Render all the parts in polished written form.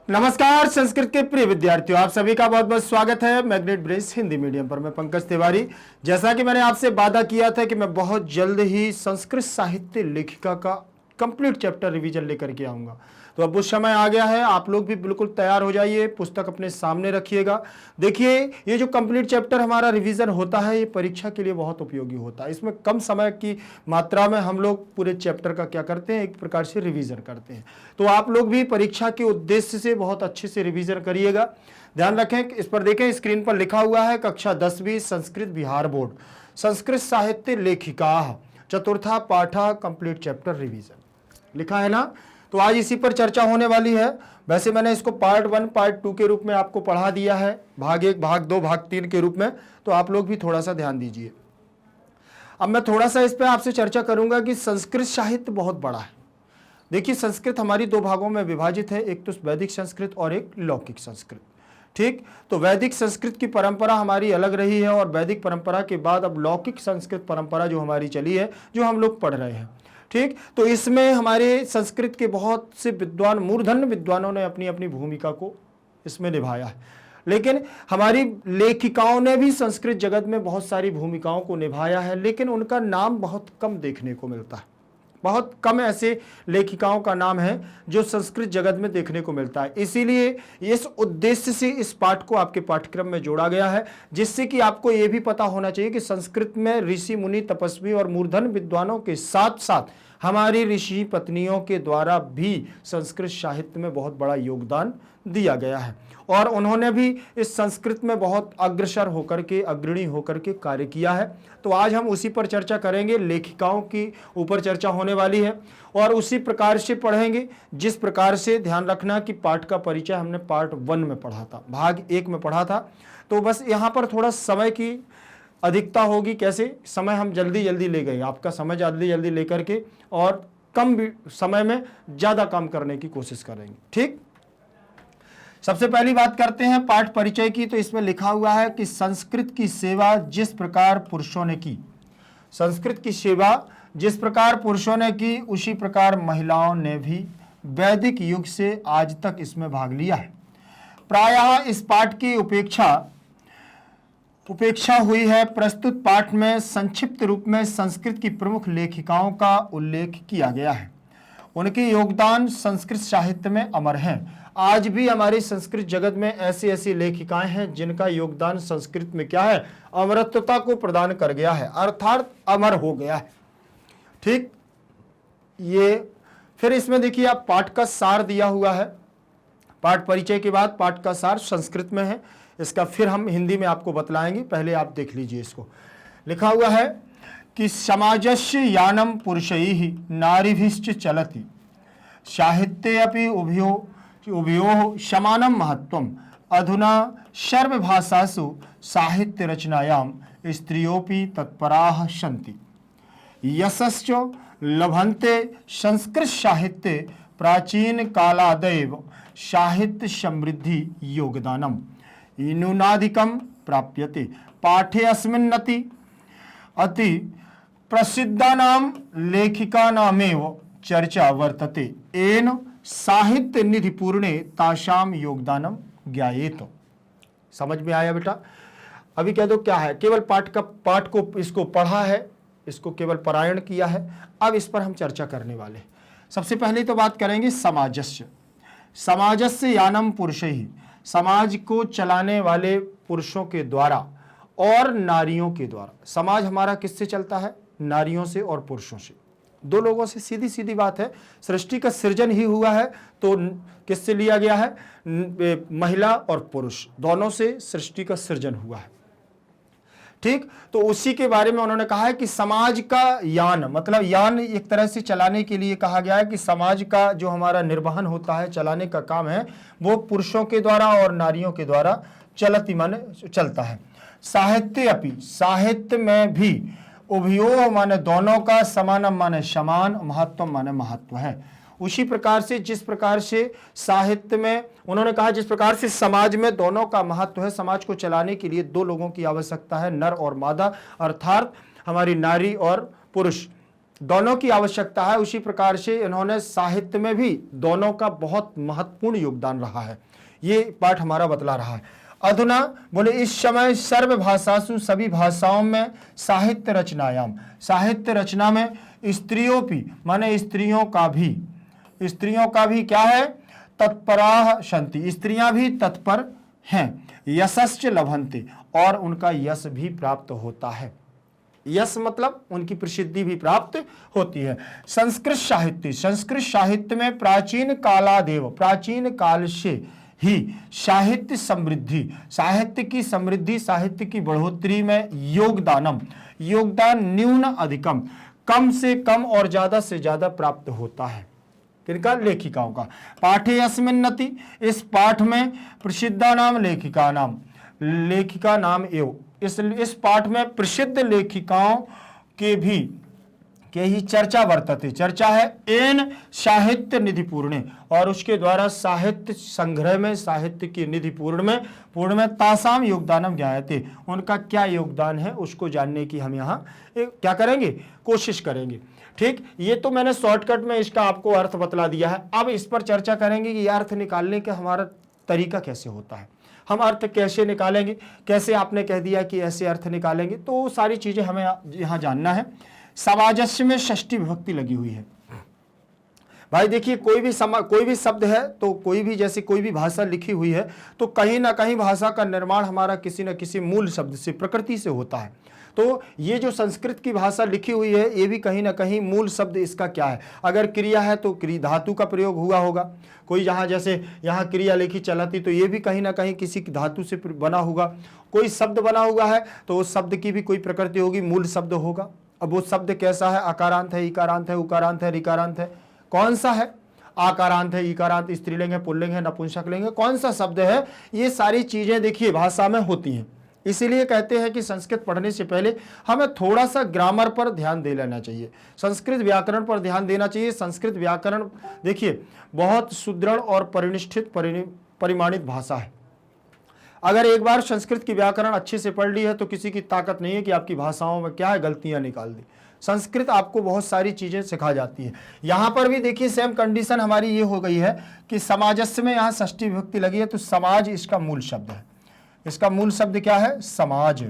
नमस्कार संस्कृत के प्रिय विद्यार्थियों, आप सभी का बहुत बहुत स्वागत है मैग्नेट ब्रेस हिंदी मीडियम पर। मैं पंकज तिवारी। जैसा कि मैंने आपसे वादा किया था कि मैं बहुत जल्द ही संस्कृत साहित्य लेखिका का कंप्लीट चैप्टर रिवीजन लेकर के आऊंगा, तो अब उस समय आ गया है। आप लोग भी बिल्कुल तैयार हो जाइए, पुस्तक अपने सामने रखिएगा। देखिए, ये जो कंप्लीट चैप्टर हमारा रिवीजन होता है, ये परीक्षा के लिए बहुत उपयोगी होता है। इसमें कम समय की मात्रा में हम लोग पूरे चैप्टर का क्या करते हैं, एक प्रकार से रिवीजन करते हैं। तो आप लोग भी परीक्षा के उद्देश्य से बहुत अच्छे से रिवीजन करिएगा। ध्यान रखें, इस पर देखें, स्क्रीन पर लिखा हुआ है कक्षा 10वीं संस्कृत बिहार बोर्ड संस्कृत साहित्य लेखिका चतुर्था पाठा कंप्लीट चैप्टर रिवीजन लिखा है ना। तो आज इसी पर चर्चा होने वाली है। वैसे मैंने इसको पार्ट 1 पार्ट 2 के रूप में आपको पढ़ा दिया है, भाग 1 भाग 2 भाग 3 के रूप में, तो आप लोग भी थोड़ा सा ध्यान दीजिए। अब मैं थोड़ा सा इस पर आपसे चर्चा करूंगा कि संस्कृत साहित्य बहुत बड़ा है। देखिए, संस्कृत हमारी दो भागों में विभाजित है, एक तो वैदिक संस्कृत और एक लौकिक संस्कृत। ठीक, तो वैदिक संस्कृत की परंपरा हमारी अलग रही है और वैदिक परंपरा के बाद अब लौकिक संस्कृत परंपरा जो हमारी चली है, जो हम लोग पढ़ रहे हैं। ठीक, तो इसमें हमारे संस्कृत के बहुत से विद्वान, मूर्धन्य विद्वानों ने अपनी अपनी भूमिका को इसमें निभाया है। लेकिन हमारी लेखिकाओं ने भी संस्कृत जगत में बहुत सारी भूमिकाओं को निभाया है, लेकिन उनका नाम बहुत कम देखने को मिलता है। बहुत कम ऐसे लेखिकाओं का नाम है जो संस्कृत जगत में देखने को मिलता है। इसीलिए इस उद्देश्य से इस पाठ को आपके पाठ्यक्रम में जोड़ा गया है, जिससे कि आपको यह भी पता होना चाहिए कि संस्कृत में ऋषि मुनि तपस्वी और मूर्धन्य विद्वानों के साथ साथ हमारी ऋषि पत्नियों के द्वारा भी संस्कृत साहित्य में बहुत बड़ा योगदान दिया गया है और उन्होंने भी इस संस्कृत में बहुत अग्रसर होकर के, अग्रणी होकर के कार्य किया है। तो आज हम उसी पर चर्चा करेंगे, लेखिकाओं की ऊपर चर्चा होने वाली है और उसी प्रकार से पढ़ेंगे जिस प्रकार से, ध्यान रखना कि पाठ का परिचय हमने पार्ट 1 में पढ़ा था, भाग 1 में पढ़ा था। तो बस यहाँ पर थोड़ा समय की अधिकता होगी। कैसे, समय हम जल्दी जल्दी ले गए, आपका समय जल्दी जल्दी लेकर के और कम समय में ज़्यादा काम करने की कोशिश करेंगे। ठीक, सबसे पहली बात करते हैं पाठ परिचय की। तो इसमें लिखा हुआ है कि संस्कृत की सेवा जिस प्रकार पुरुषों ने की, संस्कृत की सेवा जिस प्रकार पुरुषों ने की, उसी प्रकार महिलाओं ने भी वैदिक युग से आज तक इसमें भाग लिया है। प्रायः इस पाठ की उपेक्षा हुई है। प्रस्तुत पाठ में संक्षिप्त रूप में संस्कृत की प्रमुख लेखिकाओं का उल्लेख किया गया है। उनके योगदान संस्कृत साहित्य में अमर हैं। आज भी हमारी संस्कृत जगत में ऐसी ऐसी लेखिकाएं हैं जिनका योगदान संस्कृत में क्या है, अमरत्वता को प्रदान कर गया है, अर्थात अमर हो गया है। ठीक, ये फिर इसमें देखिए आप पाठ का सार दिया हुआ है। पाठ परिचय के बाद पाठ का सार संस्कृत में है, इसका फिर हम हिंदी में आपको बतलाएंगे, पहले आप देख लीजिए। इसको लिखा हुआ है कि समाजस्य यानम पुरुषैः नारीभिश्च चलति साहित्ये अपि उभयोः समानं महत्त्वम् अधुना सर्वभाषासु साहित्य रचनायां स्त्रियोऽपि तत्पराः सन्ति यशश्च लभन्ते संस्कृत साहित्ये प्राचीन कालादेव साहित्य समृद्धि योगदानम् न्यूनाधिकं प्राप्यते। पाठे अस्मिन्नति अति प्रसिद्धानां लेखिकानामेव चर्चा वर्तते, येन साहित्य निधि पूर्णे तासाम योगदानम ज्ञायेत। समझ में आया बेटा? अभी कह दो क्या है, केवल पाठ को इसको पढ़ा है, इसको केवल पारायण किया है। अब इस पर हम चर्चा करने वाले। सबसे पहले तो बात करेंगे समाजस्य। समाजस्य यानम पुरुषैः, समाज को चलाने वाले पुरुषों के द्वारा और नारियों के द्वारा। समाज हमारा किससे चलता है? नारियों से और पुरुषों से, दो लोगों से। सीधी सीधी बात है, सृष्टि का सृजन ही हुआ है तो किससे लिया गया है? महिला और पुरुष दोनों से सृष्टि का सृजन हुआ है। ठीक, तो उसी के बारे में उन्होंने कहा है कि समाज का यान, मतलब यान एक तरह से चलाने के लिए कहा गया है कि समाज का जो हमारा निर्वहन होता है, चलाने का काम है, वो पुरुषों के द्वारा और नारियों के द्वारा चलती माने चलता है। साहित्य अपि, साहित्य में भी उभयोः माने दोनों का, समानम माने समान, महत्वम माने महत्व है। उसी प्रकार से जिस प्रकार से साहित्य में उन्होंने कहा, जिस प्रकार से समाज में दोनों का महत्व है, समाज को चलाने के लिए दो लोगों की आवश्यकता है, नर और मादा, अर्थात हमारी नारी और पुरुष। दोनों की आवश्यकता है। उसी प्रकार से इन्होंने साहित्य में भी दोनों का बहुत महत्वपूर्ण योगदान रहा है। ये पाठ हमारा बतला रहा है। अधुना बोले इस समय सर्वभाषासु, सभी भाषाओं में, साहित्य रचनायाम, साहित्य रचना में, स्त्रियों भी माने स्त्रियों का भी क्या है, तत्पराः सन्ति, स्त्रियां भी तत्पर हैं, यशश्च लभन्ते, और उनका यश भी प्राप्त होता है। यश मतलब उनकी प्रसिद्धि भी प्राप्त होती है। संस्कृत साहित्य में प्राचीन कालादेव, प्राचीन काल से ही साहित्य की समृद्धि, साहित्य की बढ़ोतरी में योगदान न्यून अधिकम, कम से कम और ज्यादा से ज्यादा प्राप्त होता है। किनका? लेखिकाओं का। पाठे अस्मिन्नति, इस पाठ में प्रसिद्धा नाम लेखिका नाम एवं, इस पाठ में प्रसिद्ध लेखिकाओं के ही चर्चा वर्तते, चर्चा है। एन साहित्य निधि पूर्णे, और उसके द्वारा साहित्य संग्रह में, साहित्य की निधि पूर्ण में तासाम योगदानम ज्ञायते, उनका क्या योगदान है उसको जानने की हम यहाँ क्या करेंगे, कोशिश करेंगे। ठीक, ये तो मैंने शॉर्टकट में इसका आपको अर्थ बतला दिया है। अब इस पर चर्चा करेंगे कि यह अर्थ निकालने का हमारा तरीका कैसे होता है, हम अर्थ कैसे निकालेंगे, कैसे आपने कह दिया कि ऐसे अर्थ निकालेंगे, तो सारी चीजें हमें यहाँ जानना है। समाजस्य में षष्ठी विभक्ति लगी हुई है। भाई देखिए, कोई भी शब्द है तो कोई भी भाषा लिखी हुई है तो कहीं ना कहीं भाषा का निर्माण हमारा किसी न किसी मूल शब्द से, प्रकृति से होता है। तो ये जो संस्कृत की भाषा लिखी हुई है ये भी कहीं ना कहीं मूल शब्द इसका क्या है, अगर क्रिया है तो क्रिया धातु का प्रयोग हुआ होगा। कोई जहाँ जैसे यहाँ क्रिया लिखी चलाती तो ये भी कहीं ना कहीं किसी धातु से बना होगा। कोई शब्द बना हुआ है तो उस शब्द की भी कोई प्रकृति होगी, मूल शब्द होगा। अब वो शब्द कैसा है, आकारांत है, इकारांत है, उकारांत है, ऋकारांत है, कौन सा है, आकारांत है, इकारांत, स्त्रीलिंग है, पुल्लिंग है, नपुंसकलिंग है, कौन सा शब्द है, ये सारी चीजें देखिए भाषा में होती हैं। इसीलिए कहते हैं कि संस्कृत पढ़ने से पहले हमें थोड़ा सा ग्रामर पर ध्यान दे लेना चाहिए, संस्कृत व्याकरण पर ध्यान देना चाहिए। संस्कृत व्याकरण देखिए बहुत सुदृढ़ और परिनिष्ठित परिमाणित भाषा है। अगर एक बार संस्कृत की व्याकरण अच्छे से पढ़ ली है तो किसी की ताकत नहीं है कि आपकी भाषाओं में क्या है गलतियां निकाल दे। संस्कृत आपको बहुत सारी चीजें सिखा जाती है। यहाँ पर भी देखिए सेम कंडीशन हमारी ये हो गई है कि समाजस्य में यहाँ षष्ठी विभक्ति लगी है तो समाज इसका मूल शब्द है। इसका मूल शब्द क्या है, समाज।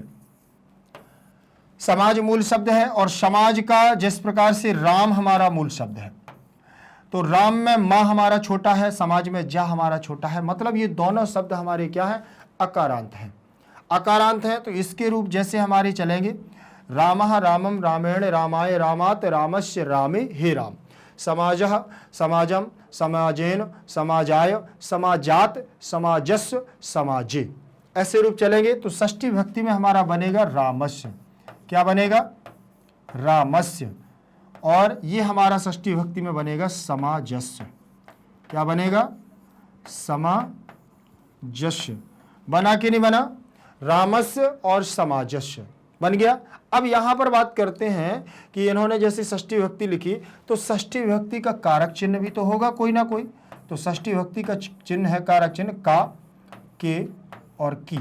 समाज मूल शब्द है और समाज का जिस प्रकार से राम हमारा मूल शब्द है तो राम में माँ हमारा छोटा है, समाज में जा हमारा छोटा है, मतलब ये दोनों शब्द हमारे क्या है, अकारांत है। अकारांत है तो इसके रूप जैसे हमारे चलेंगे, रामः रामम रामेण रामाय रामात रामस्य रामे हे राम, समाजः समाजम समाजेन समाजाय समाजात समाजस्य समाजे, ऐसे रूप चलेंगे तो षष्ठी विभक्ति में हमारा बनेगा रामस्य। क्या बनेगा, रामस्य। और ये हमारा षष्ठी विभक्ति में बनेगा समाजस्य। क्या बनेगा, समाजस्य। बना कि नहीं बना, रामस्य और समाजस्य बन गया। अब यहां पर बात करते हैं कि इन्होंने जैसे षष्ठी विभक्ति लिखी तो षष्ठी विभक्ति का कारक चिन्ह भी तो होगा कोई ना कोई। तो षष्ठी विभक्ति का चिन्ह है कारक चिन्ह का, के और की,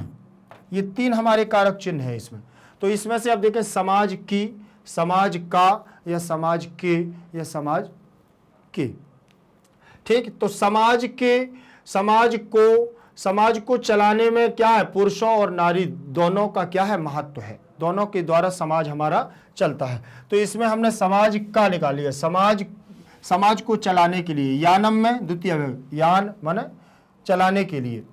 ये तीन हमारे कारक चिन्ह है इसमें। तो इसमें से अब देखें समाज की, समाज का, या समाज के, या समाज के। ठीक, तो समाज के, समाज को चलाने में क्या है, पुरुषों और नारी दोनों का क्या है, महत्व है। दोनों के द्वारा समाज हमारा चलता है। तो इसमें हमने समाज का निकाल लिया, समाज को चलाने के लिए, यानम में द्वितीय विभक्ति, यान माने चलाने के लिए,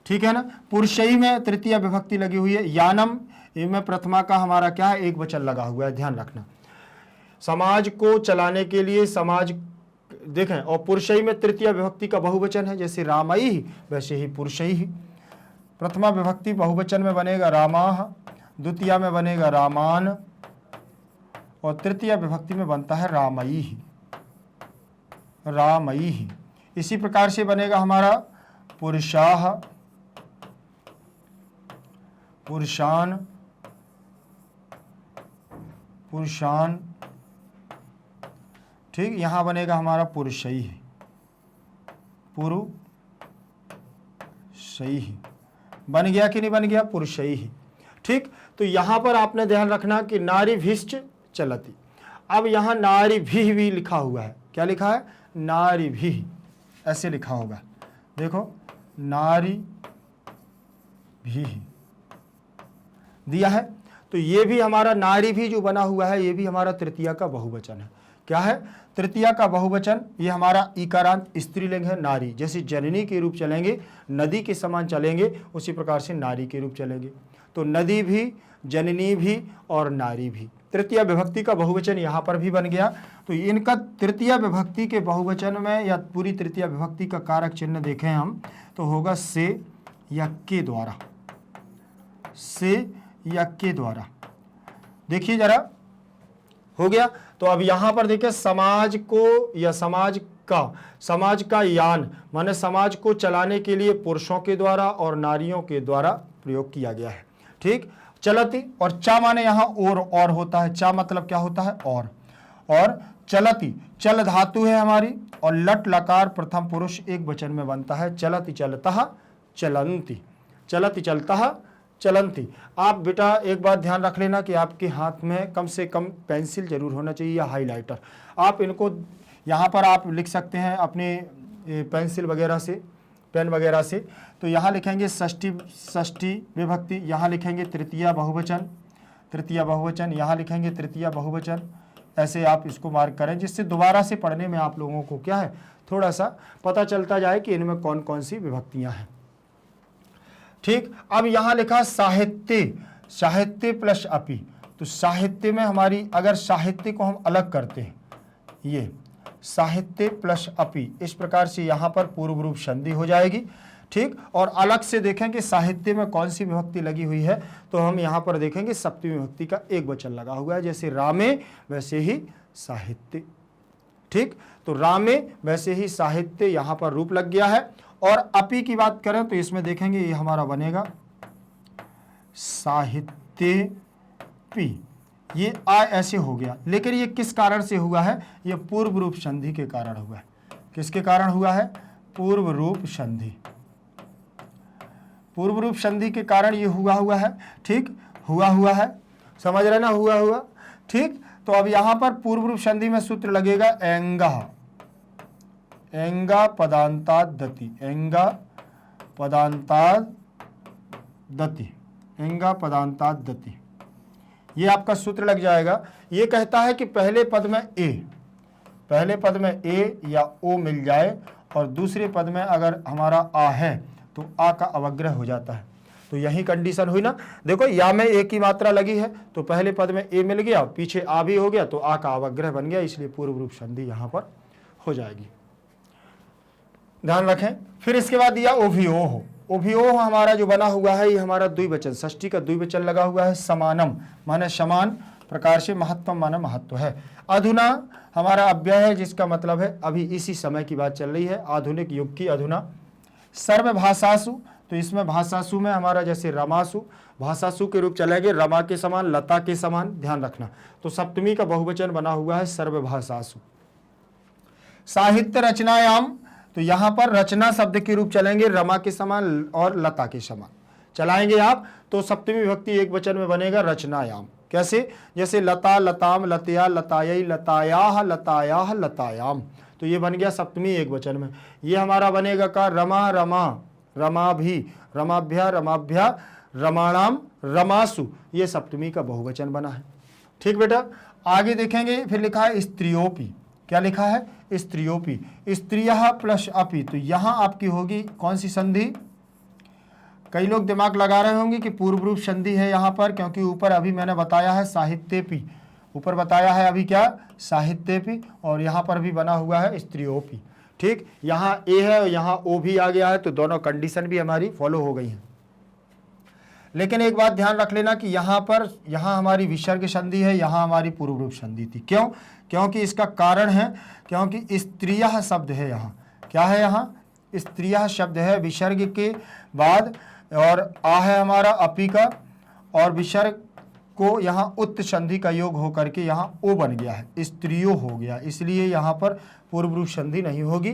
ठीक है ना। पुरुषई में तृतीय विभक्ति लगी हुई है, यानम में प्रथमा का हमारा क्या है, एक वचन लगा हुआ है, ध्यान रखना। समाज को चलाने के लिए समाज देखें, और पुरुषई में तृतीय विभक्ति का बहुवचन है, जैसे रामई वैसे ही पुरुषई ही। प्रथमा विभक्ति बहुवचन में बनेगा रामाह, द्वितीय में बनेगा रामान, और तृतीय विभक्ति में बनता है रामई ही, रामई ही। इसी प्रकार से बनेगा हमारा पुरुषाह, पुरुषान, पुरुषान, ठीक। यहां बनेगा हमारा पुरुषई, पुरुषई बन गया कि नहीं बन गया, पुरुषई। ठीक, तो यहां पर आपने ध्यान रखना कि नारी भिष्ट चलती। अब यहाँ नारी भी लिखा हुआ है, क्या लिखा है, नारी भी, ऐसे लिखा होगा, देखो नारी भी दिया है। तो ये भी हमारा नारी भी जो बना हुआ है, ये भी हमारा तृतीया का बहुवचन है। क्या है, तृतीया का बहुवचन। ये हमारा इकारांत स्त्रीलिंग है नारी। जैसे जननी के रूप चलेंगे, नदी के समान चलेंगे, उसी प्रकार से नारी के रूप चलेंगे। तो नदी भी, जननी भी और नारी भी तृतीया विभक्ति का बहुवचन यहाँ पर भी बन गया। तो इनका तृतीया विभक्ति के बहुवचन में या पूरी तृतीया विभक्ति का कारक चिन्ह देखें हम तो होगा से या के द्वारा, से या के द्वारा। देखिए जरा, हो गया। तो अब यहां पर देखिए समाज को या समाज का यान माने समाज को चलाने के लिए पुरुषों के द्वारा और नारियों के द्वारा प्रयोग किया गया है। ठीक, चलती और चा माने यहां और होता है। चा मतलब क्या होता है, और चलती चल धातु है हमारी, और लट लकार प्रथम पुरुष एक वचन में बनता है। चलती चलता चलंती, चलती चलता चलंती। आप बेटा एक बात ध्यान रख लेना कि आपके हाथ में कम से कम पेंसिल जरूर होना चाहिए या हाइलाइटर। आप इनको यहाँ पर आप लिख सकते हैं अपने पेंसिल वगैरह से, पेन वगैरह से। तो यहाँ लिखेंगे षष्ठी विभक्ति, यहाँ लिखेंगे तृतीया बहुवचन, यहाँ लिखेंगे तृतीया बहुवचन। ऐसे आप इसको मार्क करें जिससे दोबारा से पढ़ने में आप लोगों को क्या है, थोड़ा सा पता चलता जाए कि इनमें कौन कौन सी विभक्तियां हैं। ठीक, अब यहां लिखा साहित्य, साहित्य प्लस अपि। तो साहित्य में हमारी अगर साहित्य को हम अलग करते हैं, ये साहित्य प्लस अपि, इस प्रकार से यहां पर पूर्व रूप संधि हो जाएगी। ठीक, और अलग से देखें कि साहित्य में कौन सी विभक्ति लगी हुई है, तो हम यहां पर देखेंगे सप्तमी विभक्ति का एक वचन लगा हुआ है। जैसे रामे वैसे ही साहित्य। ठीक, तो रामे वैसे ही साहित्य यहां पर रूप लग गया है। और अपि की बात करें तो इसमें देखेंगे ये हमारा बनेगा साहित्य पी। ये आ ऐसे हो गया, लेकिन ये किस कारण से हुआ है, ये पूर्व रूप संधि के कारण हुआ है। किसके कारण हुआ है, पूर्व रूप संधि, पूर्व रूप संधि के कारण ये हुआ है। ठीक, हुआ है, समझ रहे ना, हुआ। ठीक, तो अब यहां पर पूर्व रूप संधि में सूत्र लगेगा एंगा पदांताद दति, एंगा पदांताद दति, ये आपका सूत्र लग जाएगा। ये कहता है कि पहले पद में ए या ओ मिल जाए और दूसरे पद में अगर हमारा आ है तो आ का अवग्रह हो जाता है। तो यही कंडीशन हुई ना। देखो या में ए की मात्रा लगी है तो पहले पद में ए मिल गया, पीछे आ भी हो गया तो आ का अवग्रह बन गया, इसलिए पूर्व रूप संधि यहां पर हो जाएगी। ध्यान रखें। फिर इसके बाद दिया ओभिओह। ओभिओह हमारा जो बना हुआ है ये हमारा द्विवचन, षष्ठी का द्विवचन लगा हुआ है। समानम माने समान प्रकार से, महत्व माने महत्व है। अधुना हमारा अव्यय है जिसका मतलब है अभी इसी समय की बात चल रही है, आधुनिक युग की अधुना। सर्वभाषासु, तो इसमें भाषासु में हमारा जैसे रमासु, भाषासु के रूप चलेंगे, रमा के समान, लता के समान, ध्यान रखना। तो सप्तमी का बहुवचन बना हुआ है सर्वभाषासु। साहित्य रचनायाम, तो यहां पर रचना शब्द के रूप चलेंगे, रमा के समान और लता के समान चलाएंगे आप, तो सप्तमी विभक्ति एक वचन में बनेगा रचनायाम। कैसे, जैसे लता लताम लतया लतायै लतायाह लतायाह लतायाम, तो ये बन गया सप्तमी एक वचन में। ये हमारा बनेगा का रमा रमा रमाभि रमाभ्या रमाभ्या रमाणाम रमासु, ये सप्तमी का बहुवचन बना है। ठीक बेटा, आगे देखेंगे। फिर लिखा है स्त्रियोपि, क्या लिखा है, स्त्रियोपि, स्त्रियः प्लस अपि। तो यहां आपकी होगी कौन सी संधि, कई लोग दिमाग लगा रहे होंगे कि पूर्व रूप संधि है यहाँ पर, क्योंकि ऊपर अभी मैंने बताया है साहित्यपि, ऊपर बताया है अभी क्या साहित्यपि, और यहाँ पर भी बना हुआ है स्त्रियोपि। ठीक, यहाँ ए है और यहाँ ओ भी आ गया है, तो दोनों कंडीशन भी हमारी फॉलो हो गई हैं। लेकिन एक बात ध्यान रख लेना कि यहाँ हमारी विसर्ग संधि है, यहाँ हमारी पूर्व रूप संधि थी। क्यों, क्योंकि इसका कारण है क्योंकि स्त्रियः शब्द है यहाँ, क्या है यहाँ स्त्रियः शब्द है, विसर्ग के बाद और आ है हमारा अपि का, और विसर्ग को यहाँ उत्त संधि का योग होकर के यहाँ ओ बन गया है, स्त्रियो हो गया, इसलिए यहाँ पर पूर्व रूप संधि नहीं होगी।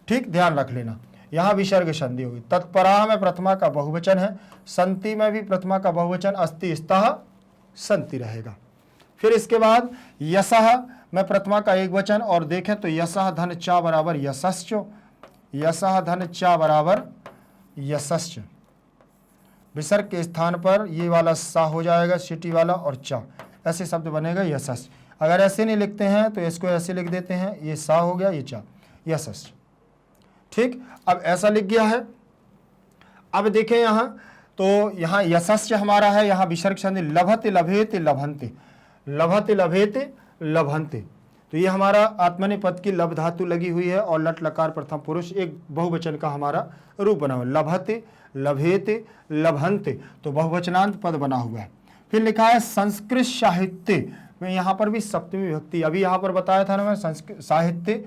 ठीक, ध्यान रख लेना, यहाँ विसर्ग संधि होगी। तत्पराह में प्रथमा का बहुवचन है, संति में भी प्रथमा का बहुवचन अस्ति स्तः संति रहेगा। फिर इसके बाद यशः में प्रथमा का एक वचन, और देखें तो यशः धन चा बराबर यशश्च, यशः धन चा बराबर यशश्च। विसर्ग के स्थान पर ये वाला सा हो जाएगा, सिटी वाला, और चा, ऐसे शब्द बनेगा यशस्। अगर ऐसे नहीं लिखते हैं तो इसको ऐसे लिख देते हैं, ये सा हो गया, ये चा, यशस्। ठीक, अब ऐसा लिख गया है। अब देखें यहाँ, तो यहाँ यशस् हमारा है, यहाँ विसर्ग संधि लभते लभेते लभंते, लभते लभेते लभंते, तो ये हमारा आत्मनेपद की लब धातु लगी हुई है, और लट लकार प्रथम पुरुष एक बहुवचन का हमारा रूप बना हुआ है, लभते लभेते लभंते, तो बहुवचनांत पद बना हुआ है। फिर लिखा है संस्कृत साहित्य में, यहाँ पर भी सप्तमी विभक्ति, अभी यहाँ पर बताया था ना मैं, संस्कृत साहित्य,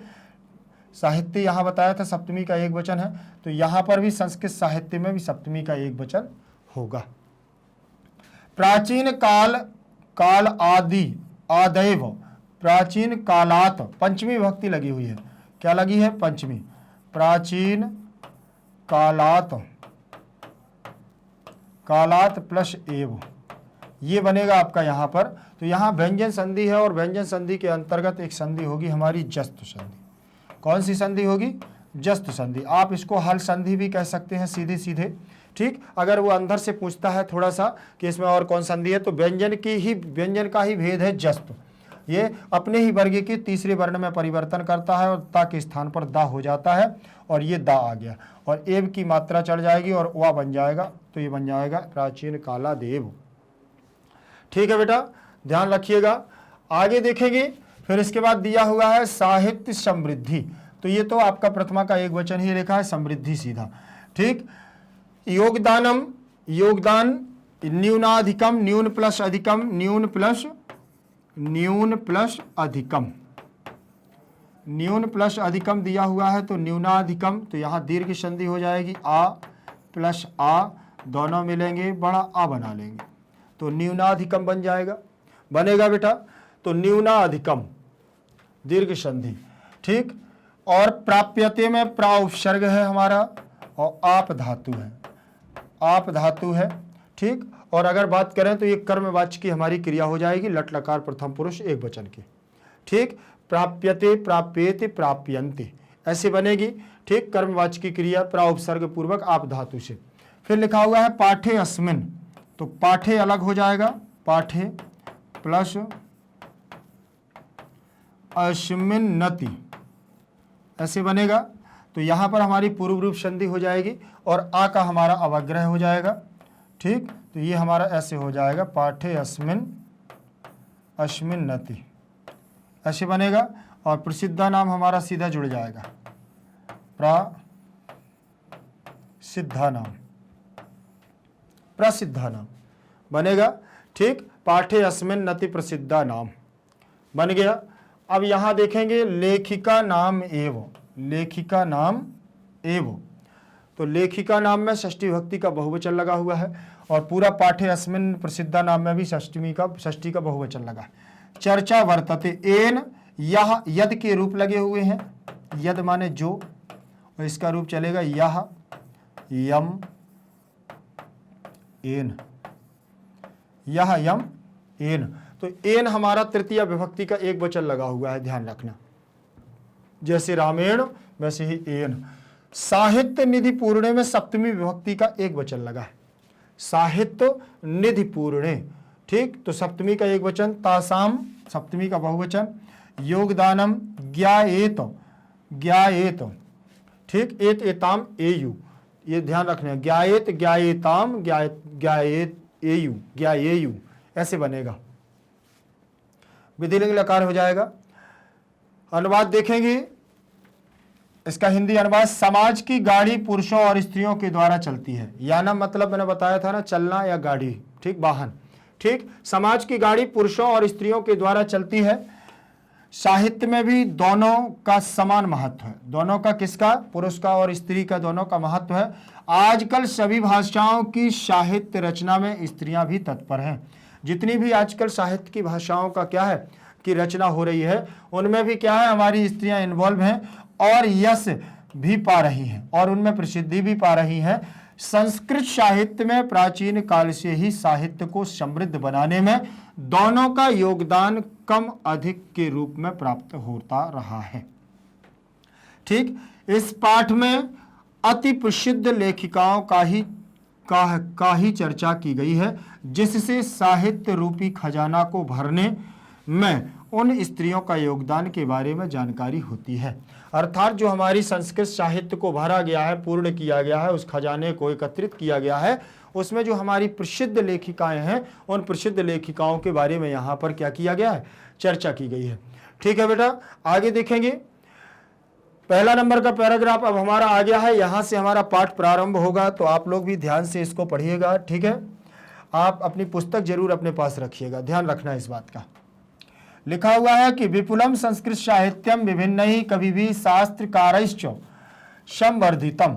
साहित्य यहाँ बताया था सप्तमी का एक वचन है, तो यहाँ पर भी संस्कृत साहित्य में भी सप्तमी का एक वचन होगा। प्राचीन काल, काल आदि आदैव, प्राचीन कालात, पंचमी विभक्ति लगी हुई है, क्या लगी है, पंचमी, प्राचीन कालात, कालात प्लस एव, ये बनेगा आपका यहाँ पर। तो यहाँ व्यंजन संधि है, और व्यंजन संधि के अंतर्गत एक संधि होगी हमारी जस्तु संधि। कौन सी संधि होगी, जस्तु संधि। आप इसको हल संधि भी कह सकते हैं सीधे सीधे। ठीक, अगर वो अंदर से पूछता है थोड़ा सा कि इसमें और कौन संधि है, तो व्यंजन की ही, व्यंजन का ही भेद है जस्तु, ये अपने ही वर्ग के तीसरे वर्ण में परिवर्तन करता है, और ता के स्थान पर दा हो जाता है, और ये दा आ गया, और एव की मात्रा चढ़ जाएगी और वा बन जाएगा, तो ये बन जाएगा प्राचीन काला देव। ठीक है बेटा, ध्यान रखिएगा। आगे देखेंगे, फिर इसके बाद दिया हुआ है साहित्य समृद्धि, तो ये तो आपका प्रथमा का एक वचन ही लिखा है, समृद्धि सीधा। ठीक, योगदानम, योगदान, न्यूनाधिकम, न्यून प्लस अधिकम, न्यून प्लस, न्यून प्लस अधिकम, न्यून प्लस अधिकम दिया हुआ है, तो न्यूनाधिकम, तो यहाँ दीर्घ संधि हो जाएगी, आ प्लस आ दोनों मिलेंगे, बड़ा आ बना लेंगे, तो न्यूनाधिकम बन जाएगा, बनेगा बेटा। तो न्यूनाधिकम दीर्घ संधि। ठीक, और प्राप्यते में प्रा उपसर्ग है हमारा, और आप धातु है, आप धातु है। ठीक, और अगर बात करें तो ये कर्मवाच्य की हमारी क्रिया हो जाएगी, लट लकार प्रथम पुरुष एक वचन की। ठीक, प्राप्यते, प्राप्येते, प्राप्यन्ते, ऐसे बनेगी। ठीक, कर्मवाच्य की क्रिया प्रा उपसर्ग पूर्वक आप धातु से। फिर लिखा हुआ है पाठे अस्मिन, तो पाठे अलग हो जाएगा, पाठे प्लस अस्मिन्नति, ऐसे बनेगा। तो यहाँ पर हमारी पूर्व रूप संधि हो जाएगी, और आ का हमारा अवग्रह हो जाएगा। ठीक, तो ये हमारा ऐसे हो जाएगा, पाठे अस्मिन अस्मिन्नति, ऐसे बनेगा, और प्रसिद्धा नाम हमारा सीधा जुड़ जाएगा, प्रसिद्धा नाम, प्रसिद्धा नाम बनेगा। ठीक, पाठे अस्मिन नति प्रसिद्धा नाम बन गया। अब यहाँ देखेंगे लेखिका नाम एव, लेखिका नाम एव, तो लेखिका नाम में षष्ठी विभक्ति का बहुवचन लगा हुआ है, और पूरा पाठे अस्मिन प्रसिद्धा नाम में भी षष्ठी का बहुवचन लगा है। चर्चा वर्तते, एन यह यद के रूप लगे हुए हैं, यद माने जो, और इसका रूप चलेगा यह, यम, एन, यह, यम, एन। तो एन हमारा तृतीय विभक्ति का एक वचन लगा हुआ है, ध्यान रखना, जैसे रामेण वैसे ही एन। साहित्य निधि पूर्णे में सप्तमी विभक्ति का एक वचन लगा है, साहित्य निधि पूर्णे। ठीक, तो सप्तमी का एक वचन, तासाम सप्तमी का बहुवचन, योगदानम ज्ञाएत, ज्ञाएत। ठीक, एत एताम एयु, ये ध्यान रखना, ज्ञाएत ज्ञाएताम ज्ञाएत एयु, ज्ञाएयु, ऐसे बनेगा, विधिलिंग लकार हो जाएगा। अनुवाद देखेंगे, इसका हिंदी अनुवाद, समाज की गाड़ी पुरुषों और स्त्रियों के द्वारा चलती है। याना मतलब मैंने बताया था ना, चलना या गाड़ी, ठीक, वाहन। ठीक, समाज की गाड़ी पुरुषों और स्त्रियों के द्वारा चलती है। साहित्य में भी दोनों का समान महत्व है, दोनों का, किसका, पुरुष का और स्त्री का, दोनों का महत्व है। आजकल सभी भाषाओं की साहित्य रचना में स्त्रियां भी तत्पर हैं। जितनी भी आजकल साहित्य की भाषाओं का क्या है कि रचना हो रही है, उनमें भी क्या है, हमारी स्त्रियां इन्वॉल्व हैं, और यश भी पा रही हैं, और उनमें प्रसिद्धि भी पा रही हैं। संस्कृत साहित्य में प्राचीन काल से ही साहित्य को समृद्ध बनाने में दोनों का योगदान कम अधिक के रूप में प्राप्त होता रहा है। ठीक, इस पाठ में अति प्रसिद्ध लेखिकाओं का ही चर्चा की गई है, जिससे साहित्य रूपी खजाना को भरने में उन स्त्रियों का योगदान के बारे में जानकारी होती है। अर्थात जो हमारी संस्कृत साहित्य को भरा गया है, पूर्ण किया गया है, उस खजाने को एकत्रित किया गया है, उसमें जो हमारी प्रसिद्ध लेखिकाएं हैं, उन प्रसिद्ध लेखिकाओं के बारे में यहाँ पर क्या किया गया है, चर्चा की गई है। ठीक है बेटा, आगे देखेंगे। पहला नंबर का पैराग्राफ अब हमारा आ गया है, यहाँ से हमारा पाठ प्रारंभ होगा, तो आप लोग भी ध्यान से इसको पढ़िएगा। ठीक है, आप अपनी पुस्तक जरूर अपने पास रखिएगा, ध्यान रखना इस बात का। लिखा हुआ है कि विपुलम संस्कृत साहित्यम विभिन्न कविभिः शास्त्रकारैश्च संवर्धितम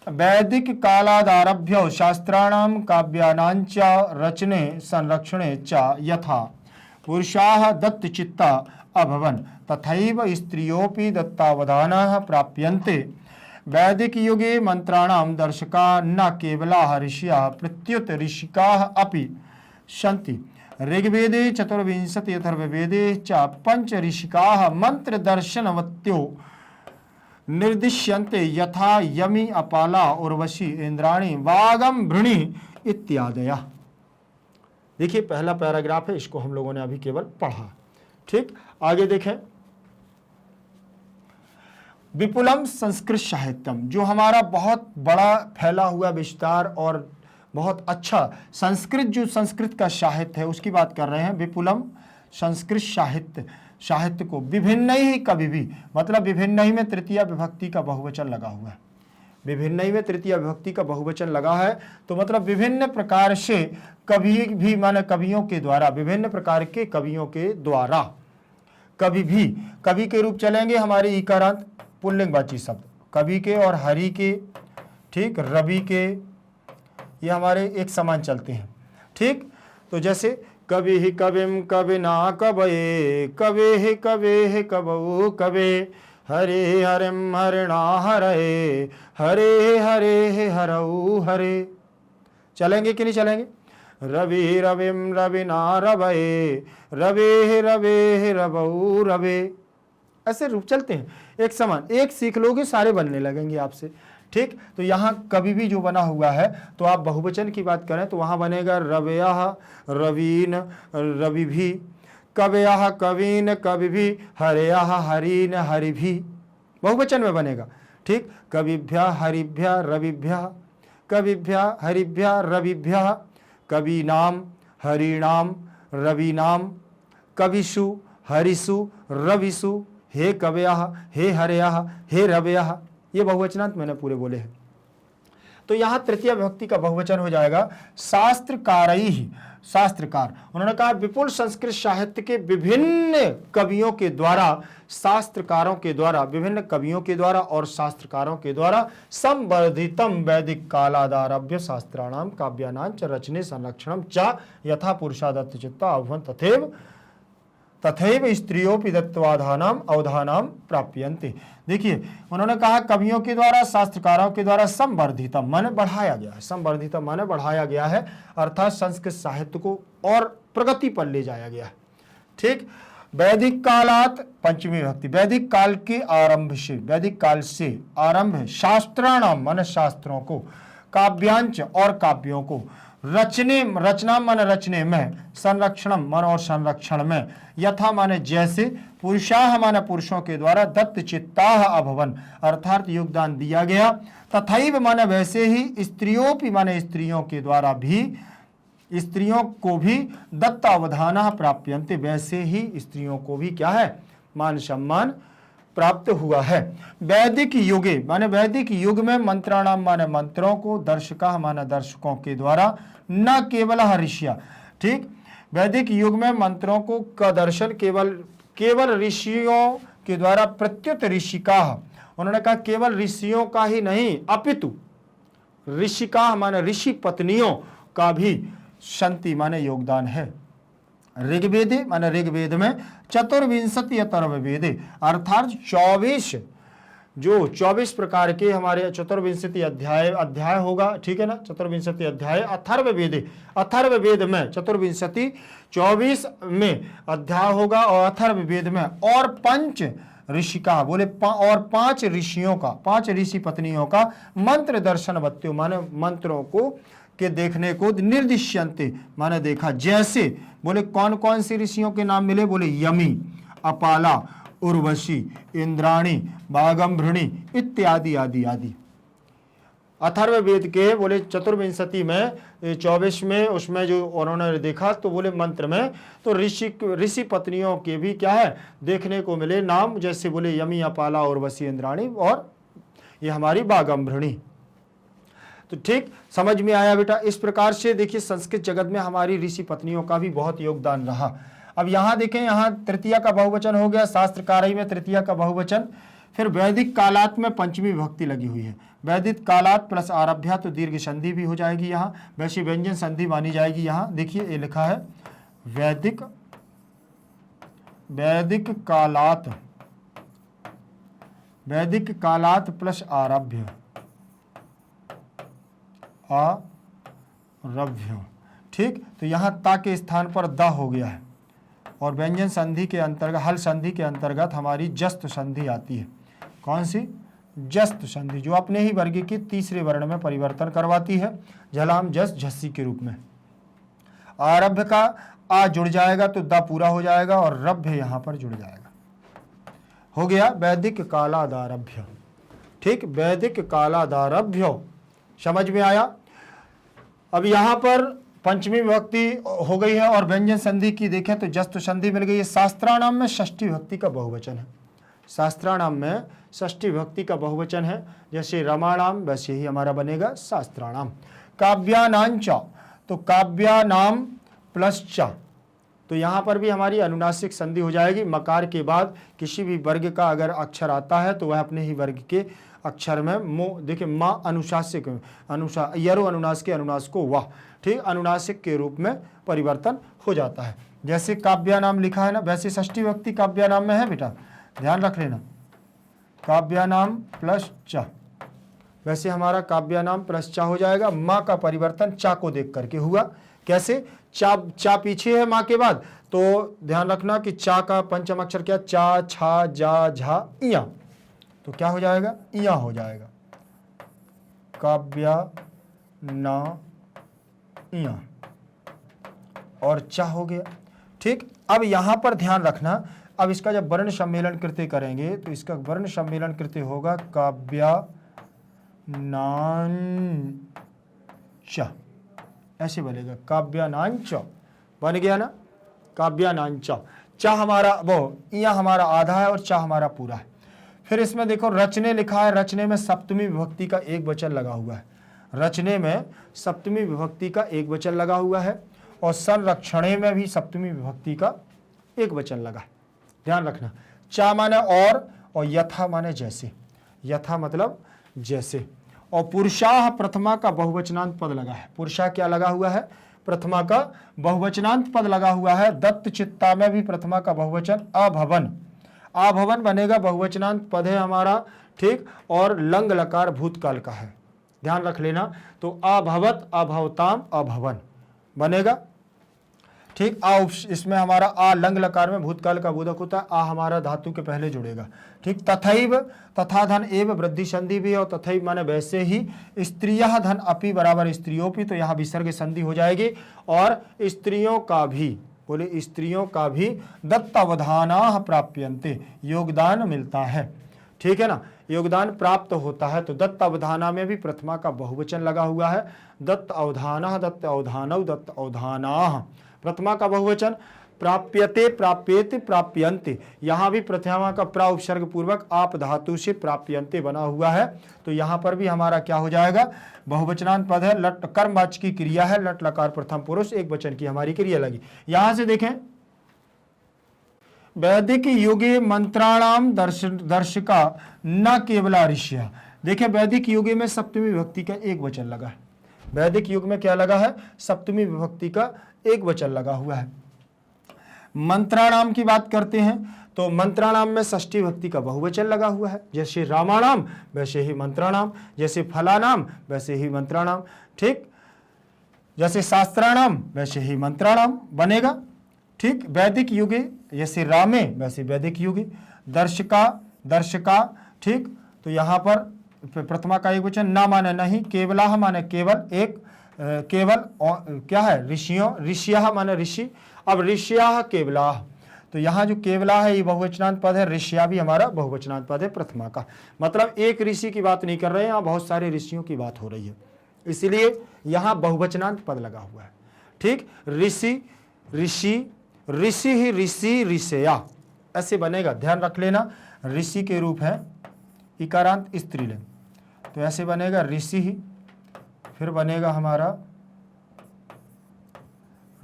वैदिक कालादारभ्य शास्त्राणां काव्यानां च रचने संरक्षणे च यथा पुरुषाः दत्तचित्ता अभवन् तथैव स्त्रियोऽपि दत्तावधानाः प्राप्यन्ते। वैदिक युगे मंत्राणां दर्शका न केवलाः ऋषयः प्रत्युत ऋषिकाः अपि सन्ति। ऋग्वेदे 24 अथर्ववेदे च 5 ऋषिकाः मंत्र दर्शनवत्यो निर्दिश्यन्ते यथा यमी अपाला उर्वशी इंद्राणी वागम भृणी इत्यादयः। देखिए पहला पैराग्राफ है, इसको हम लोगों ने अभी केवल पढ़ा। ठीक, आगे देखें। विपुलम संस्कृत साहित्यम, जो हमारा बहुत बड़ा फैला हुआ विस्तार और बहुत अच्छा संस्कृत का साहित्य है, उसकी बात कर रहे हैं। विपुलम संस्कृत साहित्य को विभिन्न ही कविभिः, मतलब विभिन्न ही में तृतीया विभक्ति का बहुवचन लगा हुआ है। विभिन्न ही में तृतीया विभक्ति का बहुवचन लगा है, तो मतलब विभिन्न प्रकार से कवि भी, माने कवियों के द्वारा, विभिन्न प्रकार के कवियों के द्वारा, कवि भी, कवि के रूप चलेंगे हमारे इकारांत पुल्लिंगवाची शब्द, कवि के और हरि के, ठीक, रवि के, ये हमारे एक समान चलते हैं। ठीक, तो जैसे कवि ही कविम कविना कवये कवे ही कवे कबऊ कवे हरे हरिम हरिणा हरे हरे हरे हरऊ हरे। चलेंगे कि नहीं चलेंगे? रवि रविम रविना रवये रवे रवे रवऊ रवे, ऐसे रूप चलते हैं एक समान। एक सीख लोगे सारे बनने लगेंगे आपसे। ठीक, तो यहाँ कवि भी जो बना हुआ है, तो आप बहुवचन की बात करें तो वहाँ बनेगा रवयः रवीन रविभि, कवयः कवीन कविभि, हरयः हरीन हरिभि, बहुवचन में बनेगा। ठीक, कविभ्यः हरिभ्यः रविभ्यः, कविभ्यः हरिभ्यः रविभ्यः, कवीनाम हरिणाम रवीनाम, कविषु हरिषु रविषु, हे कवयः हे हरयः हे रवयः, ये बहुवचनांत मैंने पूरे बोले हैं। तो यहां तृतीय विभक्ति का बहुवचन हो जाएगा शास्त्रकारैः, शास्त्रकार। उन्होंने कहा विपुल संस्कृत साहित्य के विभिन्न कवियों के द्वारा, शास्त्रकारों के द्वारा, विभिन्न कवियों के द्वारा और शास्त्रकारों के द्वारा संवर्धितम वैदिक कालादारभ्य शास्त्राणाम काव्यानां च रचने संरक्षणम च यथा पुरुषा दत्तचित्ता अभवन् तथैव स्त्रियोपि दत्तवाधानाम अवधानाम प्राप्यन्ते। देखिए उन्होंने कहा कवियों के द्वारा, शास्त्रकारों के द्वारा संवर्धितम माने बढ़ाया गया है, संवर्धितम माने बढ़ाया गया है, अर्थात संस्कृत साहित्य को और प्रगति पर ले जाया गया है। ठीक, वैदिक कालात, पंचमी विभक्ति, वैदिक काल के आरंभ से, वैदिक काल से आरंभ शास्त्राणाम माने शास्त्रों को, काव्यांच और काव्यों को, रचने, रचना माने रचने में, संरक्षणम मन और संरक्षण में, यथा माने जैसे, पुरुषाः माने पुरुषों के द्वारा, दत्त चित्ताः अभवन अर्थात योगदान दिया गया, तथैव माने वैसे ही, स्त्रियोपि माने स्त्रियों के द्वारा भी, स्त्रियों को भी, दत्तावधानाः प्राप्यन्ते वैसे ही स्त्रियों को भी क्या है, मान सम्मान प्राप्त हुआ है। वैदिक युगे माने वैदिक युग में, मंत्राणाम माने मंत्रों को, दर्शका माने दर्शकों के द्वारा, न केवल ऋषिया। ठीक, वैदिक युग में मंत्रों को का दर्शन केवल ऋषियों के द्वारा, प्रत्युत ऋषिका, उन्होंने कहा केवल ऋषियों का ही नहीं, अपितु ऋषिका माने ऋषि पत्नियों का भी संति माने योगदान है। ऋग्वेदे माने ऋग्वेद में, 24 अथर्ववेदे अर्थात 24 जो 24 प्रकार के हमारे चतुर्विंशति अध्याय होगा, ठीक है ना, चतुर्विंशति अध्याय अथर्ववेद में चतुर्विंशति 24 में अध्याय होगा और अथर्ववेद में, और पंच ऋषि का बोले और 5 ऋषियों का, 5 ऋषि पत्नियों का मंत्र दर्शन बत्तियों माने मंत्रों को के देखने को, निर्दिश्यन्ते माने देखा, जैसे बोले कौन कौन सी ऋषियों के नाम मिले, बोले यमी, अपाला, उर्वशी, इंद्राणी, बागंभृणी इत्यादि आदि आदि। अथर्ववेद के बोले चतुर्विंशति में 24 में उसमें जो उन्होंने देखा तो बोले मंत्र में तो ऋषि पत्नियों के भी क्या है देखने को मिले नाम, जैसे बोले यमी, अपाला, उर्वशी, इंद्राणी और ये हमारी बागंभृणी। तो ठीक समझ में आया बेटा। इस प्रकार से देखिए संस्कृत जगत में हमारी ऋषि पत्नियों का भी बहुत योगदान रहा। अब यहाँ देखें, यहाँ तृतीया का बहुवचन हो गया, शास्त्रकारी में तृतीया का बहुवचन, फिर वैदिक कालात में पंचमी विभक्ति लगी हुई है। वैदिक कालात प्लस आरभ्या तो दीर्घ संधि भी हो जाएगी, यहाँ वैसे व्यंजन संधि मानी जाएगी। यहाँ देखिए ये लिखा है वैदिक कालात प्लस आरभ्य ठीक। तो यहाँ ता के स्थान पर द हो गया है और व्यंजन संधि के अंतर्गत, हल संधि के अंतर्गत हमारी जस्त संधि आती है। कौन सी? जस्त संधि, जो अपने ही वर्ग के तीसरे वर्ण में परिवर्तन करवाती है, झलाम जस झस्सी के रूप में। आरभ्य का आ जुड़ जाएगा तो द पूरा हो जाएगा और रभ्य यहाँ पर जुड़ जाएगा। हो गया वैदिक कालादारभ्य। ठीक, वैदिक कालादारभ्य समझ में आया। अब यहाँ पर पंचमी विभक्ति हो गई है और व्यंजन संधि की देखें तो जस्त संधि मिल गई है। शास्त्राणाम में षष्ठी विभक्ति का बहुवचन है। शास्त्राणाम में षष्ठी विभक्ति का बहुवचन है, जैसे रमाणाम वैसे ही हमारा बनेगा शास्त्राणाम। काव्यानांच, तो काव्यानाम प्लस च, तो यहाँ पर भी हमारी अनुनासिक संधि हो जाएगी। मकार के बाद किसी भी वर्ग का अगर अक्षर आता है तो वह अपने ही वर्ग के अक्षर में मो, देखिए माँ अनुशासिक यरो अनुनास के अनुनास को वाह, ठीक, अनुनासिक के रूप में परिवर्तन हो जाता है। जैसे काव्यानाम लिखा है ना, वैसे षष्ठी विभक्ति काव्यानाम में है बेटा, ध्यान रख लेना। काव्यानाम प्लस च, वैसे हमारा काव्यानाम प्लस चा हो जाएगा। माँ का परिवर्तन चा को देख करके हुआ। कैसे? चा पीछे है माँ के बाद, तो ध्यान रखना कि चा का पंचम अक्षर क्या? चा, छा, जा, झा, इया, तो क्या हो जाएगा? इया हो जाएगा। काव्या ना इया और चा हो गया। ठीक, अब यहां पर ध्यान रखना, अब इसका जब वर्ण सम्मेलन कृत्य करेंगे तो इसका वर्ण सम्मेलन कृत्य होगा काव्या नांच, ऐसे बनेगा काव्यानांच, बन गया ना काव्यानांच। चा हमारा वो इया हमारा आधा है और चा हमारा पूरा है। फिर इसमें देखो रचने लिखा है, रचने में सप्तमी विभक्ति का एक वचन लगा हुआ है। रचने में सप्तमी विभक्ति का एक वचन लगा हुआ है और संरक्षणे में भी सप्तमी विभक्ति का एक वचन लगा है। ध्यान रखना, चा माने और यथा माने जैसे, यथा मतलब जैसे। और पुरुषाह प्रथमा का बहुवचनांत पद लगा है। पुरुषा क्या लगा हुआ है? प्रथमा का बहुवचनांत पद लगा हुआ है। दत्त चित्ता में भी प्रथमा का बहुवचन अभवन, आभवन बनेगा, बहुवचनांत पद है हमारा। ठीक, और लंग लकार भूतकाल का है, ध्यान रख लेना। तो अभवत, अभवताम, अभवन बनेगा। ठीक, इसमें हमारा आ लंग लकार में भूतकाल का बोधक होता है। आ हमारा धातु के पहले जुड़ेगा। ठीक, तथैव, तथा धन एव वृद्धि संधि भी है और तथैव माने वैसे ही। स्त्रियः धन अपि बराबर स्त्रियोपि, तो यहाँ विसर्ग संधि हो जाएगी। और स्त्रियों का भी, बोले स्त्रियों का भी दत्तावधानाः प्राप्यन्ते, योगदान मिलता है। ठीक है ना, योगदान प्राप्त होता है। तो दत्त अवधाना में भी प्रथमा का बहुवचन लगा हुआ है। दत्त अवधाना, दत्त अवधानौ, दत्त अवधानाः, प्रथमा का बहुवचन। प्राप्यते, प्राप्येते, प्राप्यन्ते, यहाँ भी प्रथमा का प्रा उपसर्ग पूर्वक आप धातु से प्राप्यन्ते बना हुआ है। तो यहाँ पर भी हमारा क्या हो जाएगा? बहुवचनांत पद है। लट कर्मवाची की क्रिया है, लट लकार प्रथम पुरुष, एक वचन की हमारी क्रिया लगी। यहां से देखें, वैदिक युगे मंत्राणाम दर्शिका न केवला ऋषिया। देखिए वैदिक युगे में सप्तमी विभक्ति का एक वचन लगा है। वैदिक युग में क्या लगा है? सप्तमी विभक्ति का एक वचन लगा हुआ है। मंत्राणाम की बात करते हैं तो मंत्राणाम में षष्ठी भक्ति का बहुवचन लगा हुआ है। जैसे रामाणाम वैसे ही मंत्राणाम, जैसे फलानाम वैसे ही मंत्राणाम, ठीक, जैसे शास्त्राणाम वैसे ही मंत्राणाम बनेगा। ठीक, वैदिक युगे जैसे रामे वैसे वैदिक युगे, दर्शका दर्शका, ठीक, तो यहाँ पर प्रथमा का एक वचन, ना माने नहीं, केवलाह माने केवल एक, केवल क्या है ऋषियों, ऋषियाह माने ऋषि, अब ऋषियाह केवलाह, तो यहाँ जो केवला है ये बहुवचनांत पद है, ऋषिया भी हमारा बहुवचनांत पद है प्रथमा का, मतलब एक ऋषि की बात नहीं कर रहे हैं, यहाँ बहुत सारे ऋषियों की बात हो रही है, इसलिए यहाँ बहुवचनांत पद लगा हुआ है। ठीक, ऋषि ऋषि, ऋषि ही ऋषि ऋषया ऐसे बनेगा, ध्यान रख लेना। ऋषि के रूप है इकारांत स्त्रीलिंग, तो ऐसे बनेगा ऋषि ही, फिर बनेगा हमारा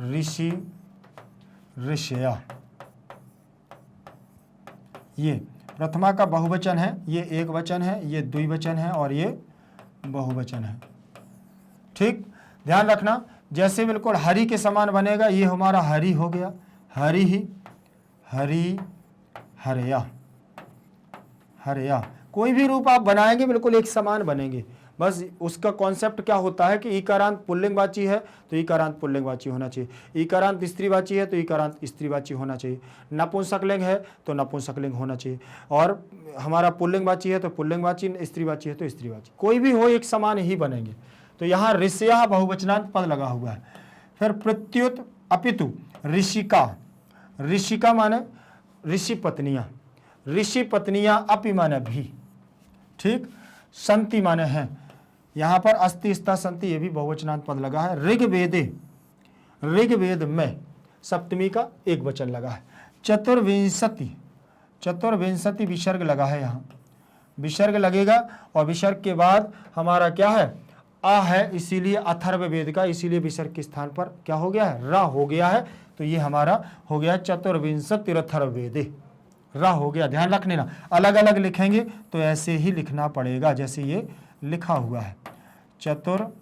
ऋषि ऋषया, ये प्रथमा का बहुवचन है, ये एक वचन है, ये द्विवचन है और ये बहुवचन है। ठीक, ध्यान रखना, जैसे बिल्कुल हरि के समान बनेगा, ये हमारा हरि हो गया, हरि ही, हरि हरया, हरया, कोई भी रूप आप बनाएंगे बिल्कुल एक समान बनेंगे, बस उसका कॉन्सेप्ट क्या होता है कि इकारांत पुल्लिंगवाची है तो इकारांत पुल्लिंगवाची होना चाहिए, इकारांत स्त्रीवाची है तो इकारांत स्त्रीवाची होना चाहिए, नपुंसकलिंग है तो नपुंसकलिंग होना चाहिए, और हमारा पुल्लिंगवाची है तो पुल्लिंगवाची, स्त्रीवाची है तो स्त्रीवाची, कोई भी हो एक समान ही बनेंगे। तो यहाँ ऋषया बहुवचनांत पद लगा हुआ है। फिर प्रत्युत अपितु ऋषिका, ऋषिका माने ऋषि पत्नियां, ऋषि पत्नियां, अपि माने भी, ठीक, संति माने हैं, यहाँ पर अस्ति स्था संति ये भी बहुवचनांत पद लगा है। ऋग्वेदे, ऋग्वेद में सप्तमी का एक वचन लगा है। चतुर्विंशति, चतुर्विंशति विसर्ग लगा है, यहाँ विसर्ग लगेगा और विसर्ग के बाद हमारा क्या है आ है, इसीलिए अथर्ववेद का, इसीलिए विसर्ग के स्थान पर क्या हो गया है रा हो गया है, तो ये हमारा हो गया चतुर्विंशति अथर्ववेदे, रा हो गया। ध्यान रखने ना, अलग अलग लिखेंगे तो ऐसे ही लिखना पड़ेगा जैसे ये लिखा हुआ है, चतुर्विंशति,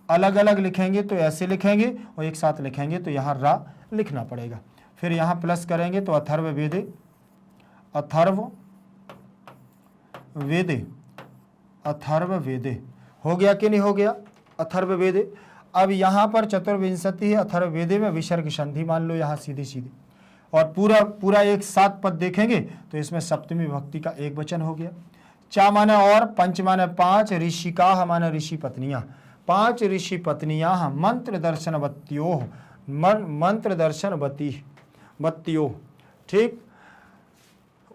अलग अलग लिखेंगे तो ऐसे लिखेंगे और एक साथ लिखेंगे तो यहाँ रा लिखना पड़ेगा। फिर यहाँ प्लस करेंगे तो अथर्ववेदे, अथर्ववेदे, अथर्ववेदे हो गया कि नहीं हो गया अथर्ववेदे। अब यहाँ पर चतुर्विंशति है, अथर्ववेदे में विसर्ग संधि मान लो यहाँ सीधी सीधी, और पूरा एक सात पद देखेंगे तो इसमें सप्तमी भक्ति का एक वचन हो गया। चा माने और, पंच माने पांच, ऋषिका माने ऋषि पत्नियां, पांच ऋषि पत्नियां मंत्र दर्शन बत्तियों, मंत्र दर्शन बत्तियों, ठीक,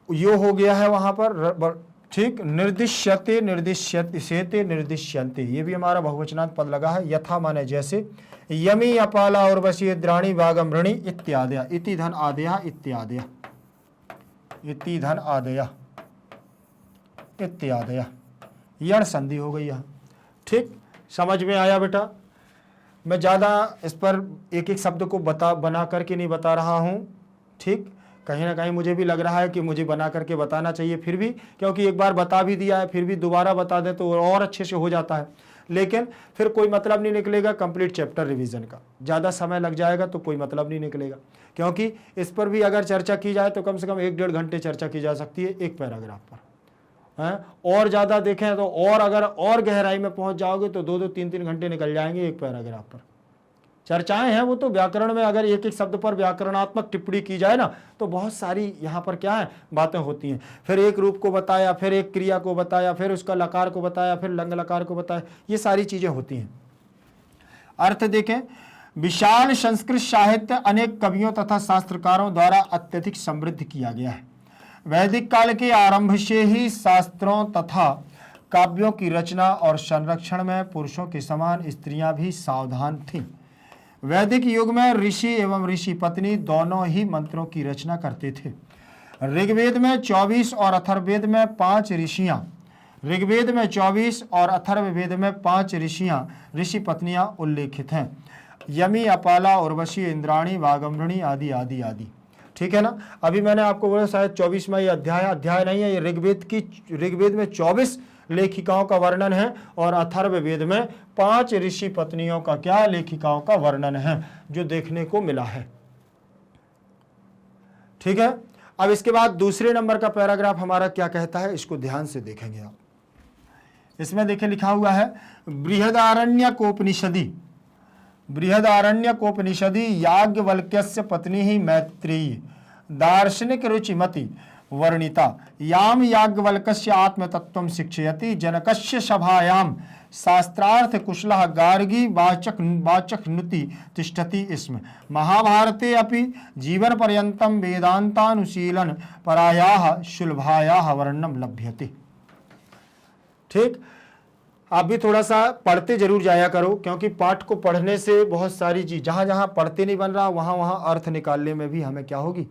यो हो गया है वहां पर, ठीक, निर्दिश्यते निर्दिश्यते सेते निर्दिश्यन्ते, ये भी हमारा बहुवचनांत पद लगा है। यथा माने जैसे, यमी अपाला और वशी द्राणी वागमृणी इत्यादय, इति धन आदया इत्यादय, इति धन आदया इत्यादय, यण संधि हो गई यहाँ। ठीक, समझ में आया बेटा? मैं ज़्यादा इस पर एक एक शब्द को बना करके नहीं बता रहा हूँ, ठीक, कहीं ना कहीं मुझे भी लग रहा है कि मुझे बना करके बताना चाहिए, फिर भी क्योंकि एक बार बता भी दिया है फिर भी दोबारा बता दें तो और अच्छे से हो जाता है, लेकिन फिर कोई मतलब नहीं निकलेगा कंप्लीट चैप्टर रिवीजन का, ज़्यादा समय लग जाएगा तो कोई मतलब नहीं निकलेगा, क्योंकि इस पर भी अगर चर्चा की जाए तो कम से कम 1-1.5 घंटे चर्चा की जा सकती है एक पैराग्राफ पर, हैं, और ज़्यादा देखें तो और अगर और गहराई में पहुँच जाओगे तो 2-2, 3-3 घंटे निकल जाएंगे एक पैराग्राफ पर। चर्चाएं हैं वो तो व्याकरण में, अगर एक एक शब्द पर व्याकरणात्मक टिप्पणी की जाए ना तो बहुत सारी यहाँ पर क्या है बातें होती हैं। फिर एक रूप को बताया, फिर एक क्रिया को बताया, फिर उसका लकार को बताया, फिर लंग लकार को बताया, ये सारी चीजें होती हैं। अर्थ देखें, विशाल संस्कृत साहित्य अनेक कवियों तथा शास्त्रकारों द्वारा अत्यधिक समृद्ध किया गया है। वैदिक काल के आरंभ से ही शास्त्रों तथा काव्यों की रचना और संरक्षण में पुरुषों के समान स्त्रियां भी सावधान थीं। वैदिक युग में ऋषि एवं ऋषि पत्नी दोनों ही मंत्रों की रचना करते थे। ऋग्वेद में 24 और अथर्ववेद में 5 ऋषियां, ऋग्वेद में 24 और अथर्ववेद में 5 ऋषियां, ऋषि पत्नियां उल्लेखित हैं। यमी, अपाला, उर्वशी, इंद्राणी, वागमृणी आदि आदि आदि, ठीक है ना। अभी मैंने आपको बोला शायद 24वां ये अध्याय नहीं है, ये ऋग्वेद में 24 लेखिकाओं का वर्णन है और अथर्ववेद में 5 ऋषि पत्नियों का क्या लेखिकाओं का वर्णन है जो देखने को मिला है। ठीक है, अब इसके बाद दूसरे नंबर का पैराग्राफ हमारा क्या कहता है, इसको ध्यान से देखेंगे आप। इसमें देखें लिखा हुआ है बृहदारण्यकोपनिषदि, बृहदारण्यकोपनिषदि याज्ञवल्क्यस्य पत्नी ही मैत्रेयी दार्शनिक रुचिमति वर्णिता याम याज्ञवल्क्यस्य आत्मतत्त्वं शिक्षयति जनकस्य सभायां शास्त्रार्थ कुशलः गार्गी वाचक नुति तिष्ठति स्म महाभारते अपि जीवन पर्यन्तं वेदांतानुशीलन परायाः सुलभायाः वर्णनं लभ्यते। ठीक, आप भी थोड़ा सा पढ़ते जरूर जाया करो, क्योंकि पाठ को पढ़ने से बहुत सारी चीज जहां जहां पढ़ते नहीं बन रहा वहां अर्थ निकालने में भी हमें क्या होगी,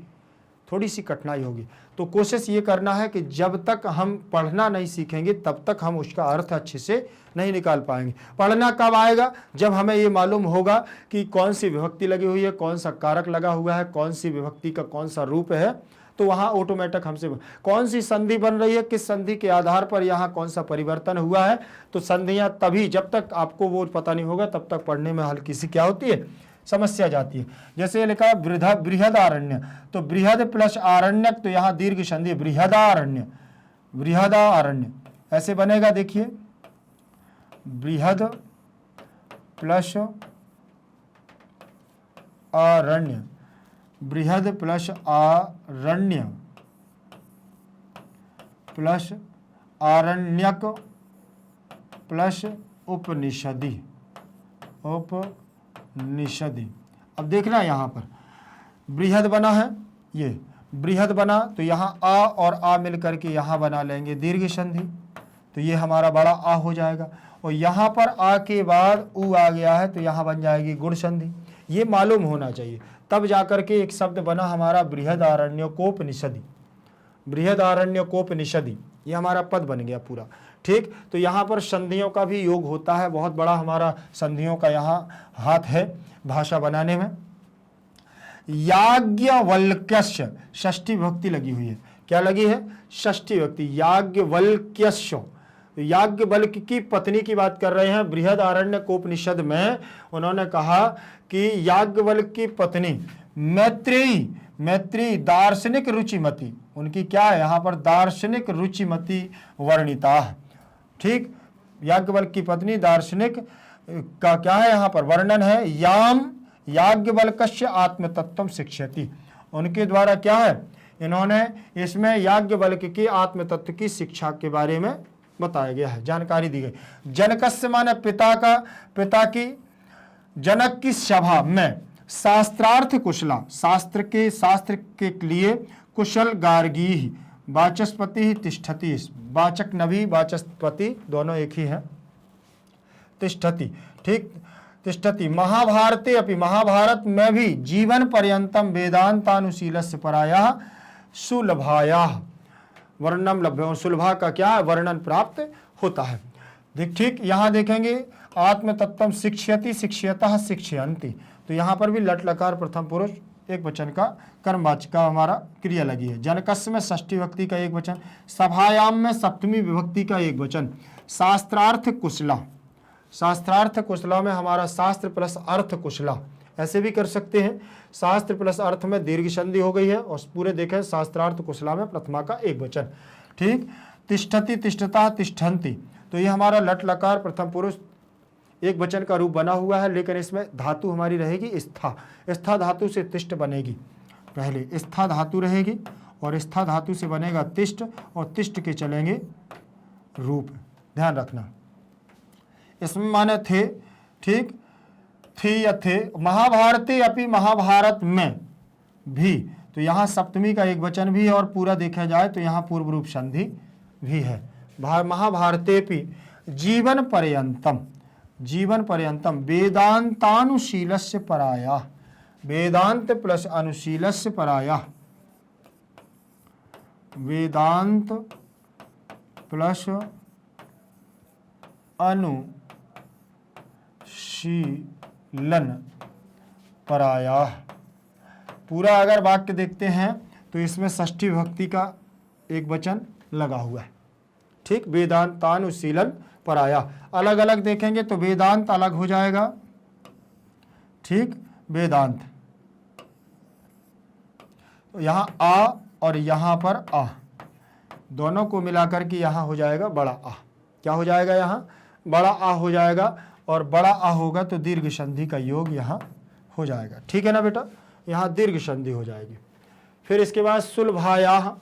थोड़ी सी कठिनाई होगी। तो कोशिश ये करना है कि जब तक हम पढ़ना नहीं सीखेंगे तब तक हम उसका अर्थ अच्छे से नहीं निकाल पाएंगे। पढ़ना कब आएगा, जब हमें ये मालूम होगा कि कौन सी विभक्ति लगी हुई है, कौन सा कारक लगा हुआ है, कौन सी विभक्ति का कौन सा रूप है, तो वहाँ ऑटोमेटिक हमसे कौन सी संधि बन रही है, किस संधि के आधार पर यहाँ कौन सा परिवर्तन हुआ है। तो संधियाँ तभी, जब तक आपको वो पता नहीं होगा तब तक पढ़ने में हल्की सी क्या होती है, समस्या जाती है। जैसे ये लिखा बृहदारण्य, तो बृहद प्लस आरण्यक, तो यहाँ दीर्घ संधि बृहदारण्य, बृहदारण्य ऐसे बनेगा। देखिए बृहद प्लस आरण्य, बृहद प्लस आरण्य प्लस आरण्यक प्लस उपनिषदि, उपनिषदि। अब देखना यहाँ पर बृहद बना है, ये बृहद बना, तो यहाँ आ और आ मिलकर के यहाँ बना लेंगे दीर्घ संधि, तो ये हमारा बड़ा आ हो जाएगा। और यहाँ पर आ के बाद उ आ गया है तो यहाँ बन जाएगी गुण संधि। ये मालूम होना चाहिए, तब जाकर के एक शब्द बना हमारा बृहदारण्यकोपनिषदि, बृहदारण्यकोपनिषदि, ये हमारा पद बन गया पूरा। ठीक, तो यहाँ पर संधियों का भी योग होता है, बहुत बड़ा हमारा संधियों का यहाँ हाथ है भाषा बनाने में। याज्ञवल्क्यस्य, षष्ठी विभक्ति लगी हुई है, क्या लगी है, षष्ठी विभक्ति, याज्ञवल्क्यस्य, याज्ञवल्क्य की पत्नी की बात कर रहे हैं। बृहदारण्यकोपनिषद में उन्होंने कहा कि याज्ञवल्क्य की पत्नी मैत्रेयी, मैत्रेयी दार्शनिक रुचिमती, उनकी क्या है यहाँ पर दार्शनिक रुचिमती वर्णिता है। ठीक, याज्ञवल्क्य की पत्नी दार्शनिक का क्या है यहाँ पर वर्णन है। याम याज्ञवल्क्यस्य आत्मतत्त्वं शिक्षयति, उनके द्वारा क्या है, इन्होंने इसमें याज्ञवल्क्य की आत्मतत्व की शिक्षा के बारे में बताया गया है, जानकारी दी गई। जनकस्य माने पिता की जनक की सभा में शास्त्रार्थ कुशला, शास्त्र के लिए कुशल गार्गी वाचस्पति तिष्ठति, वाचक नभी वाचस्पति दोनों एक ही हैं, तिष्ठति। ठीक, तिष्ठति महाभारते अपि, महाभारत में भी जीवन पर्यंतम वेदांतानुशीलस्य परायाः सुलभायाः वर्णनम लभ्य, सुलभा का क्या वर्णन प्राप्त होता है। ठीक, यहाँ देखेंगे आत्मतत्त्वं शिक्षयति, शिक्षयतः शिक्षयन्ति, तो यहाँ पर भी लट लकार प्रथम पुरुष एक वचन का कर्मवाचक का हमारा क्रिया लगी है। जनकस्य में षष्ठी विभक्ति का एक वचन, सभायाम में सप्तमी विभक्ति का एक वचन। शास्त्रार्थ कुशला, शास्त्रार्थ कुशला में हमारा शास्त्र प्लस अर्थ कुशला, ऐसे भी कर सकते हैं। शास्त्र प्लस अर्थ में दीर्घ संधि हो गई है और पूरे देखें शास्त्रार्थ कुशला में प्रथमा का एक वचन। ठीक, तिष्ठति तिष्ठता तिष्ठन्ति, तो ये हमारा लट लकार प्रथम पुरुष एक वचन का रूप बना हुआ है, लेकिन इसमें धातु हमारी रहेगी स्था, स्था धातु से तिष्ठ बनेगी, पहले स्था धातु रहेगी और स्था धातु से बनेगा तिष्ठ और तिष्ठ के चलेंगे रूप, ध्यान रखना। इसमें माने थे, ठीक, थे या थे। महाभारते अपि, महाभारत में भी, तो यहाँ सप्तमी का एक वचन भी है और पूरा देखा जाए तो यहाँ पूर्व रूप संधि भी है। महाभारते अपि जीवन पर्यंतम, जीवन पर्यंतम वेदांतानुशीलस्य पराया, वेदांत प्लस अनुशीलस्य पराया, वेदांत प्लस अनुशीलन पराया। पूरा अगर वाक्य देखते हैं तो इसमें षष्ठी विभक्ति का एक वचन लगा हुआ है, ठीक, वेदांतानुशीलन पराया। अलग अलग देखेंगे तो वेदांत अलग हो जाएगा, ठीक, वेदांत, तो यहाँ आ और यहाँ पर आ, दोनों को मिलाकर के यहाँ हो जाएगा बड़ा आ। क्या हो जाएगा? यहाँ बड़ा आ हो जाएगा, और बड़ा आ होगा तो दीर्घ संधि का योग यहाँ हो जाएगा। ठीक है ना बेटा, यहाँ दीर्घ संधि हो जाएगी। फिर इसके बाद सुलभाया,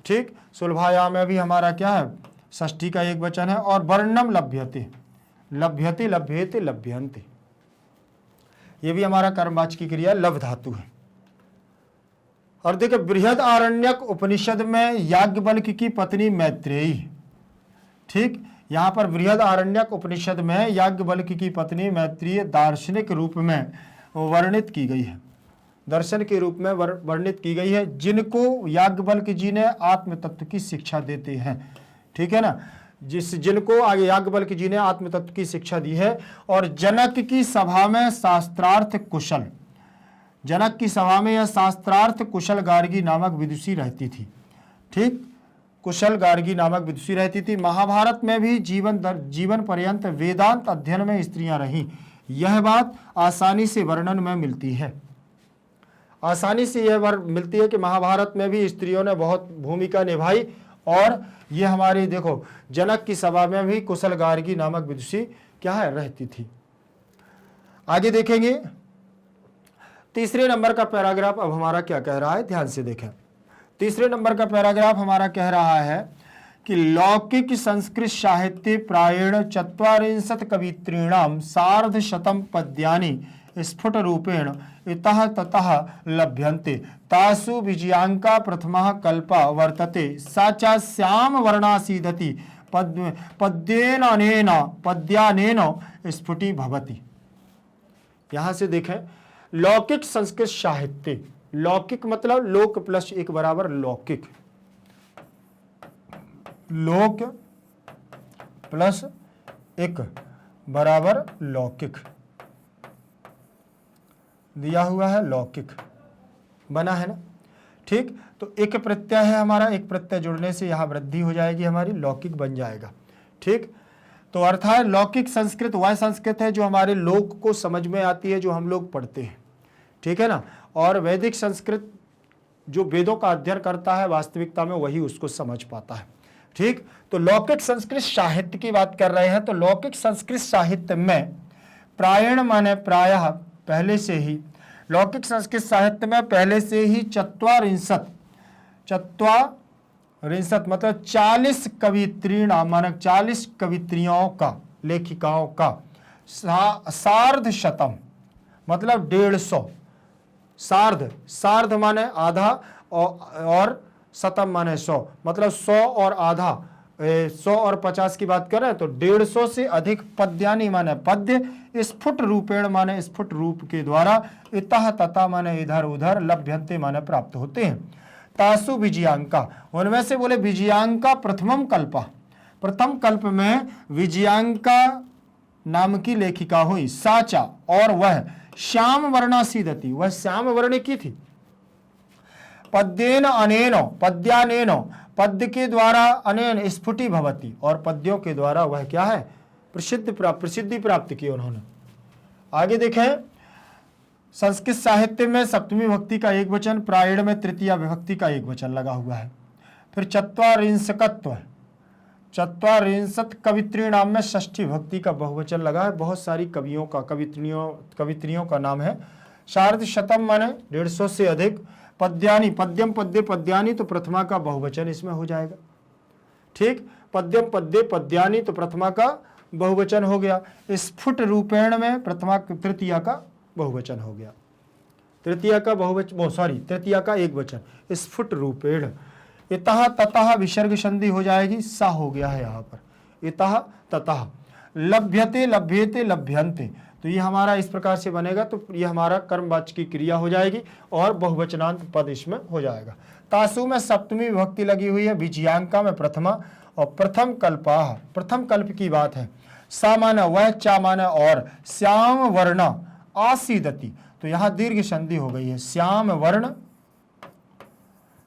ठीक, सुलभाया में भी हमारा क्या है? षष्ठी का एक वचन है। और वर्णम लभ्यते, लभ्यते लभ्येते लभ्यन्ते, ये भी हमारा कर्मवाचक की क्रिया लभ धातु है। और देखिए बृहद आरण्यक उपनिषद में याज्ञवल्क्य की पत्नी मैत्रेयी, ठीक, यहाँ पर बृहद आरण्यक उपनिषद में याज्ञवल्क्य की पत्नी मैत्रेयी दार्शनिक रूप में वर्णित की गई है, दर्शन के रूप में वर्णित की गई है, जिनको याज्ञवल्क्य जी ने आत्म तत्व की शिक्षा देते हैं। ठीक है ना, जिनको आगे याज्ञवल्क्य जी ने आत्म तत्व की शिक्षा दी है। और जनक की सभा में शास्त्रार्थ कुशल, जनक की सभा में यह शास्त्रार्थ कुशल गार्गी नामक विदुषी रहती थी। ठीक, कुशल गार्गी नामक विदुषी रहती थी। महाभारत में भी जीवन पर्यंत वेदांत अध्ययन में स्त्रियां रहीं, यह बात आसानी से वर्णन में मिलती है। आसानी से यह मिलती है कि महाभारत में भी स्त्रियों ने बहुत भूमिका निभाई। और ये हमारी देखो जनक की सभा में भी कुशल गार्गी नामक विदुषी क्या है? रहती थी। आगे देखेंगे तीसरे नंबर का पैराग्राफ अब हमारा क्या कह रहा है, ध्यान से देखें। तीसरे नंबर का पैराग्राफ हमारा कह रहा है कि लौकिक संस्कृत साहित्य प्रायेण ४४ कवित्रीणाम सार्धशतं पद्यानि स्फुट रूपेण इतः ततः लभ्यन्ते, तासु विजयांका प्रथमः कल्पः वर्तते, सा च श्याम वर्णासीदति पद्यानेन स्फुटी भवति। यहां से देखें, लौकिक संस्कृत साहित्य, लौकिक मतलब लोक प्लस एक बराबर लौकिक, लोक प्लस एक बराबर लौकिक दिया हुआ है, लौकिक बना है ना। ठीक, तो एक प्रत्यय है हमारा, एक प्रत्यय जुड़ने से यहां वृद्धि हो जाएगी हमारी, लौकिक बन जाएगा। ठीक, तो अर्थात लौकिक संस्कृत वह संस्कृत है जो हमारे लोक को समझ में आती है, जो हम लोग पढ़ते हैं। ठीक है ना, और वैदिक संस्कृत जो वेदों का अध्ययन करता है वास्तविकता में वही उसको समझ पाता है। ठीक, तो लौकिक संस्कृत साहित्य की बात कर रहे हैं। तो लौकिक संस्कृत साहित्य में प्रायण माने प्रायः पहले से ही, लौकिक संस्कृत साहित्य में पहले से ही ४४ मतलब 40 कवित्रीण मानक 40 कवित्रियों का, लेखिकाओं का, सार्धशतम मतलब 150, सार्ध माने आधा और शतम माने 100 मतलब 100 और आधा, 100 और 50 की बात कर रहे हैं तो 150 से अधिक पद्यानि माने पद्य, स्फुट रूपेण माने स्फुट रूप के द्वारा, इतः तथा माने इधर उधर, लभ्यन्ते माने प्राप्त होते हैं। तासु विजयांका, उनमें से बोले विजयांका प्रथमम कल्पा, प्रथम कल्प में विजयांका नाम की लेखिका हुई, साचा, और वह श्याम वर्णासीदति, वह श्याम वर्ण की थी। पद्येन अनेनो, पद्यानेनो, पद्य के द्वारा, अनेन स्फुटी भवती, और पद्यों के द्वारा वह क्या है? प्रसिद्धि प्राप्त की उन्होंने। आगे देखें, संस्कृत साहित्य में सप्तमी विभक्ति का एक वचन, प्रायण में तृतीय विभक्ति का एक वचन लगा हुआ है। फिर ४४ कवित्रीणाम में षष्ठी विभक्ति का बहुवचन लगा है। बहुत सारी कवियों का, कवित्रियों का नाम है। सार्धशतम माने 150 से अधिक, पद्यानि, पद्यम पद्य पद्यानि तो प्रथमा का बहुवचन इसमें हो जाएगा। ठीक, पद्यम पद्य पद्यानि तो प्रथमा का बहुवचन हो गया। स्फुट रूपेण में प्रथमा तृतीया का बहुवचन हो गया, तृतीया का बहुवचन, तृतीया का एक वचन, स्फुट रूपेण। इतः ततः विसर्ग संधि हो जाएगी, सा हो गया है यहाँ पर, इतः ततः। लभ्यते लभ्येते लभ्यन्ते, तो ये हमारा इस प्रकार से बनेगा। तो ये हमारा कर्मवाचक की क्रिया हो जाएगी और बहुवचनांत पद इसमें हो जाएगा। तासु में सप्तमी विभक्ति लगी हुई है, विजयांका में प्रथमा, और प्रथम कल्पाह, प्रथम कल्प की बात है। सा माना वह, चा माना और, श्याम वर्ण आसीदति, तो यहां दीर्घ संधि हो गई है, श्याम वर्ण,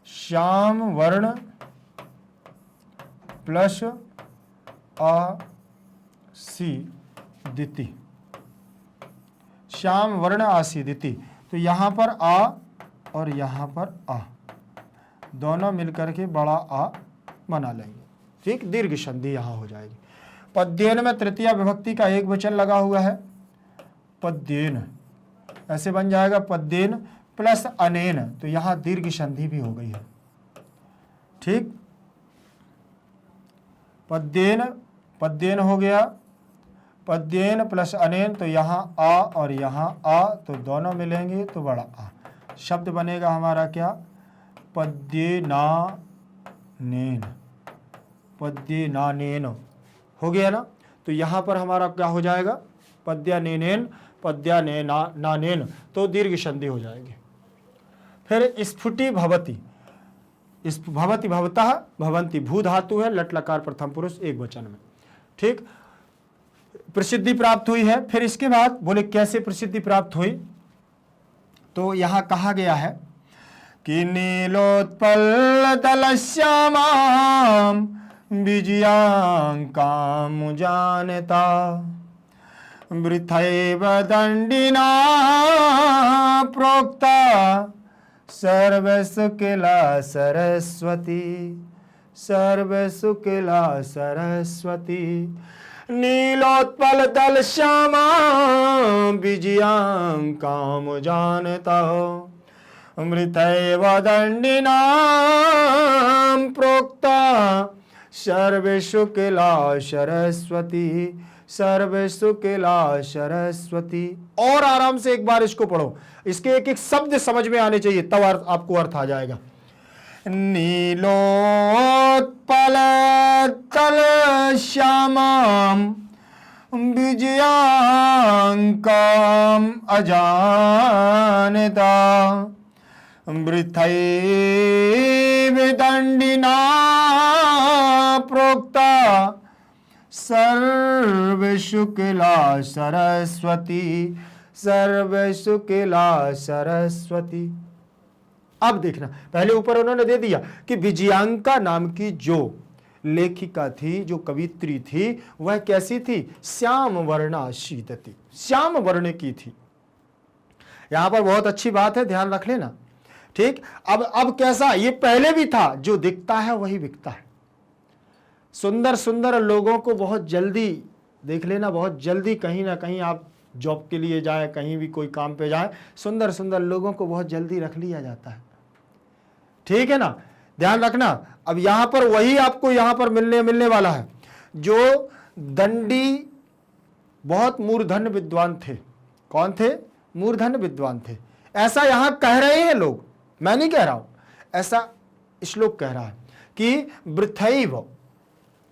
श्याम वर्ण प्लस आसीदिति, श्याम वर्ण आसीदिति। तो यहाँ पर आ और यहाँ पर आ दोनों मिलकर के बड़ा आ बना लेंगे, ठीक। दीर्घ संधि यहाँ हो जाएगी। पद्येन में तृतीया विभक्ति का एक वचन लगा हुआ है, पद्येन, ऐसे बन जाएगा पद्येन प्लस अनेन, तो यहाँ दीर्घ संधि भी हो गई है, ठीक। पद्येन, पद्येन हो गया, पद्येन प्लस अनेन, तो यहाँ आ और यहाँ आ, तो दोनों मिलेंगे तो बड़ा आ। शब्द बनेगा हमारा क्या, पद्येनानेन, पद्येनानेन हो गया ना। तो यहाँ पर हमारा क्या हो जाएगा, पद्यानेन, पद्यानेनानेन, तो दीर्घ संधि हो जाएगी। फिर स्फुटी भवति, इस भवति भवतः भवंती, भू धातु है, लट लकार प्रथम पुरुष एक वचन में, ठीक। प्रसिद्धि प्राप्त हुई है। फिर इसके बाद बोले कैसे प्रसिद्धि प्राप्त हुई, तो यहां कहा गया है कि नीलोत्पल तलश्यामां विजयांकां जानता वृथैव दंडिना प्रोक्ता सर्वसुकिला सरस्वती, सर्वसुकिला सरस्वती। नीलोत्पल तल श्यामा विजयांकां जानता मृतैव दंडिना प्रोक्ता सर्वसुकिला सरस्वती, सर्वसुकिला सरस्वती। और आराम से एक बार इसको पढ़ो, इसके एक एक शब्द समझ में आने चाहिए, तब आपको अर्थ आ जाएगा। नीलोत्पल तल श्यामां विजयांकां अजानता वृथैव दंडिना प्रोक्ता सर्वसुकिला सरस्वती, सर्वसुकिला सरस्वती। अब देखना, पहले ऊपर उन्होंने दे दिया कि विजयांका नाम की जो लेखिका थी, जो कवित्री थी, वह कैसी थी, श्याम वर्णाशीत थी, श्याम वर्ण की थी। यहां पर बहुत अच्छी बात है, ध्यान रख लेना, ठीक। अब कैसा, ये पहले भी था, जो दिखता है वही बिकता है। सुंदर सुंदर लोगों को बहुत जल्दी देख लेना, बहुत जल्दी कहीं ना कहीं आप जॉब के लिए जाए, कहीं भी कोई काम पे जाए, सुंदर सुंदर लोगों को बहुत जल्दी रख लिया जाता है, ठीक है ना, ध्यान रखना। अब यहां पर वही आपको यहां पर मिलने वाला है, जो दंडी बहुत मूर्धन्य विद्वान थे। कौन थे, मूर्धन्य विद्वान थे, ऐसा यहां कह रहे हैं लोग, मैं नहीं कह रहा हूं, ऐसा श्लोक कह रहा है कि वृथैव,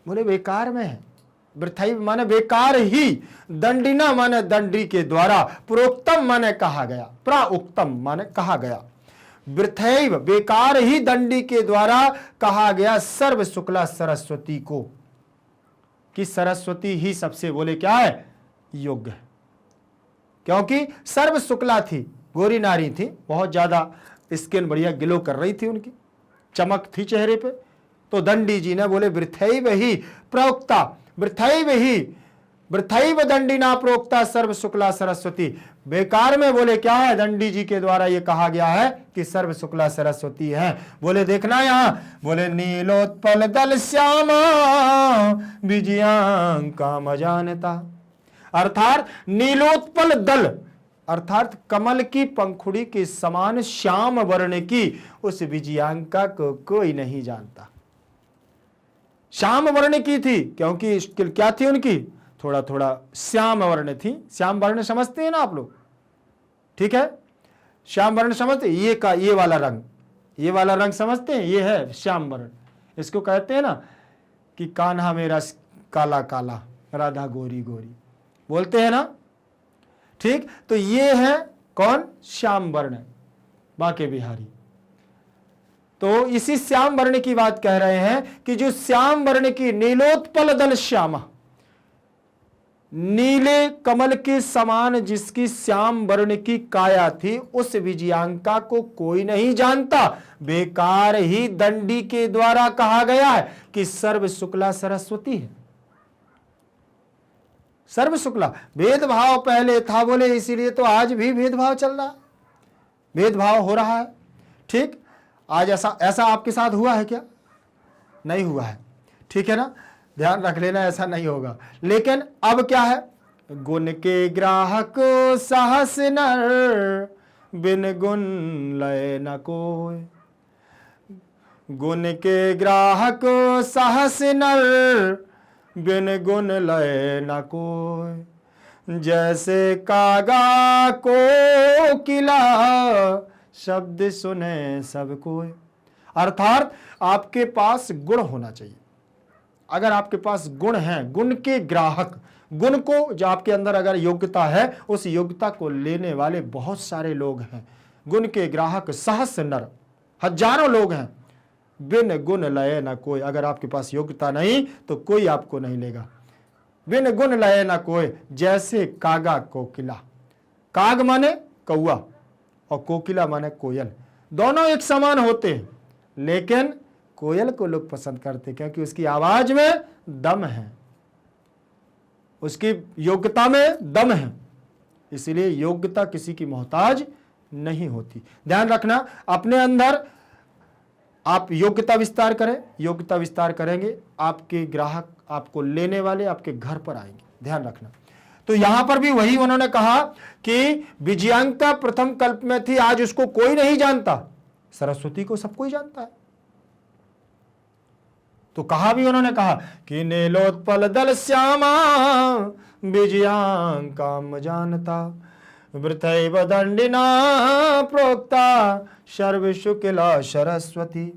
बोले बेकार में है, वृथैव माने बेकार ही, दंडिना माने दंडी के द्वारा, प्रोक्तम माने कहा गया, प्राउक्तम माने कहा गया, वृथैव बेकार ही दंडी के द्वारा कहा गया सर्व शुक्ला सरस्वती को, कि सरस्वती ही सबसे बोले क्या है, योग्य है। क्योंकि सर्व शुक्ला थी, गोरी नारी थी, बहुत ज्यादा स्किन बढ़िया ग्लो कर रही थी, उनकी चमक थी चेहरे पे। तो दंडी जी ने बोले वृथैव ही प्रोक्ता, वृथैव ही, वृथैव दंडिना प्रोक्ता सर्व शुक्ला सरस्वती। बेकार में बोले क्या है, दंडी जी के द्वारा ये कहा गया है कि सर्व शुक्ला सरस्वती है। बोले देखना यहां, बोले नीलोत्पल दल श्यामा विजयांकां अजानता, अर्थात नीलोत्पल दल अर्थात कमल की पंखुड़ी के समान श्याम वर्ण की उस विजयांका को कोई नहीं जानता। श्याम वर्ण की थी, क्योंकि क्या थी उनकी, थोड़ा थोड़ा श्याम वर्ण थी। श्याम वर्ण समझते हैं ना आप लोग, ठीक है, श्याम वर्ण समझते, ये का ये वाला रंग, ये वाला रंग समझते हैं, ये है श्याम वर्ण। इसको कहते हैं ना कि कान्हा मेरा काला काला, राधा गोरी गोरी, बोलते हैं ना, ठीक। तो ये है कौन, श्याम वर्ण, बांके बिहारी। तो इसी श्याम वर्ण की बात कह रहे हैं कि जो श्याम वर्ण की नीलोत्पल दल श्यामा, नीले कमल के समान जिसकी श्याम वर्ण की काया थी, उस विजयांका को कोई नहीं जानता। बेकार ही दंडी के द्वारा कहा गया है कि सर्व शुक्ला सरस्वती है। सर्व शुक्ला। भेदभाव पहले था बोले, इसीलिए तो आज भी भेदभाव चल रहा है, भेदभाव हो रहा है। ठीक, आज ऐसा आपके साथ हुआ है क्या? नहीं हुआ है, ठीक है ना, ध्यान रख लेना, ऐसा नहीं होगा। लेकिन अब क्या है, गुण के ग्राहक साहस नर, बिन गुण लय न कोय। गुण के ग्राहक साहस नर, बिन गुण लय न कोय। जैसे कागा को किला, शब्द सुने सब कोय। अर्थात आपके पास गुण होना चाहिए। अगर आपके पास गुण है, गुण के ग्राहक, गुण को जो आपके अंदर अगर योग्यता है, उस योग्यता को लेने वाले बहुत सारे लोग हैं। गुण के ग्राहक सहस्र नर, हजारों लोग हैं, बिन गुण लय न कोई। अगर आपके पास योग्यता नहीं तो कोई आपको नहीं लेगा। बिन गुण लय न कोई, जैसे कागा कोकिला। काग माने कौआ और कोकिला माने कोयल, दोनों एक समान होते हैं, लेकिन कोयल को लोग पसंद करते क्योंकि उसकी आवाज में दम है, उसकी योग्यता में दम है। इसलिए योग्यता किसी की मोहताज नहीं होती। ध्यान रखना, अपने अंदर आप योग्यता विस्तार करें, योग्यता विस्तार करेंगे, आपके ग्राहक, आपको लेने वाले आपके घर पर आएंगे। ध्यान रखना। तो यहां पर भी वही उन्होंने कहा कि विजयांका प्रथम कल्प में थी, आज उसको कोई नहीं जानता, सरस्वती को सब कोई जानता है। तो कहा भी उन्होंने कहा कि नीलोत्पल दल श्यामा, विजयांकाम जानता, वृथैव दंडिना प्रोक्ता, सर्व शुक्ला सरस्वती,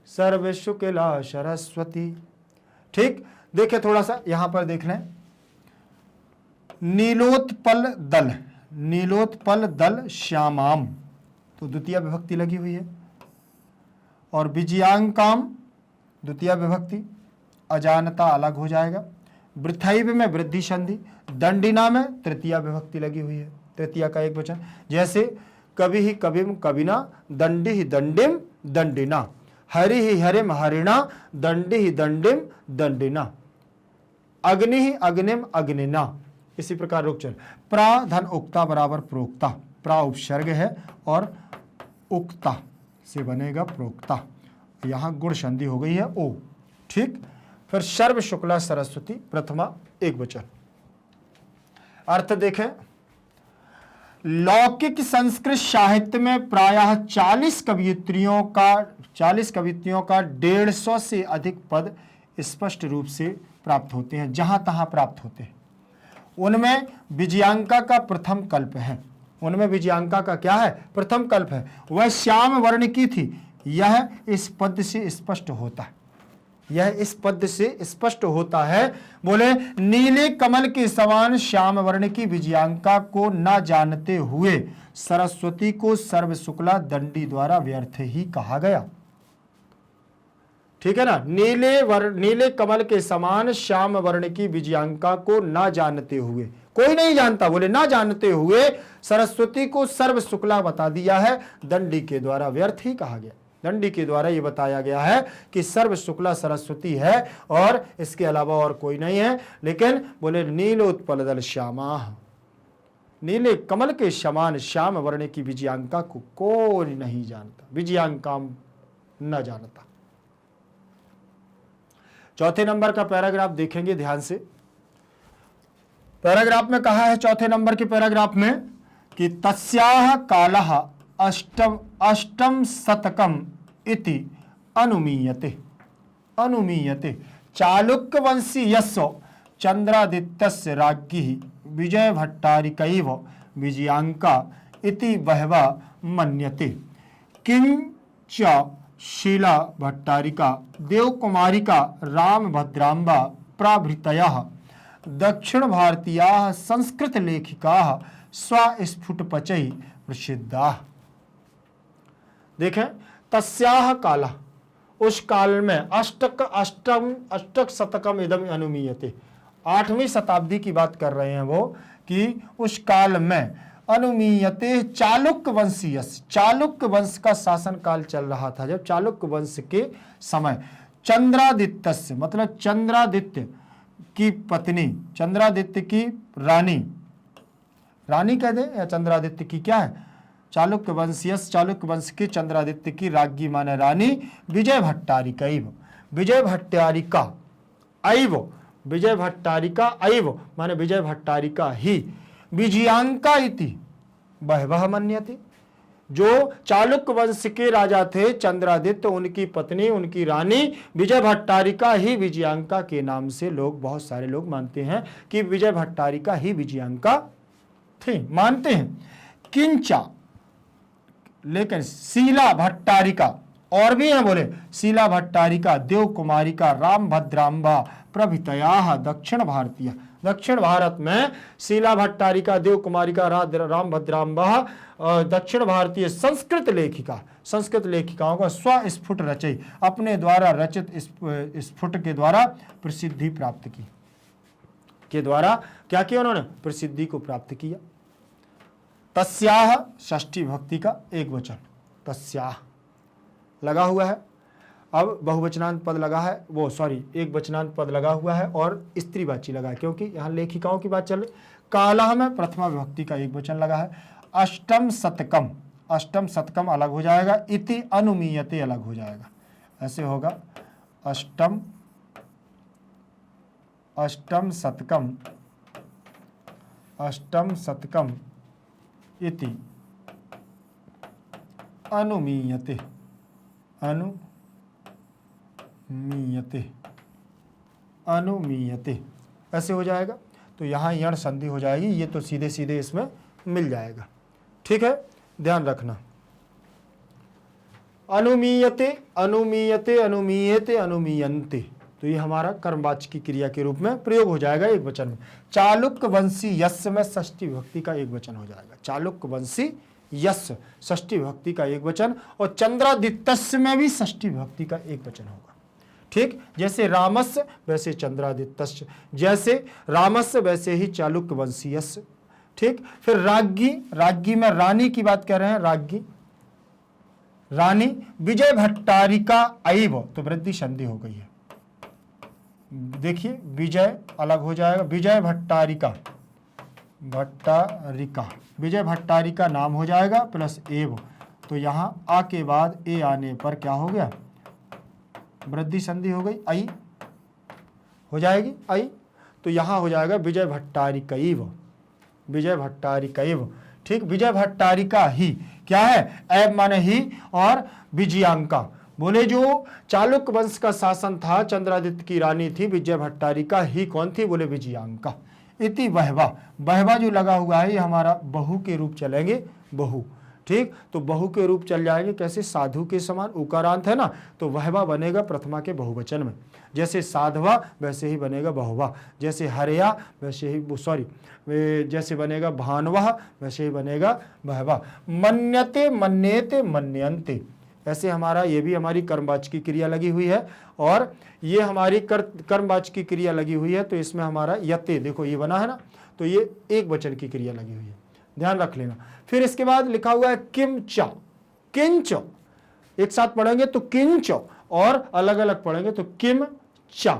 सर्व शुक्ला सरस्वती। ठीक, देखिए थोड़ा सा यहां पर देख लें, नीलोत्पल दल, नीलोत्पल दल श्यामाम, तो द्वितीय विभक्ति लगी हुई है, और विजयांकाम द्वितीय विभक्ति, अजानता अलग हो जाएगा, वृथैव में वृद्धि संधि, दंडिना में तृतीय विभक्ति लगी हुई है, तृतीय का एक वचन। जैसे कवि ही कविम कविना, दंडी ही दंडिम दंडिना, हरि ही हरिम हरिणा, दंडी ही दंडिम दंडिना, अग्नि ही अग्निम अग्निना। इसी प्रकार रुक चल, प्रा धन उक्ता बराबर प्रोक्ता, प्रा उपसर्ग है और उक्ता से बनेगा प्रोक्ता, यहां गुण संधि हो गई है ओ। ठीक, फिर सर्व शुक्ला सरस्वती प्रथमा एक वचन। अर्थ देखें, लौकिक संस्कृत साहित्य में प्रायः 40 कवियत्रियों का 150 से अधिक पद स्पष्ट रूप से प्राप्त होते हैं, जहां तहां प्राप्त होते हैं। उनमें विजयांका का प्रथम कल्प है, उनमें विजयांका का क्या है, प्रथम कल्प है। वह श्याम वर्ण की थी, यह इस पद से स्पष्ट होता है, यह इस पद से स्पष्ट होता है। बोले नीले कमल के समान श्याम वर्ण की विजयांका को न जानते हुए सरस्वती को सर्व शुक्ला दंडी द्वारा व्यर्थ ही कहा गया। ठीक है ना, नीले कमल के समान श्याम वर्ण की विजयांका को न जानते हुए, कोई नहीं जानता, बोले ना जानते हुए सरस्वती को सर्व शुक्ला बता दिया है, दंडी के द्वारा व्यर्थ ही कहा गया। दंडी के द्वारा यह बताया गया है कि सर्व शुक्ला सरस्वती है और इसके अलावा और कोई नहीं है। लेकिन बोले नीलोत्पल दल श्यामा, नीले कमल के समान श्याम वर्ण की विजयांका को कोई नहीं जानता, विजयांका न जानता। चौथे नंबर का पैराग्राफ देखेंगे ध्यान से। पैराग्राफ में कहा है, चौथे नंबर के पैराग्राफ में, कि तस्याह कालः अष्टम शतकम इति अनुमीयते, अनुमीयते चालुक्य वंशी यस्य चंद्रादित्यस्य राज्ञी विजय भट्टारिकैव विजयांका इति बहवा मन्यते। किंच शीला भट्टारिका देवकुमारिका रामभद्रांबा प्रभृतयः दक्षिण भारतीयाः संस्कृत लेखिकाः स्वस्फुटपचै प्रसिद्धा। देखें, तस्याह काला, उस काल में, अष्टक शतकम इदम अनुमीयते, 8वीं शताब्दी की बात कर रहे हैं वो, कि उस काल में अनुमीयते चालुक्य वंशीय, चालुक्य वंश का शासन काल चल रहा था। जब चालुक्य वंश के समय चंद्रादित्य, मतलब चंद्रादित्य की पत्नी, चंद्रादित्य की रानी, रानी कह दे या चंद्रादित्य की क्या है, चालुक्य वंशीयस, चालुक्य वंश की चंद्रादित्य की राज्ञी माने रानी, विजय भट्टारिका, विजय भट्टारिका ऐव, विजय भट्टारिका ऐव माने विजय भट्टारिका ही, विजयांका इति बहवः मन्यते। जो चालुक्य वंश के राजा थे चंद्रादित्य, उनकी पत्नी, उनकी रानी विजय भट्टारिका ही विजयांका के नाम से लोग, बहुत सारे लोग मानते हैं कि विजय भट्टारिका ही विजयांका थे, मानते हैं। किंचा, लेकिन शीला भट्टारिका और भी हैं, बोले शीला भट्टारिका, देव कुमारिका, राम भद्रांबा प्रभृतया दक्षिण भारतीय, दक्षिण भारत में शीला भट्टारिका, देव कुमारिका, राम भद्रांबा दक्षिण भारतीय संस्कृत लेखिका, संस्कृत लेखिकाओं का स्वस्फुट रचयी, अपने द्वारा रचित स्फुट के द्वारा प्रसिद्धि प्राप्त की, के द्वारा क्या किया उन्होंने, प्रसिद्धि को प्राप्त किया। तस्याह षष्ठी भक्ति का एक वचन, तस्याह लगा हुआ है, अब बहुवचनांत पद लगा है, वो सॉरी एक वचनांत पद लगा हुआ है और स्त्रीवाची लगा है, क्योंकि यहाँ लेखिकाओं की बात चल रही। काला में प्रथमा विभक्ति का एक वचन लगा है। अष्टम शतकम, अष्टम शतकम अलग हो जाएगा, इति अनुमीयते अलग हो जाएगा, ऐसे होगा अष्टम, अष्टम शतकम, अष्टम शतकम इति अनुमीयते, अनुमीयते, अनुमीयते ऐसे हो जाएगा। तो यहाँ यण संधि हो जाएगी, ये तो सीधे सीधे इसमें मिल जाएगा, ठीक है, ध्यान रखना। अनुमीयते, अनुमीयते, अनुमीयते, अनुमीयन्ते, तो ये हमारा कर्मवाचक की क्रिया के रूप में प्रयोग हो जाएगा एक वचन में। चालुक्य वंशी यस्य में षष्ठी विभक्ति का एक वचन हो जाएगा, चालुक्य वंशी यस्य षष्ठी विभक्ति का एक वचन, और चंद्रादित्य में भी षष्ठी विभक्ति का एक वचन होगा, ठीक। जैसे रामस्य वैसे चंद्रादित्य, जैसे रामस्य वैसे ही चालुक्य वंशीयस्य, ठीक। फिर राज्ञी, राज्ञी में रानी की बात कर रहे हैं, राज्ञी, रानी विजय भट्टारिका ऐव, तो वृद्धि संधि हो गई है, देखिए विजय अलग हो जाएगा, विजय भट्टारिका, भट्टारिका, विजय भट्टारिका नाम हो जाएगा प्लस एव, तो यहाँ आ के बाद ए आने पर क्या हो गया, वृद्धि संधि हो गई, आई हो जाएगी, आई, तो यहाँ हो जाएगा विजय भट्टारिकैव, विजय भट्टारिकैव, ठीक। विजय भट्टारिका ही क्या है, ऐब माने ही, और विजयांका, बोले जो चालुक्य वंश का शासन था, चंद्रादित्य की रानी थी विजय भट्टारिका ही, कौन थी, बोले विजयांका। इति वहवा, वहवा जो लगा हुआ है ये हमारा बहु के रूप चलेंगे, बहु, ठीक। तो बहु के रूप चल जाएंगे कैसे, साधु के समान, उकारांत है ना, तो वहवा बनेगा प्रथमा के बहुवचन में, जैसे साधवा वैसे ही बनेगा बहुवा, जैसे हरया वैसे ही, सॉरी जैसे बनेगा भानवा वैसे ही बनेगा वहवा। मन्यते, मन्येते, मन्यन्ते, ऐसे हमारा ये भी हमारी कर्मवाचक की क्रिया लगी हुई है, और ये हमारी कर्मवाचक की क्रिया लगी हुई है, तो इसमें हमारा यते, देखो ये बना है ना, तो ये एक वचन की क्रिया लगी हुई है, ध्यान रख लेना। फिर इसके बाद लिखा हुआ है किंच, किंच एक साथ पढ़ेंगे तो किंच, और अलग अलग पढ़ेंगे तो किम चा,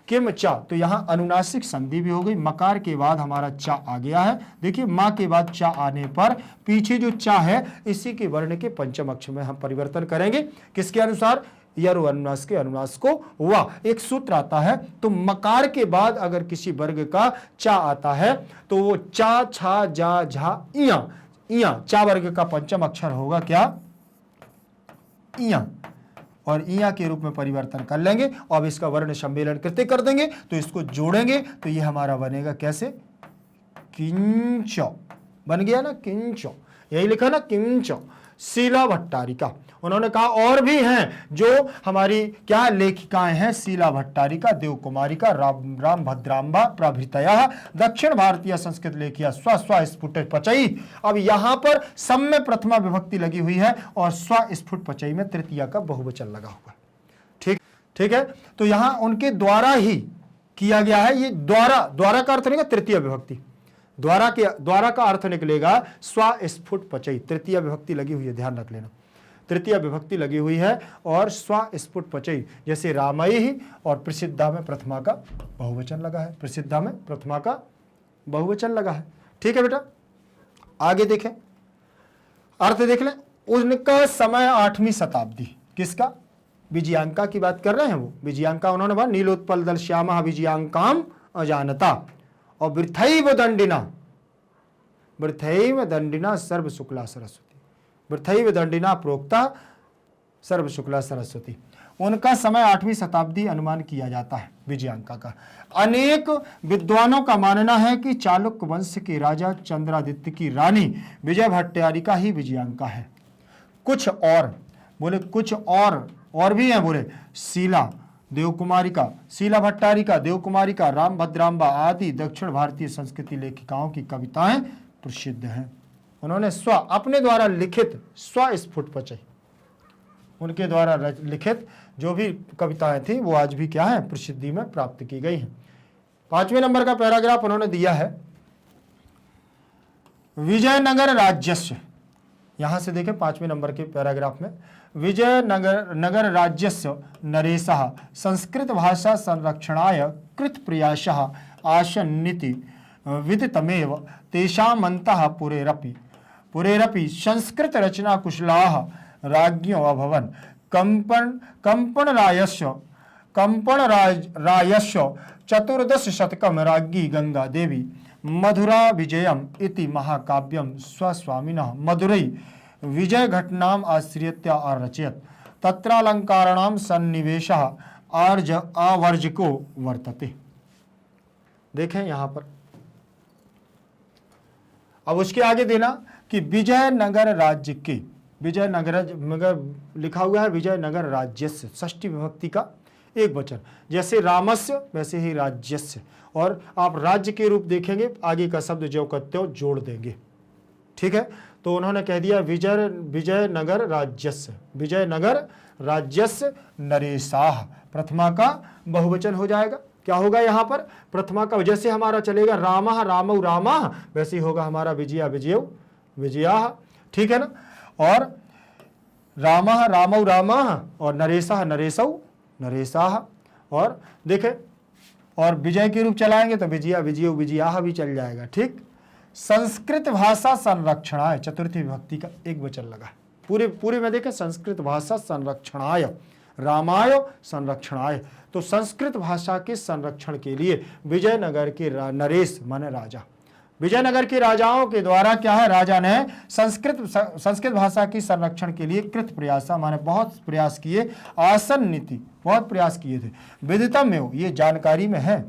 किम चा, तो यहां अनुनासिक संधि भी हो गई, मकार के बाद हमारा चा आ गया है, देखिए मां के बाद चा आने पर पीछे जो चा है इसी के वर्ण के पंचम अक्षर में हम परिवर्तन करेंगे, किसके अनुसार, यरु अनुनास के अनुनास को हुआ। एक सूत्र आता है, तो मकार के बाद अगर किसी वर्ग का चा आता है तो वो चा, छा, जा, झा, इया, इया, चा वर्ग का पंचम अक्षर होगा क्या, इया, और इया के रूप में परिवर्तन कर लेंगे, और अब इसका वर्ण सम्मेलन कृत्य कर देंगे, तो इसको जोड़ेंगे तो ये हमारा बनेगा कैसे, किंच, बन गया ना, किंच, यही लिखा ना, किंच। शीला भट्टारिका, उन्होंने कहा और भी हैं जो हमारी क्या लेखिकाएं हैं, शीला भट्टारिका, देव कुमारिका, राम भद्रांबा प्रभृतया दक्षिण भारतीय संस्कृत लेखिया स्वस्फुट पचई। अब यहां पर सब में प्रथमा विभक्ति लगी हुई है और स्वस्फुट पचई में तृतीया का बहुवचन लगा हुआ, ठीक, ठीक है। तो यहां उनके द्वारा ही किया गया है, ये द्वारा, द्वारा का अर्थ नहीं तृतीय विभक्ति, द्वारा का अर्थ निकलेगा स्वस्फुट पचई, तृतीय विभक्ति लगी हुई है, ध्यान रख लेना। तृतीय विभक्ति लगी हुई है, और स्वस्फुट पचई जैसे रामई ही, और प्रसिद्धा में प्रथमा का बहुवचन लगा है, प्रसिद्धा में प्रथमा का बहुवचन लगा है। ठीक है बेटा, आगे देखें, अर्थ देख लें। उनका समय 8वीं शताब्दी, किसका? विजयांका की बात कर रहे हैं वो। विजयांका उन्होंने बोला नीलोत्पल दल श्यामा विजयांकाम अजानता, और वृथैव दंडिना, वृथैव दंडिना सर्व शुक्ला सरस्वती, वृथैव दंडिना प्रोक्ता सर्व शुक्ला सरस्वती। उनका समय 8वीं शताब्दी अनुमान किया जाता है विजयांका का। अनेक विद्वानों का मानना है कि चालुक्य वंश के राजा चंद्रादित्य की रानी विजय भट्टारिका ही विजयांका है। कुछ और बोले, कुछ और भी हैं, बोले शीला देवकुमारिका, शीला भट्टारिका, देवकुमारिका, राम भद्रांबा आदि दक्षिण भारतीय संस्कृति लेखिकाओं की कविताएं प्रसिद्ध हैं। उन्होंने अपने द्वारा लिखित स्वस्फुट पचई, उनके द्वारा लिखित जो भी कविताएं थी वो आज भी क्या है? प्रसिद्धि में प्राप्त की गई हैं। 5वें नंबर का पैराग्राफ उन्होंने दिया है विजयनगर राज्यस्य। यहां से देखें 5वें नंबर के पैराग्राफ में, विजयनगर राज्यस्य नरेशः संस्कृत भाषा संरक्षणाय कृत प्रयासः आसन्निति विदितमेव तेषामन्तः पुरेरपि संस्कृत रचना कुशलाः राज्ञो अभवन्। कंपणरायस्य 14 शतकम राज्ञी गंगा देवी मधुरा विजयम इति महाकाव्यम स्वस्वामिनः मधुरै विजय घटनाम आश्रित्य आरचयत्। तत्रालंकाराणाम सन्निवेशः आवर्जको वर्तते। देखें यहां पर, अब उसके आगे देना कि विजयनगर राज्य के, विजयनगर मगर लिखा हुआ है विजयनगर राज्यस्य, षष्ठी विभक्ति का एक वचन, जैसे रामस्य वैसे ही राज्यस्य, और आप राज्य के रूप देखेंगे आगे का शब्द जो कहते हो जोड़ देंगे। ठीक है, तो उन्होंने कह दिया विजयनगर राज्यस्य, विजयनगर राज्यस्य नरेशाह, प्रथमा का बहुवचन हो जाएगा। क्या होगा यहाँ पर? प्रथमा का, जैसे हमारा चलेगा रामः रामौ रामाः, वैसे ही होगा हमारा विजया विजयौ विजयाः। ठीक है ना, और रामः रामौ रामाः और नरेशः नरेशौ नरेशाः, और देखें और विजय के रूप चलाएंगे तो विजया विजयौ विजयाः भी चल जाएगा। ठीक, संस्कृत भाषा संरक्षणाय, चतुर्थी विभक्ति का एक वचन लगा पूरे में। देखें संस्कृत भाषा संरक्षणाय, रामाय संरक्षणाय, तो संस्कृत भाषा के संरक्षण के लिए विजयनगर के नरेश माने राजा, विजयनगर के राजाओं के द्वारा क्या है? राजा ने संस्कृत भाषा की संरक्षण के लिए कृत प्रयासा माने बहुत प्रयास किए, आसन नीति बहुत प्रयास किए थे। विदितम में, ये जानकारी में है,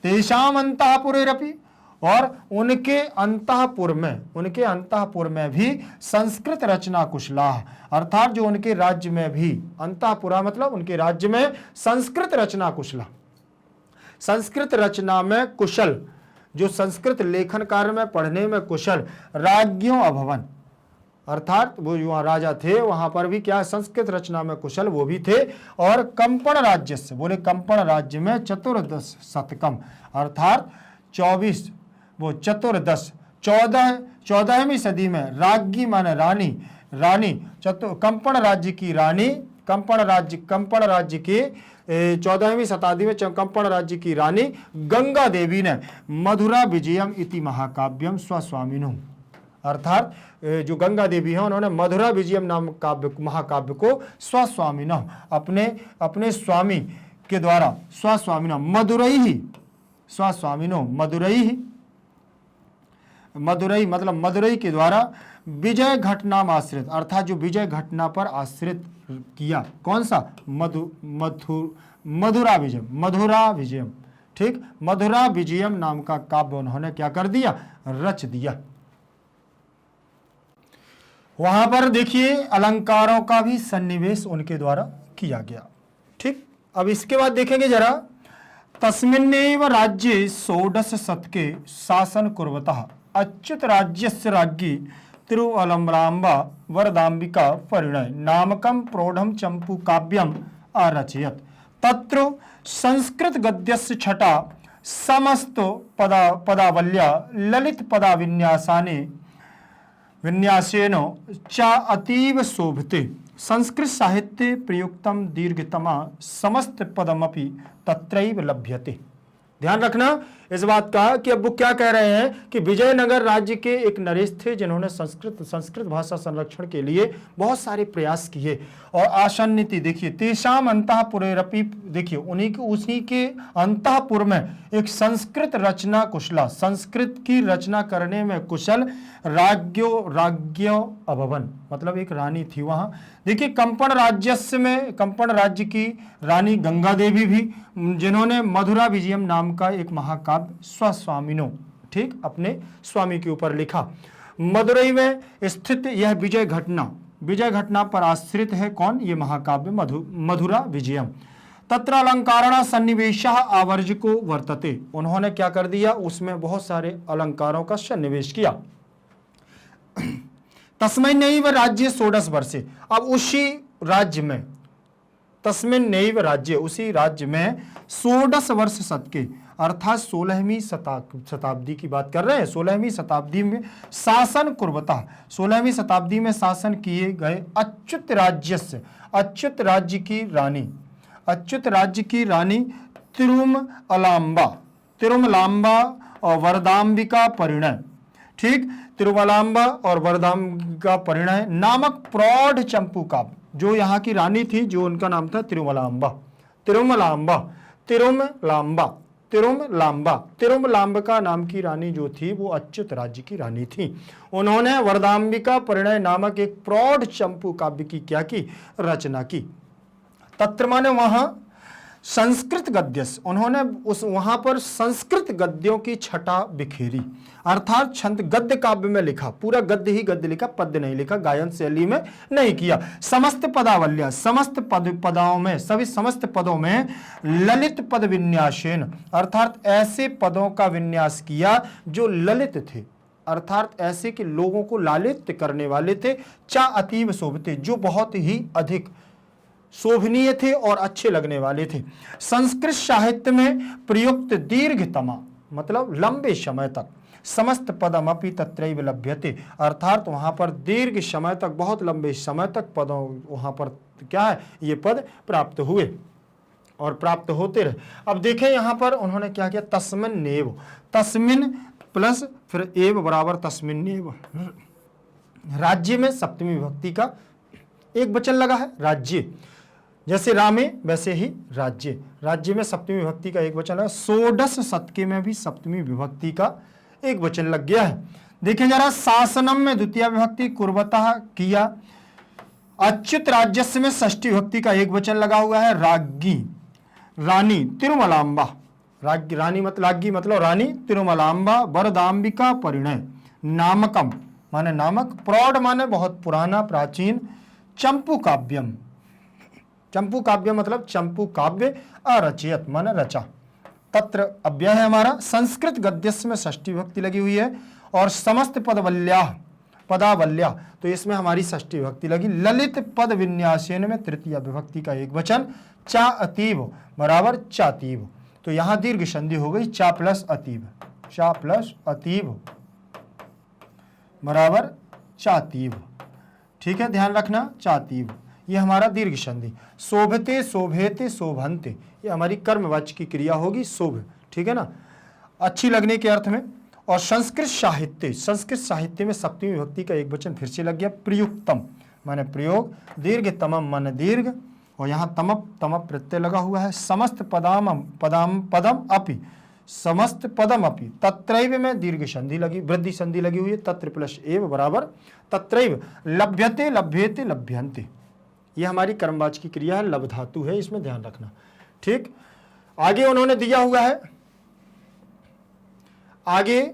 तेषाम अंतःपुरेरपि, और उनके अंतःपुर में भी संस्कृत रचना कुशलाः, अर्थात जो उनके राज्य में भी, अंतःपुरा मतलब उनके राज्य में संस्कृत रचना कुशला, संस्कृत रचना में कुशल, जो संस्कृत लेखन कार्य में पढ़ने में कुशल, राज्ञों अभवन, अर्थात वो जो राजा थे वहां पर भी क्या संस्कृत रचना में कुशल वो भी थे। और कंपन राज्य से, बोले कंपन राज्य में 14 शतकम, अर्थात 24, वो 14 14वीं सदी में राज्ञी माने रानी कंपन राज्य की रानी, कंपन राज्य की 14वीं शताब्दी में कंपन राज्य की रानी गंगा देवी ने मधुरा विजयम इति महाकाव्यम स्वस्वामिनो, अर्थात जो गंगा देवी है उन्होंने मधुरा विजयम नाम महाकाव्य को स्वस्वामिनो, अपने स्वामी के द्वारा, स्वस्वामिनो मदुरई मतलब मदुरई के द्वारा विजय घटना आश्रित, अर्थात जो विजय घटना पर आश्रित किया, कौन सा? मधुरा विजयम। ठीक, मधुरा विजयम नाम का काव्य उन्होंने क्या कर दिया? रच दिया। वहां पर देखिए अलंकारों का भी सन्निवेश उनके द्वारा किया गया। ठीक, अब इसके बाद देखेंगे जरा, तस्मिन्नेव राज्ये 16 शतके शासन कुर्वतः अच्युत राज्यस्य राज्ञी तिरुवलम्बराम्बा वरदाम्बिका परिणय नामकं प्रौढ़ं चंपू काव्यम आरचयत्। तत्र संस्कृत गद्यस्य छटा समस्त पदावल्या ललित पदा विन्यासेन च अतीव शोभते संस्कृत साहित्य प्रयुक्तम दीर्घतमा समस्त पदमपि तत्रैव लभ्यते। ध्यान रखना इस बात का कि अब वो क्या कह रहे हैं कि विजयनगर राज्य के एक नरेश थे जिन्होंने संस्कृत भाषा संरक्षण के लिए बहुत सारे प्रयास किए और आसन्निति देखिए तेषाम अंतःपुरेरपि, देखिए उसी के अंतःपुर में एक संस्कृत रचना कुशला, संस्कृत की रचना करने में कुशल राज्ञो अभवन, मतलब एक रानी थी वहां। देखिए कंपन राज्य की रानी गंगा देवी भी, जिन्होंने मधुरा विजयम नाम का एक महाकाव्य स्वस्वामिनो, ठीक, अपने स्वामी के ऊपर लिखा। मदुरई में स्थित यह विजय घटना पर आश्रित है कौन? ये महाकाव्य मधुरा विजयम। तत्र अलंकारण सन्निवेश आवर्जको वर्तते, उन्होंने क्या कर दिया, उसमें बहुत सारे अलंकारों का सन्निवेश किया। तस्मिन् नैव राज्य 16 वर्षे, अब उसी राज्य में, तस्मिन् नैव राज्य, उसी राज्य में 16 वर्ष सत के, अर्थात 16वीं शताब्दी की बात कर रहे हैं। 16वीं शताब्दी में शासन कुर्वता, 16वीं शताब्दी में शासन किए गए अच्युत राज्य की रानी तिरुमलांबा और वरदाम्बिका परिणय, ठीक, तिरुमलांबा और वरदाम्बिका परिणय नामक प्रौढ़ चंपू काव्य, जो यहाँ की रानी थी, जो उनका नाम था तिरुमलांबा नाम की रानी जो थी वो अच्युत राज्य की रानी थी। उन्होंने वरदाम्बिका परिणय नामक एक प्रौढ़ चंपू काव्य की क्या की, रचना की। तत्र माने वहां संस्कृत गद्यस, उन्होंने वहां पर संस्कृत गद्यों की छटा बिखेरी, अर्थात छंद गद्य काव्य में लिखा, पूरा गद्य ही गद्य लिखा, पद्य नहीं लिखा, गायन शैली में नहीं किया। समस्त पदावल्या, समस्त पदों में, सभी समस्त पदों में ललित पद विन्यासेन, अर्थात ऐसे पदों का विन्यास किया जो ललित थे, अर्थात ऐसे कि लोगों को लालित्य करने वाले थे। चा अतीव शोभते, जो बहुत ही अधिक शोभनीय थे और अच्छे लगने वाले थे। संस्कृत साहित्य में प्रयुक्त दीर्घतमा, मतलब लंबे समय तक, समस्त पदमपि तत्रैव लभ्यते, अर्थात वहां पर दीर्घ समय तक, बहुत लंबे समय तक पदों वहां पर क्या है, ये पद प्राप्त हुए और प्राप्त होते रहे। अब देखें यहां पर उन्होंने क्या किया, तस्मिन् नेव, तस्मिन् प्लस फिर एव बराबर तस्मिन् नेव, राज्य में सप्तमी विभक्ति का एक वचन लगा है, राज्य, जैसे रामे वैसे ही राज्य, राज्य में सप्तमी विभक्ति का एक वचन है। 16 शतके में भी सप्तमी विभक्ति का एक वचन लग गया है। देखिए जरा, शासनम में द्वितीय विभक्ति कुर्वतः किया, अच्युत राज्यस्य में षष्ठी विभक्ति का एक वचन लगा हुआ है, राज्ञी, रानी तिरुमलांबा, रानी मतलब रानी तिरुमलांबा, वरदाम्बिका परिणय नामकम माने नामक, प्रौढ़ माने बहुत पुराना प्राचीन, चंपू काव्यम, चंपू काव्य मतलब चंपू काव्य, अरचयत माने रचा। तत्र अव्यय है हमारा, संस्कृत गद्यस्य में षष्ठी विभक्ति लगी हुई है और समस्त पदावल्या, तो इसमें हमारी षष्ठी विभक्ति लगी। ललित पद विन्यासेन में तृतीय विभक्ति का एक वचन, चा अतीव बराबर चातीव, तो यहां दीर्घ संधि हो गई, चा प्लस अतीव बराबर चातीव, ठीक है, ध्यान रखना, चातीव, ये हमारा दीर्घ संधि। शोभते शोभेते शोभन्ते, ये हमारी कर्मवाच्य की क्रिया होगी, शोभ, ठीक है ना, अच्छी लगने के अर्थ में। और संस्कृत साहित्य में सप्तमी विभक्ति का एक वचन फिर से लग गया, प्रयुक्तम माने प्रयोग, दीर्घ तमम माने दीर्घ, और यहाँ तमप प्रत्यय लगा हुआ है। समस्त पदम अपि तत्रैव में दीर्घ संधि लगी, वृद्धि संधि लगी हुई है, तत्र प्लस एव बराबर तत्रैव, लभ्यते लभ्येते लभ्यन्ते, ये हमारी कर्मवाच्य की क्रिया है, लब धातु है, इसमें ध्यान रखना, ठीक। आगे उन्होंने दिया हुआ है, आगे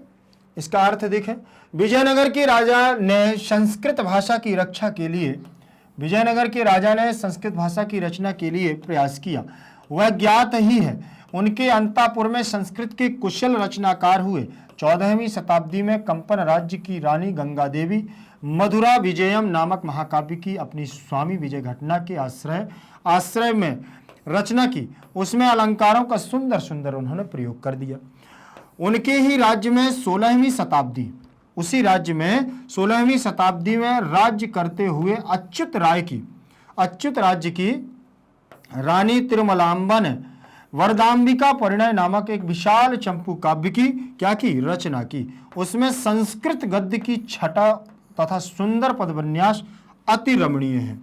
इसका अर्थ देखें, विजयनगर के राजा ने संस्कृत भाषा की रक्षा के लिए, विजयनगर के राजा ने संस्कृत भाषा की रचना के लिए प्रयास किया, वह ज्ञात ही है। उनके अंतापुर में संस्कृत के कुशल रचनाकार हुए। 14वीं शताब्दी में कंपन राज्य की रानी गंगा देवी मधुरा विजयम नामक महाकाव्य की अपनी स्वामी विजय घटना के आश्रय में रचना की, उसमें अलंकारों का सुंदर सुंदर उन्होंने प्रयोग कर दिया। उनके ही राज्य में 16वीं शताब्दी, उसी राज्य में 16वीं शताब्दी में राज्य करते हुए अच्युत राय की अच्युत राज्य की रानी तिरुमलांबा ने वरदाम्बिका परिणय नामक एक विशाल चंपू काव्य की क्या की रचना की। उसमें संस्कृत गद्य की छटा तथा सुंदर पदविन्यास अति रमणीय है।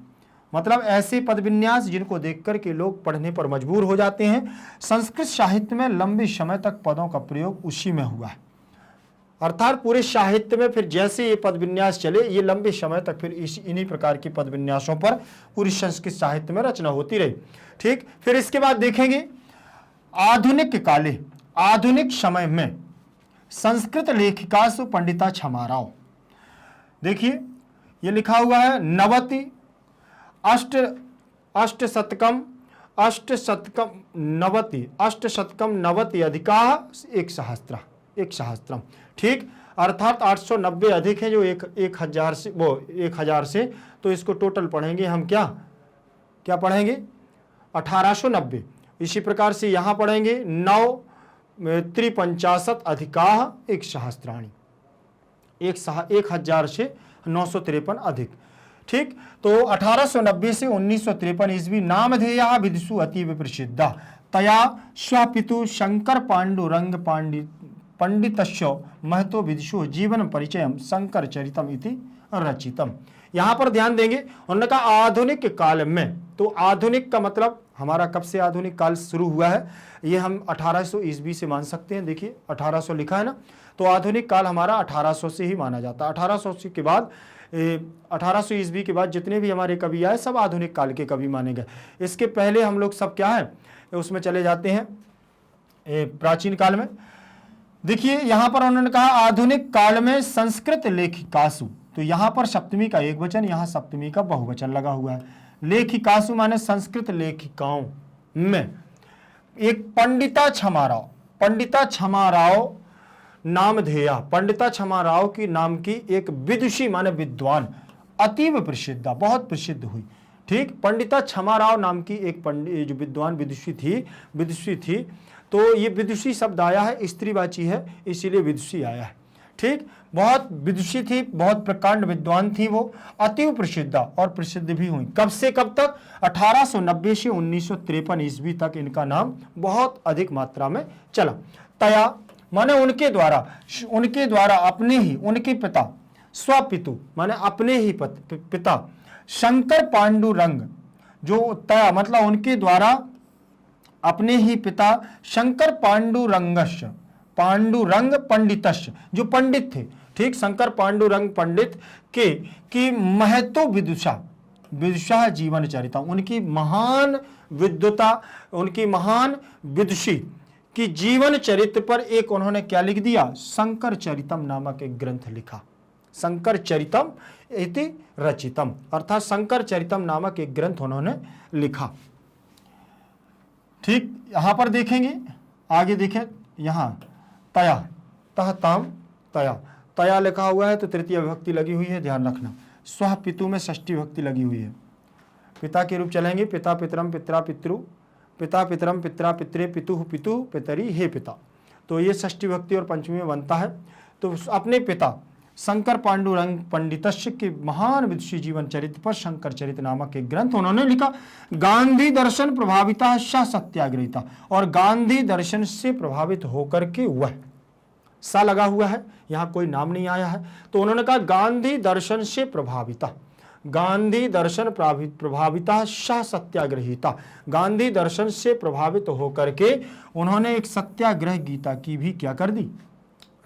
मतलब ऐसे पदविन्यास जिनको देखकर के लोग पढ़ने पर मजबूर हो जाते हैं। संस्कृत साहित्य में लंबे समय तक पदों का प्रयोग उसी में हुआ है, अर्थात पूरे साहित्य में फिर जैसे ये पदविन्यास चले, ये लंबे समय तक फिर इन्हीं प्रकार के पदविन्यासों पर पूरी संस्कृत साहित्य में रचना होती रही। ठीक, फिर इसके बाद देखेंगे आधुनिक काले, आधुनिक समय में संस्कृत लेखिकासु पंडिता क्षमाराव। देखिए ये लिखा हुआ है नवति अष्टशतकम नवति अधिका एक सहस्त्रम। ठीक, अर्थात 890 अधिक है जो एक हजार से, वो 1000 से, तो इसको टोटल पढ़ेंगे हम क्या पढ़ेंगे 1890। इसी प्रकार से यहां पढ़ेंगे 953 अधिका एक सहस्त्राणी, 1000 से 953 अधिक। ठीक, तो 1890 से 1953 ईस्वी नामधेया विदुषु अतीव प्रसिद्धा तया स्वापितु शंकर पांडुरंग पंडितस्य महतो विदुषु जीवन परिचयम शंकर चरितम इति रचितम। यहां पर ध्यान देंगे, उन्होंने कहा आधुनिक काल में, तो आधुनिक का मतलब हमारा कब से आधुनिक काल शुरू हुआ है, ये हम 1800 ईस्वी से मान सकते हैं। देखिए 1800 लिखा है ना, तो आधुनिक काल हमारा 1800 से ही माना जाता है। 1800 के बाद 1800 ईस्वी के बाद जितने भी हमारे कवि आए सब आधुनिक काल के कवि माने गए। इसके पहले हम लोग सब क्या है उसमें चले जाते हैं प्राचीन काल में। देखिए यहां पर उन्होंने कहा आधुनिक काल में संस्कृत लेखिकासु, तो यहां पर सप्तमी का एक वचन, यहां सप्तमी का बहुवचन लगा हुआ है। लेखिकासु माने संस्कृत लेखिकाओं में एक पंडिता क्षमाराव नामधेया, पंडिता क्षमाराव की नाम की एक विदुषी माने विद्वान अतीव प्रसिद्ध, बहुत प्रसिद्ध हुई। ठीक, पंडिता क्षमाराव नाम की एक जो विद्वान विदुषी थी, तो ये विदुषी शब्द आया है, स्त्रीवाची है, इसीलिए विदुषी आया है। ठीक, बहुत विदुषी थी, बहुत प्रकांड विद्वान थी वो, अतीव प्रसिद्ध और प्रसिद्ध भी हुई। कब से कब तक? 1890 से 1953 ईस्वी तक इनका नाम बहुत अधिक मात्रा में चला। तया माने उनके द्वारा अपने ही, उनके पिता, स्वपितु माने अपने ही पिता, शंकर पांडुरंग, जो तया मतलब उनके द्वारा अपने ही पिता शंकर पांडुरंग पंडितस्य, जो पंडित थे। ठीक, शंकर पांडुरंग पंडित की महतो विदुषा जीवन चरिता, उनकी महान विद्वता, उनकी महान विदुषी कि जीवन चरित्र पर एक उन्होंने क्या लिख दिया, शंकर चरितम नामक एक ग्रंथ लिखा। शंकर चरितम इति रचितम, अर्थात शंकर चरितम नामक एक ग्रंथ उन्होंने लिखा। ठीक, यहां पर देखेंगे, आगे देखें, यहां तया तहताम तया लिखा हुआ है तो तृतीय विभक्ति लगी हुई है, ध्यान रखना। स्व पितु में षष्ठी विभक्ति लगी हुई है। पिता के रूप चलेंगे, पिता पितरम पित्रा पितृ, पिता पितरम पित्रा पित्रे पितुः पितु पितरी हे पिता, तो ये षष्ठी विभक्ति और पंचमी में बनता है। तो अपने पिता शंकर पांडुरंग पंडितस्य के महान विदुषी जीवन चरित्र पर शंकर चरित नामक एक ग्रंथ उन्होंने लिखा। गांधी दर्शन प्रभाविता सा सत्याग्रहिता, और गांधी दर्शन से प्रभावित होकर के वह, सा लगा हुआ है, यहाँ कोई नाम नहीं आया है, तो उन्होंने कहा गांधी दर्शन से प्रभाविता, गांधी दर्शन प्रभाविता सा सत्याग्रहिता, गांधी दर्शन से प्रभावित होकर के उन्होंने एक सत्याग्रह गीता की भी क्या कर दी,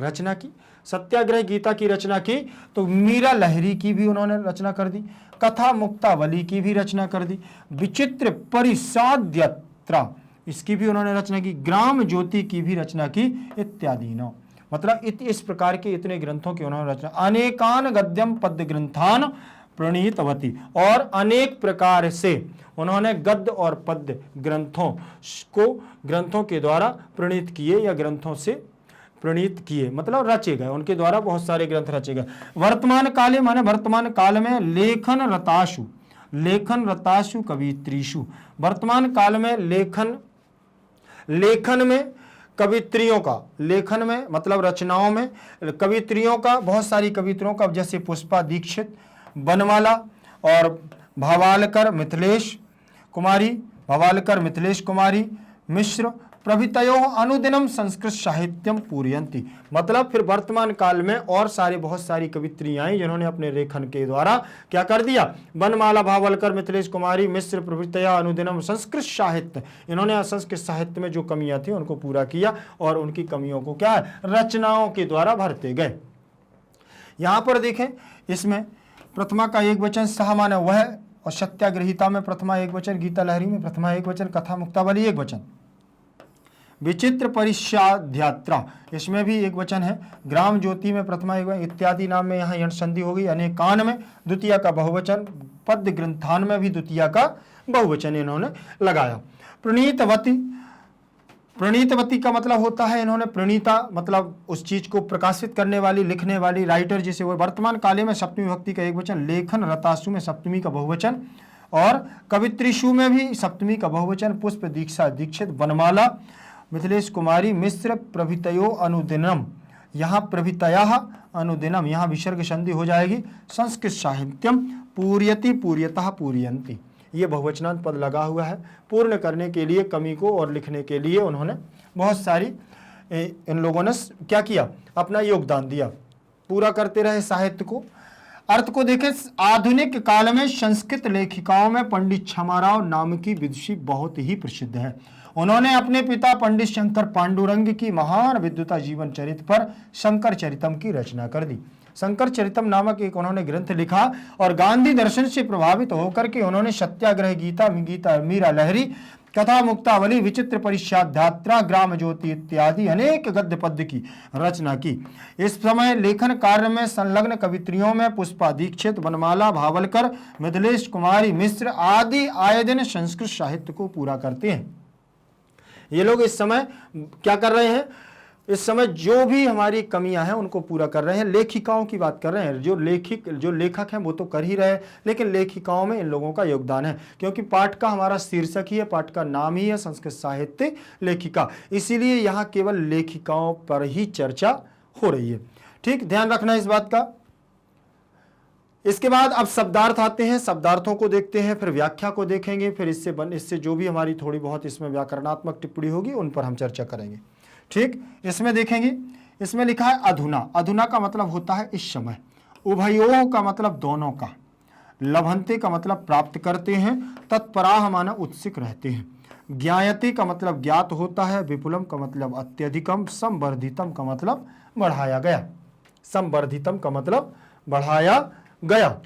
रचना की। सत्याग्रह गीता की रचना की, तो मीरा लहरी की भी उन्होंने रचना कर दी, कथा मुक्तावली की भी रचना कर दी, विचित्र परिसाद्यत्रा इसकी भी उन्होंने रचना की, ग्राम ज्योति की भी रचना की, इत्यादि नो, मतलब इस प्रकार के इतने ग्रंथों की उन्होंने रचना। अनेकान गद्यम पद्य ग्रंथान प्रणीतवती, और अनेक प्रकार से उन्होंने गद्य और पद्य ग्रंथों के द्वारा प्रणीत किए, या ग्रंथों से प्रणीत किए, मतलब रचे गए, उनके द्वारा बहुत सारे ग्रंथ रचे गए। वर्तमान काले माने वर्तमान काल में लेखन रताशु कवित्रीषु, वर्तमान काल में लेखन में कवित्रियों का, लेखन में मतलब रचनाओं में कवित्रियों का, बहुत सारी कवित्रियों का, जैसे पुष्पा दीक्षित, बनमाला और भावालकर मिथिलेश कुमारी, भावालकर मिथिलेश कुमारी मिश्र प्रभृतयो अनुदिनम संस्कृत साहित्यम पूरयन्ति। मतलब फिर वर्तमान काल में और सारे बहुत सारी कवित्रियां आई जिन्होंने अपने लेखन के द्वारा क्या कर दिया, वनमाला, भावालकर, मिथिलेश कुमारी मिश्र प्रभृतया अनुदिनम संस्कृत साहित्य, इन्होंने संस्कृत साहित्य में जो कमियां थी उनको पूरा किया और उनकी कमियों को क्या है, रचनाओं के द्वारा भरते गए। यहां पर देखें, इसमें प्रथमा का एक वचन सह माने वह, और सत्याग्रहिता में प्रथमा एक वचन, गीता लहरी में प्रथमा एक वचन, कथा मुक्तावली एक वचन, विचित्र परिष्याध्यात्रा इसमें भी एक वचन है, ग्राम ज्योति में प्रथमा एक वचन, इत्यादि नाम में यहाँ यण संधि हो गई, अनेकान में द्वितीय का बहुवचन, पद्य ग्रंथान में भी द्वितीय का बहुवचन इन्होंने लगाया। प्रणीतवती, प्रणीतवती का मतलब होता है, इन्होंने प्रणीता मतलब उस चीज को प्रकाशित करने वाली, लिखने वाली, राइटर जिसे वो, वर्तमान काले में सप्तमी विभक्ति का एक वचन, लेखन रतासु में सप्तमी का बहुवचन, और कवित्रिशु में भी सप्तमी का बहुवचन, पुष्प दीक्षा दीक्षित, वनमाला, मिथिलेश कुमारी मिश्र प्रभृतयो अनुदिनम, यहाँ प्रभृतयः अनुदिनम, यहाँ विसर्ग संधि हो जाएगी, संस्कृत साहित्यम पूर्यति पूर्यतः पूर्यन्ति, ये बहुवचनांत पद लगा हुआ है। पूर्ण करने के लिए, कमी को और लिखने के लिए उन्होंने बहुत सारी इन लोगों ने क्या किया, अपना योगदान दिया, पूरा करते रहे साहित्य को। अर्थ को देखें, आधुनिक काल में संस्कृत लेखिकाओं में पंडित क्षमाराव नाम की विदुषी बहुत ही प्रसिद्ध है। उन्होंने अपने पिता पंडित शंकर पांडुरंग की महान विद्वता जीवन चरित्र पर शंकर चरितम की रचना कर दी। शंकर चरितम नामक एक उन्होंने ग्रंथ लिखा और गांधी दर्शन से प्रभावित होकर के उन्होंने सत्याग्रह, गीता, मीरा लहरी, कथा मुक्तावली, विचित्र परिष्याध्यात्रा, ग्राम ज्योति इत्यादि अनेक गद्य पद्य की रचना की। इस समय लेखन कार्य में संलग्न कवित्रियों में पुष्पा दीक्षित, वनमाला, भावलकर, मिथिलेश कुमारी मिश्र आदि आए दिन संस्कृत साहित्य को पूरा करते हैं। ये लोग इस समय क्या कर रहे हैं, इस समय जो भी हमारी कमियां हैं उनको पूरा कर रहे हैं। लेखिकाओं की बात कर रहे हैं, जो लेखक हैं वो तो कर ही रहे हैं, लेकिन लेखिकाओं में इन लोगों का योगदान है, क्योंकि पाठ का हमारा शीर्षक ही है, पाठ का नाम ही है संस्कृत साहित्य लेखिका, इसीलिए यहाँ केवल लेखिकाओं पर ही चर्चा हो रही है। ठीक, ध्यान रखना इस बात का। इसके बाद अब शब्दार्थ आते हैं, शब्दार्थों को देखते हैं, फिर व्याख्या को देखेंगे, फिर इससे जो भी हमारी थोड़ी बहुत इसमें व्याकरणात्मक टिप्पणी होगी उन पर हम चर्चा करेंगे। ठीक, इसमें देखेंगे, इसमें लिखा है अधुना। अधुना का मतलब होता है इस समय, उभयोः का मतलब दोनों का, लभन्ते का मतलब प्राप्त करते हैं, तत्पराः माना उत्सुक रहते हैं, ज्ञायते का मतलब ज्ञात होता है, विपुलम का मतलब अत्यधिकम, संवर्धितम का मतलब बढ़ाया गया, संवर्धितम का मतलब बढ़ाया गया,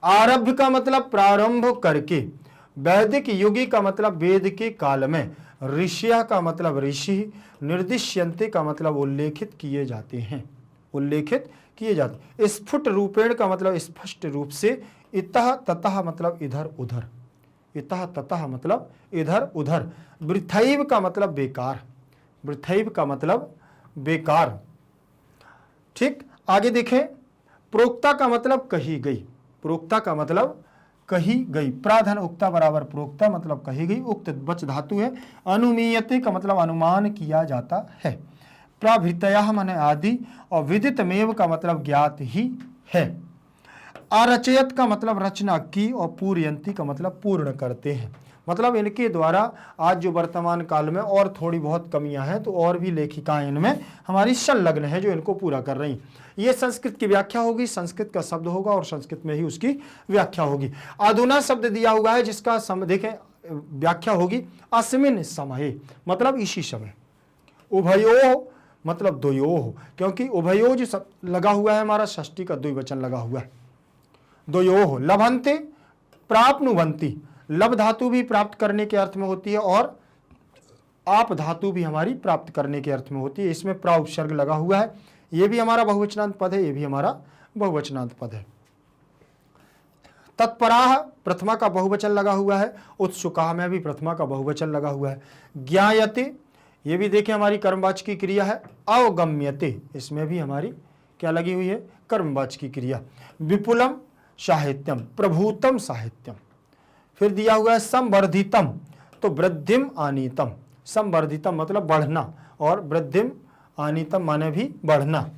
आरब्ध का मतलब प्रारंभ करके, वैदिक युगी का मतलब वेद के काल में, ऋषिया का मतलब ऋषि, निर्दिश्यन्ते का मतलब उल्लेखित किए जाते हैं, उल्लेखित किए जाते। स्फुट रूपेण का मतलब स्पष्ट रूप से, इतः ततः मतलब इधर उधर, इतः ततः मतलब इधर उधर, वृथैव का मतलब बेकार, वृथैव का मतलब बेकार। ठीक, आगे देखें, प्रोक्ता का मतलब कही गई, प्रोक्ता का मतलब कही गई, प्राधन उक्ता बराबर प्रोक्ता मतलब कही गई, उक्त वच धातु है, अनुमीयते का मतलब अनुमान किया जाता है, प्रभृतयः माने आदि, और विदितमेव का मतलब ज्ञात ही है, अरचयत का मतलब रचना की, और पूर्यन्ति का मतलब पूर्ण करते हैं। मतलब इनके द्वारा आज जो वर्तमान काल में और थोड़ी बहुत कमियां हैं, तो और भी लेखिकाएं इनमें हमारी संलग्न है जो इनको पूरा कर रही। ये संस्कृत की व्याख्या होगी, संस्कृत का शब्द होगा और संस्कृत में ही उसकी व्याख्या होगी। अधुना शब्द दिया हुआ है जिसका देखें व्याख्या होगी अस्मिन् समये, मतलब इसी समय, उभयो मतलब द्वयोः, क्योंकि उभयो जो शब्द लगा हुआ है हमारा षष्ठी का द्विवचन लगा हुआ है, द्वयोः, लभन्ते प्राप्नुवन्ति, लब धातु भी प्राप्त करने के अर्थ में होती है और आप धातु भी हमारी प्राप्त करने के अर्थ में होती है। इसमें प्रा उपसर्ग लगा हुआ है, ये भी हमारा बहुवचनांत पद है, ये भी हमारा बहुवचनांत पद है। तत्पराः प्रथमा का बहुवचन लगा हुआ है, उत्सुकाः में भी प्रथमा का बहुवचन लगा हुआ है, ज्ञायते ये भी देखें हमारी कर्मवाचक की क्रिया है, अवगम्यते इसमें भी हमारी क्या लगी हुई है, कर्मवाचक की क्रिया, विपुलम साहित्यम, प्रभूतम साहित्यम, फिर दिया हुआ है संवर्धितम, तो वृद्धिम आनीतम, संवर्धितम मतलब बढ़ना और वृद्धिम आनीतम माने भी बढ़ना।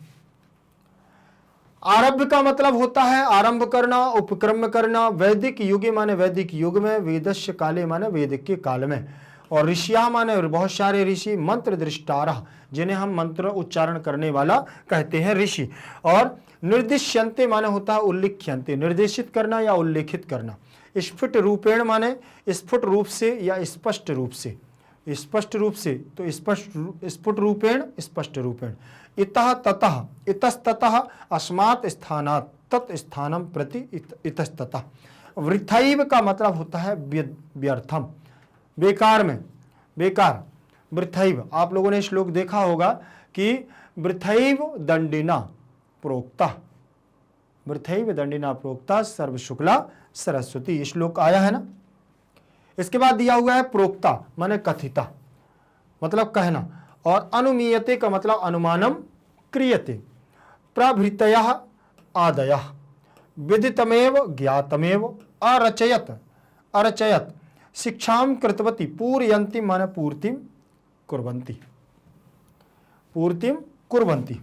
आरब्ध का मतलब होता है आरंभ करना, उपक्रम करना। वैदिक युगे माने वैदिक युग में, वेदस्य काले माने वैदिक के काल में। और ऋषिया माने बहुत सारे ऋषि, मंत्र दृष्टारा जिन्हें हम मंत्र उच्चारण करने वाला कहते हैं ऋषि। और निर्दिश्यन्ते माने होता है उल्लिख्यन्ते, निर्देशित करना या उल्लेखित करना। स्फुट रूपेण माने स्फुट रूप से या स्पष्ट रूप से, स्पष्ट रूप से तो स्फुट रूपेण स्पष्ट रूपेण। इतः ततः, इतस्ततः, अस्मात् स्थानात्, तत् स्थानम प्रति इतस्ततः। वृथैव का मतलब होता है व्यर्थम, बेकार में, बेकार। वृथैव, आप लोगों ने श्लोक देखा होगा कि वृथैव दंडिना प्रोक्ता, वृथैव दंडिना प्रोक्ता सर्व शुक्ला सरस्वती, श्लोक आया है ना। इसके बाद दिया हुआ है प्रोक्ता माने कथिता, मतलब कहना। और अनुमीयते का मतलब अनुमानम क्रियते। प्रभृतयः आदयः विदितमेव ज्ञातमेव अरचयत, अरचयत शिक्षाम कृतवती पूरयन्ति माने पूर्तिम कुर्वन्ति, पूर्तिम कुर्वन्ति।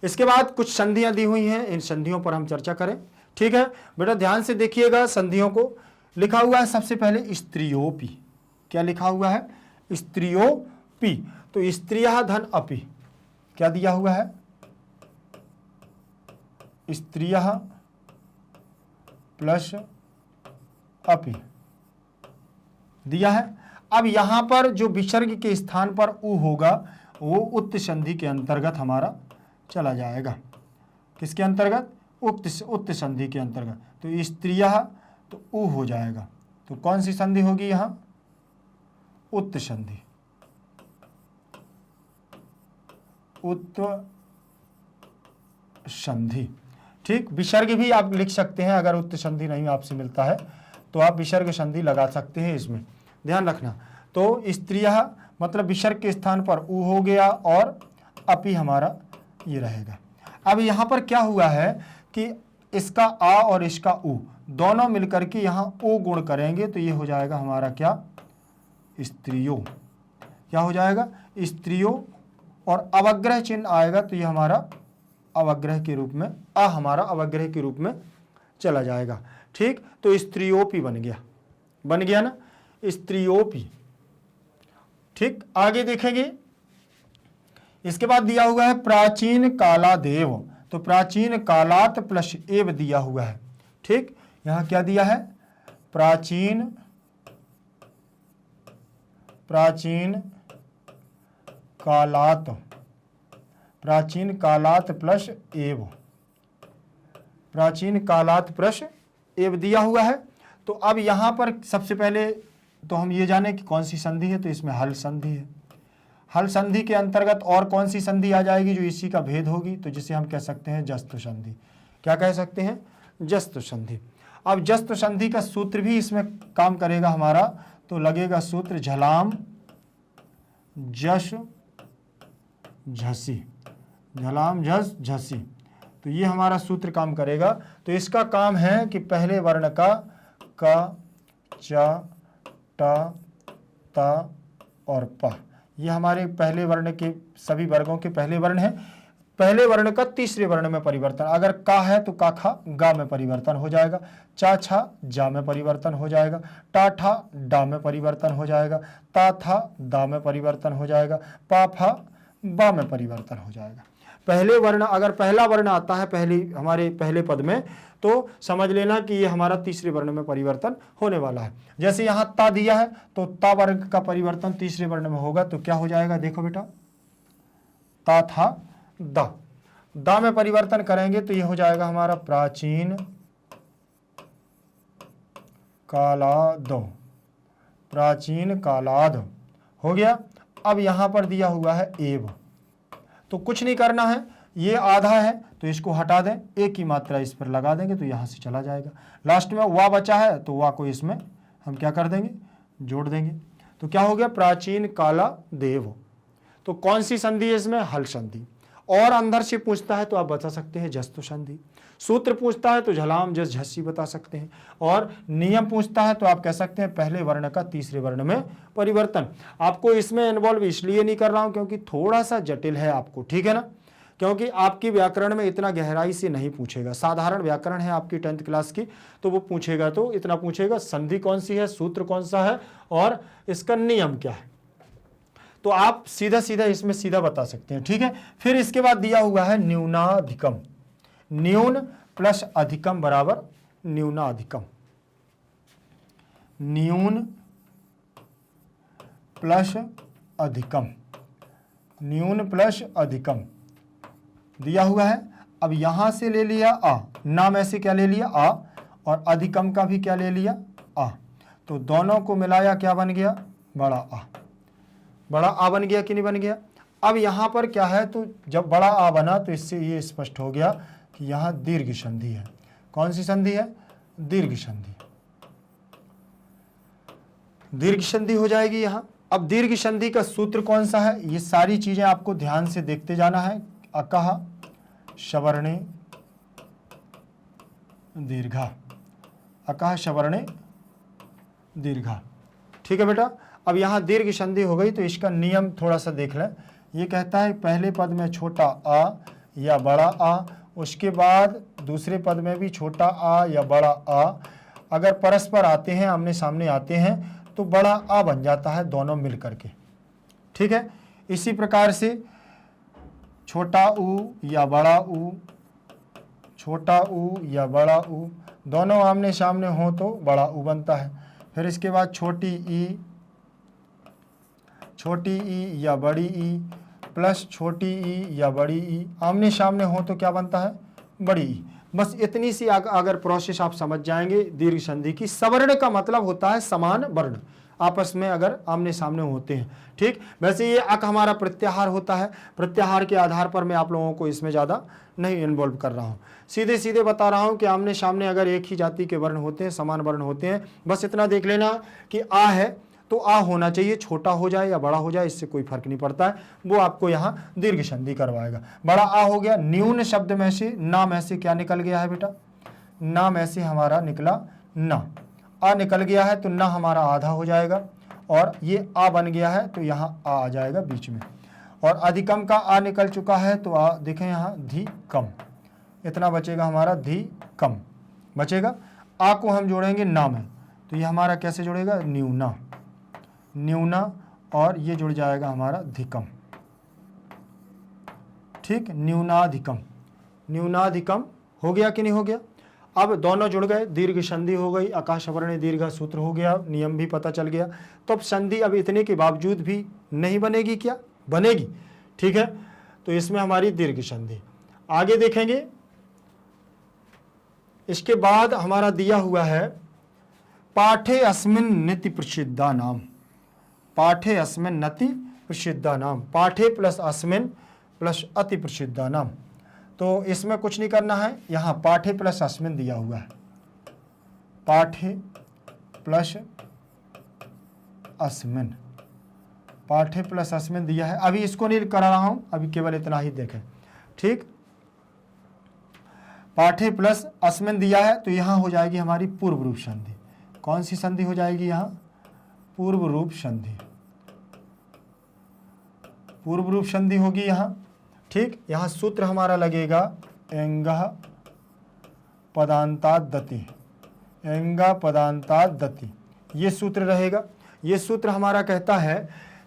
इसके बाद कुछ संधियां दी हुई हैं, इन संधियों पर हम चर्चा करें। ठीक है बेटा, ध्यान से देखिएगा संधियों को। लिखा हुआ है सबसे पहले स्त्रियोपि, क्या लिखा हुआ है? स्त्रियोपि। तो स्त्रियः धन अपि, क्या दिया हुआ है? स्त्रियः प्लस अपि दिया है। अब यहां पर जो विसर्ग के स्थान पर उ होगा वो उक्त संधि के अंतर्गत हमारा चला जाएगा। किसके अंतर्गत? उक्त संधि के अंतर्गत। तो स्त्रियः तो उ हो जाएगा, तो कौन सी संधि होगी यहां? उक्त संधि, उक्त संधि। ठीक, विसर्ग भी आप लिख सकते हैं, अगर उक्त संधि नहीं आपसे मिलता है तो आप विसर्ग संधि लगा सकते हैं, इसमें ध्यान रखना। तो स्त्रियः मतलब विसर्ग के स्थान पर उ हो गया और अपि हमारा ये रहेगा। अब यहाँ पर क्या हुआ है कि इसका आ और इसका उ दोनों मिलकर के यहाँ ओ गुण करेंगे तो ये हो जाएगा हमारा क्या? स्त्रियों। क्या हो जाएगा? स्त्रियों। और अवग्रह चिन्ह आएगा तो ये हमारा अवग्रह के रूप में, हमारा अवग्रह के रूप में चला जाएगा। ठीक, तो स्त्रियोपि बन गया, बन गया ना, स्त्रियोपि। ठीक, आगे देखेंगे। इसके बाद दिया हुआ है प्राचीन कालादेव, तो प्राचीन कालात प्लस एव दिया हुआ है। ठीक, यहां क्या दिया है? प्राचीन, प्राचीन कालात, प्राचीन कालात प्लस एव, प्राचीन कालात प्लस एव दिया हुआ है। तो अब यहां पर सबसे पहले तो हम ये जाने कि कौन सी संधि है, तो इसमें हल संधि है। हल संधि के अंतर्गत और कौन सी संधि आ जाएगी जो इसी का भेद होगी, तो जिसे हम कह सकते हैं जस्तु संधि। क्या कह सकते हैं? जस्तु संधि। अब जस्तु संधि का सूत्र भी इसमें काम करेगा हमारा, तो लगेगा सूत्र झलाम जस झसी, झलाम झस झसी। तो ये हमारा सूत्र काम करेगा। तो इसका काम है कि पहले वर्ण का क, च, ट, त और प, ये हमारे पहले वर्ण के सभी वर्गों के पहले वर्ण हैं। पहले वर्ण का तीसरे वर्ण में परिवर्तन, अगर का है तो का खा गा में परिवर्तन हो जाएगा, चा छा जा में परिवर्तन हो जाएगा, टा ठा डा में परिवर्तन हो जाएगा, ता था दा में परिवर्तन हो जाएगा, पा फा बा में परिवर्तन हो जाएगा। पहले वर्ण, अगर पहला वर्ण आता है पहली हमारे पहले पद में, तो समझ लेना कि ये हमारा तीसरे वर्ण में परिवर्तन होने वाला है। जैसे यहाँ ता दिया है तो ता वर्ग का परिवर्तन तीसरे वर्ण में होगा, तो क्या हो जाएगा? देखो बेटा, ता था दा, दा में परिवर्तन करेंगे तो ये हो जाएगा हमारा प्राचीन कालाद, प्राचीन कालाद हो गया। अब यहां पर दिया हुआ है एव, तो कुछ नहीं करना है, ये आधा है तो इसको हटा दें, एक ही मात्रा इस पर लगा देंगे तो यहां से चला जाएगा। लास्ट में वा बचा है तो वा को इसमें हम क्या कर देंगे? जोड़ देंगे। तो क्या हो गया? प्राचीन काला देव। तो कौन सी संधि है इसमें? हल संधि। और अंदर से पूछता है तो आप बता सकते हैं जस्तु संधि। सूत्र पूछता है तो झलाम जस झसी बता सकते हैं। और नियम पूछता है तो आप कह सकते हैं पहले वर्ण का तीसरे वर्ण में परिवर्तन। आपको इसमें इन्वॉल्व इसलिए नहीं कर रहा हूं क्योंकि थोड़ा सा जटिल है आपको, ठीक है ना। क्योंकि आपकी व्याकरण में इतना गहराई से नहीं पूछेगा, साधारण व्याकरण है आपकी 10th क्लास की, तो वो पूछेगा तो इतना पूछेगा संधि कौन सी है, सूत्र कौन सा है और इसका नियम क्या है, तो आप सीधा सीधा इसमें सीधा बता सकते हैं। ठीक है, फिर इसके बाद दिया हुआ है न्यूनाधिकम, न्यून प्लस अधिकम बराबर न्यूनाधिकम, न्यून प्लस अधिकम, न्यून प्लस अधिकम दिया हुआ है। अब यहां से ले लिया आ, नाम ऐसे क्या ले लिया आ, और अधिकम का भी क्या ले लिया आ, तो दोनों को मिलाया क्या बन गया, बड़ा आ, बड़ा आ बन गया कि नहीं बन गया। अब यहां पर क्या है, तो जब बड़ा आ बना तो इससे ये स्पष्ट हो गया कि यहां दीर्घ संधि है। कौन सी संधि है, दीर्घ संधि, दीर्घ संधि हो जाएगी यहां। अब दीर्घ संधि का सूत्र कौन सा है, ये सारी चीजें आपको ध्यान से देखते जाना है। अकह सवर्णे दीर्घा, अकह सवर्णे दीर्घा। ठीक है बेटा, अब यहां दीर्घ संधि हो गई तो इसका नियम थोड़ा सा देख लें। ये कहता है पहले पद में छोटा आ या बड़ा आ, उसके बाद दूसरे पद में भी छोटा आ या बड़ा आ, अगर परस्पर आते हैं, आमने सामने आते हैं, तो बड़ा आ बन जाता है दोनों मिल करके। ठीक है, इसी प्रकार से छोटा ऊ या बड़ा ऊ, छोटा ऊ या बड़ा ऊ, दोनों आमने सामने हो तो बड़ा ऊ बनता है। फिर इसके बाद छोटी ई, छोटी ई या बड़ी ई प्लस छोटी ई या बड़ी ई, आमने सामने हो तो क्या बनता है, बड़ी ई। बस इतनी सी अगर प्रोसेस आप समझ जाएंगे दीर्घ संधि की। सवर्ण का मतलब होता है समान वर्ण, आपस में अगर आमने सामने होते हैं। ठीक, वैसे ये अक हमारा प्रत्याहार होता है, प्रत्याहार के आधार पर मैं आप लोगों को इसमें ज़्यादा नहीं इन्वॉल्व कर रहा हूँ, सीधे सीधे बता रहा हूँ कि आमने सामने अगर एक ही जाति के वर्ण होते हैं, समान वर्ण होते हैं, बस इतना देख लेना कि आ है तो आ होना चाहिए, छोटा हो जाए या बड़ा हो जाए इससे कोई फर्क नहीं पड़ता है, वो आपको यहाँ दीर्घ संधि करवाएगा। बड़ा आ हो गया, न्यून शब्द में से ना में से क्या निकल गया है बेटा, ना में से हमारा निकला ना, आ निकल गया है तो ना हमारा आधा हो जाएगा, और ये आ बन गया है तो यहाँ आ जाएगा बीच में, और अधिकम का आ निकल चुका है तो आ देखें यहाँ धी कम, इतना बचेगा हमारा धी कम बचेगा। आ को हम जोड़ेंगे ना में तो ये हमारा कैसे जुड़ेगा, न्यूना, न्यूना, और ये जुड़ जाएगा हमारा धिकम। ठीक, न्यूनाधिकम, न्यूनाधिकम हो गया कि नहीं हो गया। अब दोनों जुड़ गए, दीर्घ संधि हो गई, आकाश वर्ण दीर्घ सूत्र हो गया, नियम भी पता चल गया। तो अब संधि अब इतने के बावजूद भी नहीं बनेगी, क्या बनेगी। ठीक है, तो इसमें हमारी दीर्घ संधि। आगे देखेंगे, इसके बाद हमारा दिया हुआ है पाठे अस्मिन् निति प्रसिद्धा नाम, पाठे अस्मिन् नति प्रसिद्धा नाम, पाठे प्लस अस्मिन् प्लस अति प्रसिद्धा नाम। तो इसमें कुछ नहीं करना है, यहाँ पाठे प्लस अस्मिन् दिया हुआ है, पाठे प्लस अस्मिन्, पाठे प्लस अस्मिन् दिया है। अभी इसको नहीं कर रहा हूँ, अभी केवल इतना ही देखें। ठीक, पाठे प्लस अस्मिन् दिया है तो यहाँ हो जाएगी हमारी पूर्व रूप संधि। कौन सी संधि हो जाएगी यहाँ, पूर्व रूप संधि, पूर्व रूप संधि होगी यहाँ। ठीक, यहाँ सूत्र हमारा लगेगा एंगः पदान्ताद्दति, एंगा पदान्ताद्दति, ये सूत्र रहेगा। ये सूत्र हमारा कहता है,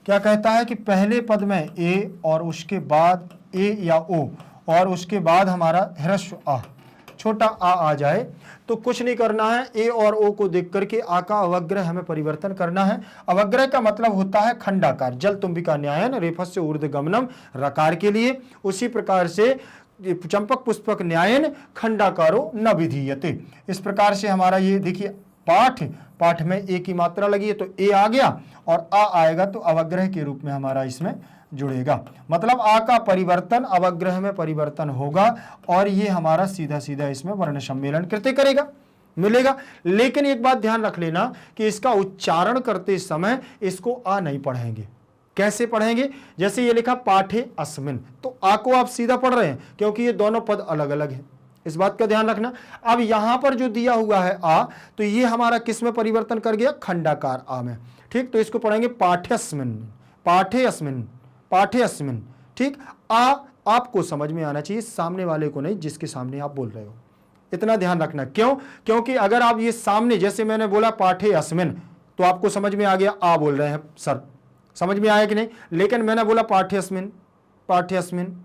क्या कहता है कि पहले पद में ए और उसके बाद ए या ओ और उसके बाद हमारा ह्रस्व आ, छोटा आ जाए तो कुछ नहीं करना है, ए और ओ को देख करके आ का अवग्रह हमें परिवर्तन करना है। अवग्रह का मतलब होता है खंडाकार, जल तुम्बिका न्यायन रेफस से ऊर्ध्वगमनम रकार के लिए, उसी प्रकार से चंपक पुष्पक न्यायन खंडाकारो न विधीयते। इस प्रकार से हमारा ये देखिए पाठ, पाठ में ए की मात्रा लगी है तो ए आ गया और आ आएगा तो अवग्रह के रूप में हमारा इसमें जुड़ेगा, मतलब आ का परिवर्तन अवग्रह में परिवर्तन होगा और ये हमारा सीधा सीधा इसमें वर्ण सम्मेलन कृत्य करेगा, मिलेगा। लेकिन एक बात ध्यान रख लेना कि इसका उच्चारण करते समय इसको आ नहीं पढ़ेंगे। कैसे पढ़ेंगे, जैसे ये लिखा पाठे अस्मिन्, तो आ को आप सीधा पढ़ रहे हैं क्योंकि ये दोनों पद अलग अलग हैं, इस बात का ध्यान रखना। अब यहां पर जो दिया हुआ है आ, तो ये हमारा किस में परिवर्तन कर गया, खंडाकार आ में। ठीक, तो इसको पढ़ेंगे पाठ्यस्मिन्, पाठे अस्मिन्, पाठे अस्मिन्। ठीक, आ आपको समझ में आना चाहिए, सामने वाले को नहीं, जिसके सामने आप बोल रहे हो। इतना ध्यान रखना। क्यों? क्योंकि अगर आप ये सामने, जैसे मैंने बोला पाठे अस्मिन, तो आपको समझ में आ गया आ बोल रहे हैं सर, समझ में आया कि नहीं। लेकिन मैंने बोला पाठे अस्मिन, पाठे अस्मिन,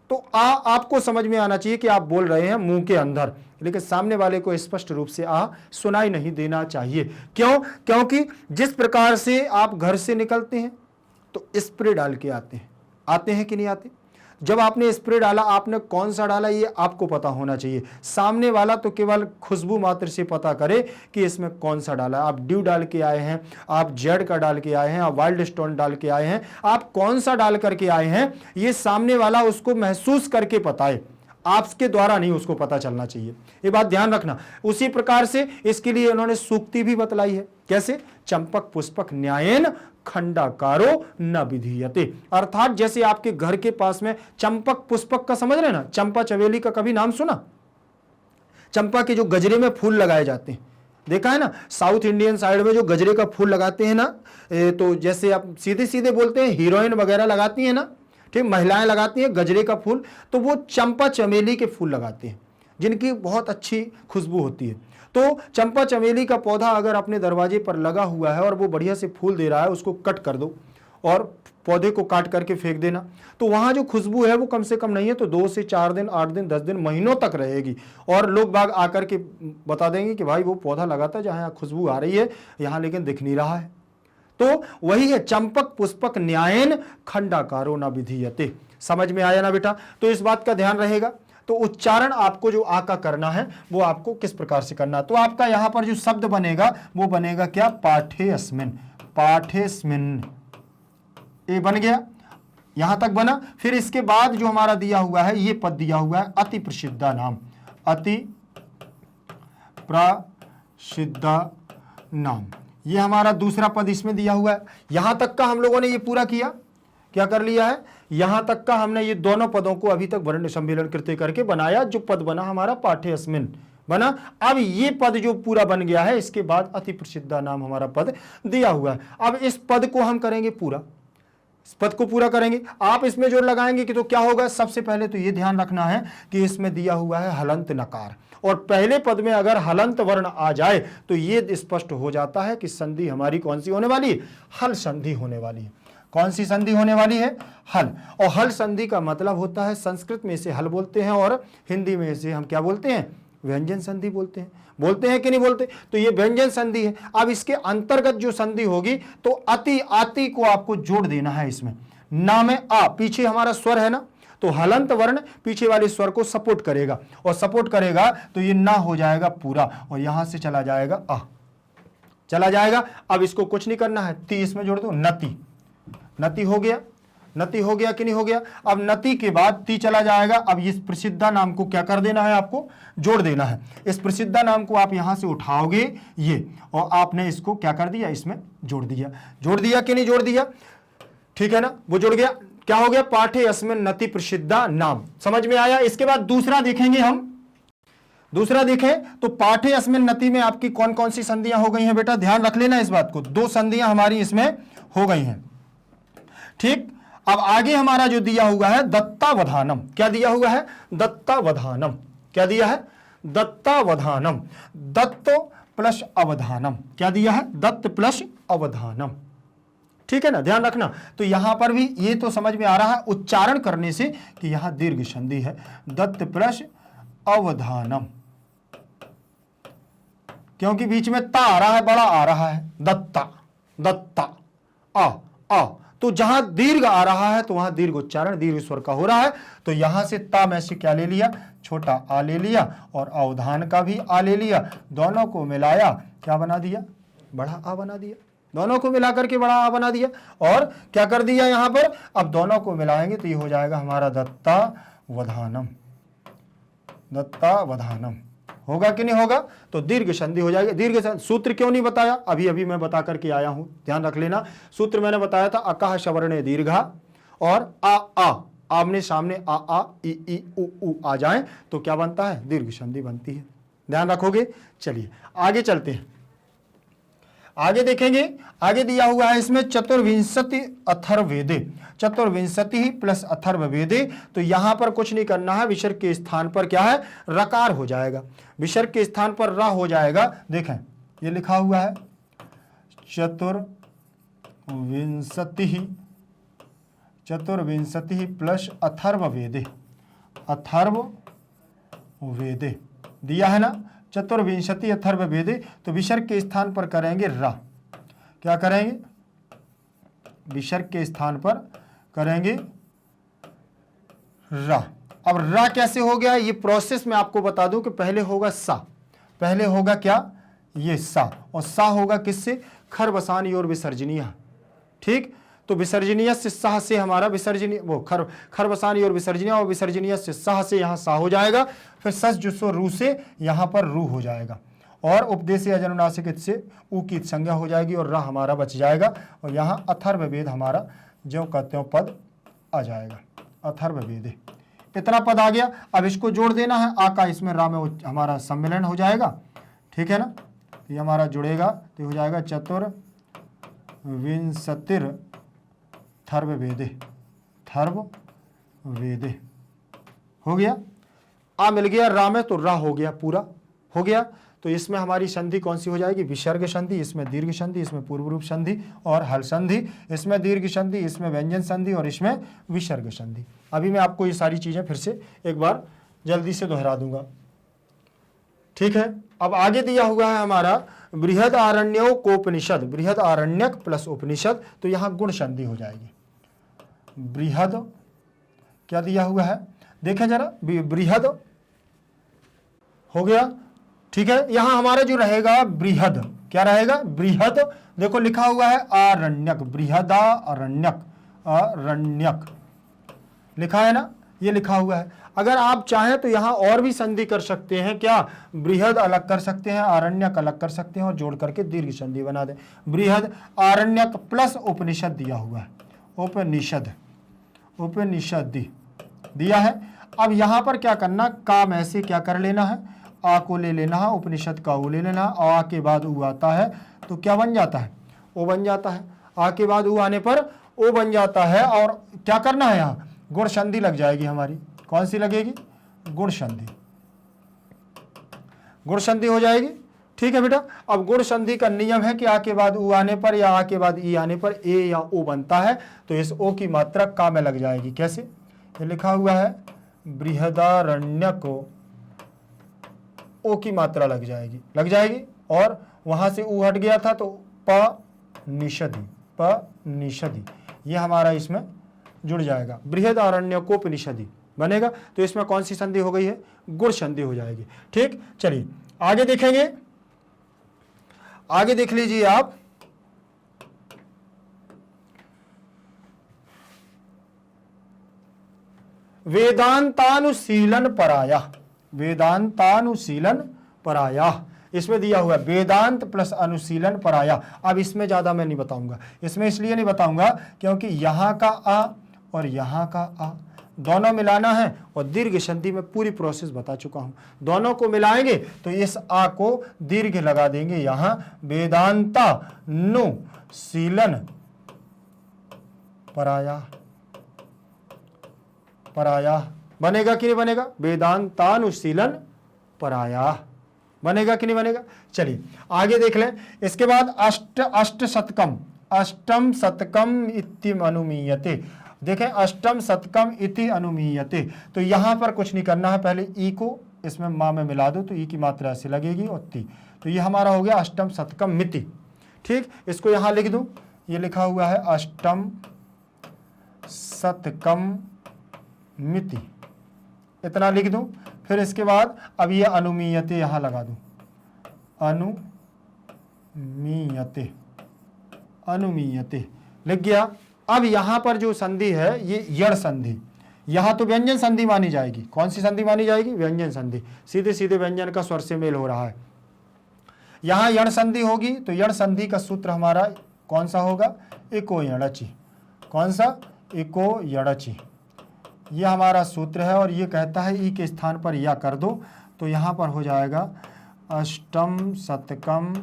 तो आपको समझ में आना चाहिए कि आप बोल रहे हैं मुंह के अंदर, लेकिन सामने वाले को स्पष्ट रूप से सुनाई नहीं देना चाहिए। क्यों? क्योंकि जिस प्रकार से आप घर से निकलते हैं तो स्प्रे डाल के आते हैं कि नहीं आते? जब आपने स्प्रे डाला, आपने कौन सा डाला ये आपको पता होना चाहिए। सामने वाला तो केवल खुशबू मात्र से पता करे कि इसमें कौन सा डाला। आप ड्यू डाल के आए हैं, आप जेड का डाल के आए हैं, आप वाइल्ड स्टोन डाल के आए हैं, आप कौन सा डाल करके आए हैं, ये सामने वाला उसको महसूस करके बताए, आपके द्वारा नहीं उसको पता चलना चाहिए। ये बात ध्यान रखना। उसी प्रकार से इसके लिए उन्होंने सूक्ति भी बतलाई है। कैसे? चंपक पुष्पक न्यायेन खंडाकारो न विधीयते। अर्थात जैसे आपके घर के पास में चंपक पुष्पक का, समझ रहे ना, चंपा चमेली का कभी नाम सुना? चंपा के जो गजरे में फूल लगाए जाते हैं, देखा है ना, साउथ इंडियन साइड में जो गजरे का फूल लगाते हैं ना, तो जैसे आप सीधे सीधे बोलते हैं हीरोइन वगैरह लगाती है ना, ठीक, महिलाएं लगाती हैं गजरे का फूल, तो वो चंपा चमेली के फूल लगाते हैं जिनकी बहुत अच्छी खुशबू होती है। तो चंपा चमेली का पौधा अगर अपने दरवाजे पर लगा हुआ है और वो बढ़िया से फूल दे रहा है, उसको कट कर दो और पौधे को काट करके फेंक देना, तो वहाँ जो खुशबू है वो कम से कम नहीं है तो 2 से 4 दिन, 8 दिन, 10 दिन, महीनों तक रहेगी। और लोग बाग आकर के बता देंगे कि भाई वो पौधा लगा था जहाँ खुशबू आ रही है, यहाँ लेकिन दिख नहीं रहा है। तो वही है चंपक पुष्पक न्यायेन खंडाकारो न विधीयते। समझ में आया ना बेटा? तो इस बात का ध्यान रहेगा। तो उच्चारण आपको जो आ का करना है वो आपको किस प्रकार से करना है। तो आपका यहां पर जो शब्द बनेगा वो बनेगा क्या? पाठे अस्मिन, पाठेस्मिन, ये बन गया, यहां तक बना। फिर इसके बाद जो हमारा दिया हुआ है, ये पद दिया हुआ है अति प्रसिद्धा नाम, अति प्रसिद्धा नाम, ये हमारा दूसरा पद इसमें दिया हुआ है। यहां तक का हम लोगों ने ये पूरा किया, क्या कर लिया है, यहां तक का हमने ये दोनों पदों को अभी तक वर्ण सम्मेलन कृत्य करके बनाया। जो पद बना हमारा पाठे अस्मिन बना। अब ये पद जो पूरा बन गया है, इसके बाद अति प्रसिद्धा नाम हमारा पद दिया हुआ है। अब इस पद को हम करेंगे पूरा, इस पद को पूरा करेंगे। आप इसमें जोड़ लगाएंगे कि तो क्या होगा? सबसे पहले तो ये ध्यान रखना है कि इसमें दिया हुआ है हलंत नकार, और पहले पद में अगर हलंत वर्ण आ जाए तो ये स्पष्ट हो जाता है कि संधि हमारी कौन सी होने वाली है? हल संधि होने वाली है। कौन सी संधि होने वाली है? हल। और हल संधि का मतलब होता है, संस्कृत में इसे हल बोलते हैं और हिंदी में इसे हम क्या बोलते हैं? व्यंजन संधि बोलते हैं। बोलते हैं कि नहीं बोलते? तो ये व्यंजन संधि है। अब इसके अंतर्गत जो संधि होगी तो अति, आति को आपको जोड़ देना है इसमें। ना में आ, पीछे हमारा स्वर है ना, तो हलंत वर्ण पीछे वाले स्वर को सपोर्ट करेगा, और सपोर्ट करेगा तो ये ना हो जाएगा पूरा, और यहां से चला जाएगा आ, चला जाएगा। अब इसको कुछ नहीं करना है, ती इसमें जोड़ दो, नति, नति हो गया, नति हो गया कि नहीं हो गया? अब नति के बाद ती चला जाएगा। अब इस प्रसिद्धा नाम को क्या कर देना है? आपको जोड़ देना है। इस प्रसिद्धा नाम को आप यहां से उठाओगे ये, और आपने इसको क्या कर दिया? इसमें जोड़ दिया। जोड़ दिया कि नहीं जोड़ दिया? ठीक है ना, वो जुड़ गया। क्या हो गया? पाठे अस्मिन नति प्रसिद्धा नाम। समझ में आया? इसके बाद दूसरा देखेंगे हम। दूसरा देखें तो पाठे अस्मिन नति में आपकी कौन कौन सी संधियां हो गई हैं बेटा? ध्यान रख लेना इस बात को। 2 संधियां हमारी इसमें हो गई हैं, ठीक। अब आगे हमारा जो दिया हुआ है दत्तावधानम, क्या दिया हुआ है? दत्तावधानम। क्या दिया है? दत्तावधानम। दत्त प्लस अवधानम, क्या दिया है? दत्त प्लस अवधानम, ठीक है ना, ध्यान रखना। तो यहां पर भी ये तो समझ में आ रहा है उच्चारण करने से कि यहां दीर्घ संधि है, दत्त प्लस अवधानम, क्योंकि बीच में ता आ रहा है, बड़ा आ रहा है, दत्ता, दत्ता, आ, तो जहां दीर्घ आ रहा है तो वहां दीर्घ उच्चारण दीर्घ स्वर का हो रहा है। तो यहां से ता में से क्या ले लिया? छोटा आ ले लिया, और अवधान का भी आ ले लिया, दोनों को मिलाया, क्या बना दिया? बड़ा आ बना दिया। दोनों को मिलाकर के बड़ा आ बना दिया, और क्या कर दिया यहां पर? अब दोनों को मिलाएंगे तो ये हो जाएगा हमारा दत्तावधानम, दत्तावधानम। होगा कि नहीं होगा? तो दीर्घ संधि हो जाएगी। दीर्घ सूत्र क्यों नहीं बताया? अभी अभी मैं बता करके आया हूं, ध्यान रख लेना। सूत्र मैंने बताया था अकाह सवर्णे दीर्घा, और आ आमने सामने आ ई उ आ जाए तो क्या बनता है? दीर्घ संधि बनती है। ध्यान रखोगे? चलिए आगे चलते हैं। आगे देखेंगे, आगे दिया हुआ है इसमें चतुर्विंशति अथर्ववेदे, चतुर्विंशति प्लस अथर्ववेदे। तो यहां पर कुछ नहीं करना है, विसर्ग के स्थान पर क्या है, रकार हो जाएगा, विसर्ग के स्थान पर र हो जाएगा। देखें ये लिखा हुआ है चतुर्विंशति प्लस अथर्ववेदे, अथर्ववेदे दिया है ना, चतुर्विंशति अथर्ववेदे। तो विसर्ग के स्थान पर करेंगे रा, क्या करेंगे, विसर्ग के स्थान पर करेंगे रा। अब रा कैसे हो गया, ये प्रोसेस मैं आपको बता दूं कि पहले होगा सा, पहले होगा क्या, ये सा, और सा होगा किससे, खरबसानी और विसर्जनीय, ठीक। तो विसर्जनीय से साह से हमारा विसर्जनीय वो खरबसानी और विसर्जनीय, और विसर्जनीय से साह से यहाँ सा हो जाएगा, फिर सस जुस्सो रू से यहाँ पर रू हो जाएगा, और उपदेश अजनुनासिक से ऊ की संज्ञा हो जाएगी, और रा हमारा बच जाएगा, और यहाँ अथर्ववेद हमारा जो कहते हो पद आ जाएगा, अथर्ववेद। इतना पद आ गया। अब इसको जोड़ देना है, आ का इसमें रा में हमारा सम्मिलन हो जाएगा, ठीक है ना। ये हमारा जुड़ेगा तो हो जाएगा चतुर्विंशतिर थर्ववेदे, थर्ववेदे हो गया। आ मिल गया रा में, तो रा हो गया, पूरा हो गया। तो इसमें हमारी संधि कौन सी हो जाएगी, विसर्ग संधि, इसमें दीर्घ संधि, इसमें पूर्व रूप संधि और हल संधि, इसमें दीर्घ संधि, इसमें व्यंजन संधि और इसमें विसर्ग संधि। अभी मैं आपको ये सारी चीजें फिर से एक बार जल्दी से दोहरा दूंगा, ठीक है। अब आगे दिया हुआ है हमारा बृहद आरण्योकोपनिषद, बृहद आरण्यक प्लस उपनिषद, तो यहां गुण संधि हो जाएगी। बृहद क्या दिया हुआ है, देखें जरा, बृहद हो गया, ठीक है। यहां हमारा जो रहेगा बृहद, क्या रहेगा, बृहद, देखो लिखा हुआ है आरण्यक, बृहदा अरण्यक, अरण्यक लिखा है ना, ये लिखा हुआ है। अगर आप चाहें तो यहां और भी संधि कर सकते हैं, क्या, बृहद अलग कर सकते हैं, आरण्यक अलग कर सकते हैं, और जोड़ करके दीर्घ संधि बना दें। बृहद आरण्यक प्लस उपनिषद दिया हुआ है, उपनिषद, उपनिषद दिया है। अब यहां पर क्या करना, का में से क्या कर लेना है, आ को ले लेना है, उपनिषद का ऊ ले लेना, आ के बाद ऊ आता है तो क्या बन जाता है, ओ बन जाता है। आ के बाद ऊ आने पर ओ बन जाता है, और क्या करना है, यहाँ गुण संधि लग जाएगी हमारी, कौन सी लगेगी, गुण संधि, गुण संधि हो जाएगी, ठीक है बेटा। अब गुण संधि का नियम है कि आ के बाद ऊ आने पर या आ के बाद ई आने पर ए या ओ बनता है, तो इस ओ की मात्रा का में लग जाएगी। कैसे, ये लिखा हुआ है बृहदारण्य को, ओ की मात्रा लग जाएगी, लग जाएगी, और वहां से ऊ हट गया था तो प निषदि, प निषदि, ये हमारा इसमें जुड़ जाएगा, बृहदारण्यकोपनिषदि बनेगा। तो इसमें कौन सी संधि हो गई है, गुण संधि हो जाएगी, ठीक। चलिए आगे देखेंगे, आगे देख लीजिए आप, वेदांतानुशीलन पराया, वेदांतानुशीलन पराया, इसमें दिया हुआ है वेदांत प्लस अनुशीलन पराया। अब इसमें ज्यादा मैं नहीं बताऊंगा, इसमें इसलिए नहीं बताऊंगा क्योंकि यहां का आ और यहां का आ दोनों मिलाना है, और दीर्घ संधि में पूरी प्रोसेस बता चुका हूं। दोनों को मिलाएंगे तो इस आ को दीर्घ लगा देंगे, यहां वेदांता नु शीलन पराया, पराया बनेगा कि नहीं बनेगा, वेदांतानुशीलन पराया बनेगा कि नहीं बनेगा। चलिए आगे देख लें। इसके बाद अष्ट शतकम, अष्टम शतकम इति अनुमीयते, देखें अष्टम शतकम इति अनुमीयते, तो यहां पर कुछ नहीं करना है, पहले ई को इसमें मां में मिला दो तो ई की मात्रा ऐसे लगेगी और ती, तो ये हमारा हो गया अष्टम शतकम मिति, ठीक। इसको यहां लिख दूं, ये लिखा हुआ है अष्टम शतकम मिति, इतना लिख दूं। फिर इसके बाद अब ये अनुमीयते यहां लगा दूं, अनुमीयते, अनुमीयते लिख गया। अब यहां पर जो संधि है ये यण संधि, यहां तो व्यंजन संधि मानी जाएगी। कौन सी संधि मानी जाएगी, व्यंजन संधि, सीधे सीधे व्यंजन का स्वर से मेल हो रहा है। यहां यण संधि होगी तो यण संधि का सूत्र हमारा कौन सा होगा, इको यणचि, कौन सा, इको यणचि, ये हमारा सूत्र है। और ये कहता है ई के स्थान पर या कर दो, तो यहां पर हो जाएगा अष्टम शतकम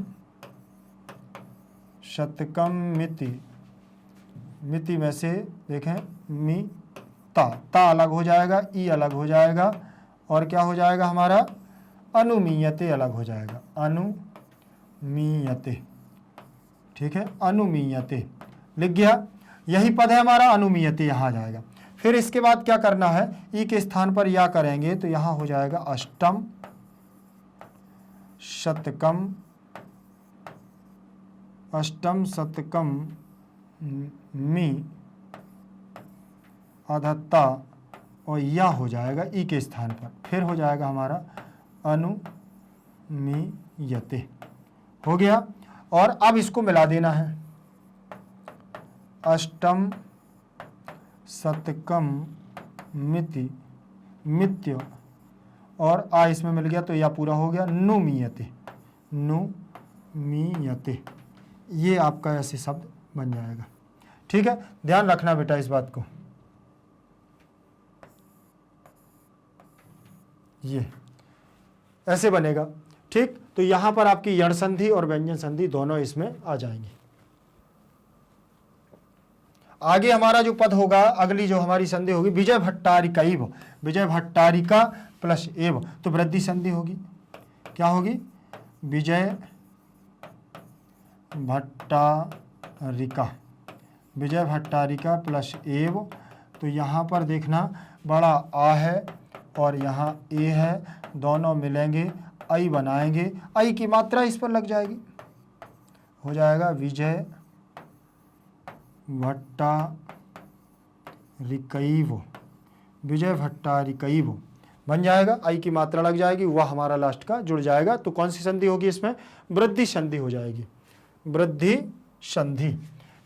शतकम मिति, मिति में से देखें मी ता अलग हो जाएगा, ई अलग हो जाएगा, और क्या हो जाएगा हमारा अनुमीयते अलग हो जाएगा, अनुमीयते। ठीक है, अनुमीयते लिख गया, यही पद है हमारा, अनुमीयते यहाँ आ जाएगा। फिर इसके बाद क्या करना है, ई के स्थान पर या करेंगे तो यहाँ हो जाएगा अष्टम शतकम, अष्टम शतकम मी अधत्ता, और या हो जाएगा ई के स्थान पर, फिर हो जाएगा हमारा अनुमीयते। हो गया, और अब इसको मिला देना है, अष्टम शतकम मिति मित्य, और आ इसमें मिल गया तो या पूरा हो गया, नुमीयते, नुमीयते। ये आपका ऐसे शब्द बन जाएगा। ठीक है, ध्यान रखना बेटा इस बात को। ये ऐसे बनेगा। ठीक, तो यहां पर आपकी यण संधि और व्यंजन संधि दोनों इसमें आ जाएंगी। आगे हमारा जो पद होगा, अगली जो हमारी संधि होगी, विजय भट्टारिकैव, विजय भट्टारिका प्लस एव, तो वृद्धि संधि होगी। क्या होगी, विजय भट्टारिका, विजय भट्टारिका प्लस एव, तो यहाँ पर देखना बड़ा आ है और यहाँ ए है, दोनों मिलेंगे आई बनाएंगे, आई की मात्रा इस पर लग जाएगी, हो जाएगा विजय भट्टारिकैव, विजय भट्टारिकैव बन जाएगा, आई की मात्रा लग जाएगी, वह हमारा लास्ट का जुड़ जाएगा। तो कौन सी संधि होगी इसमें, वृद्धि संधि हो जाएगी, वृद्धि संधि।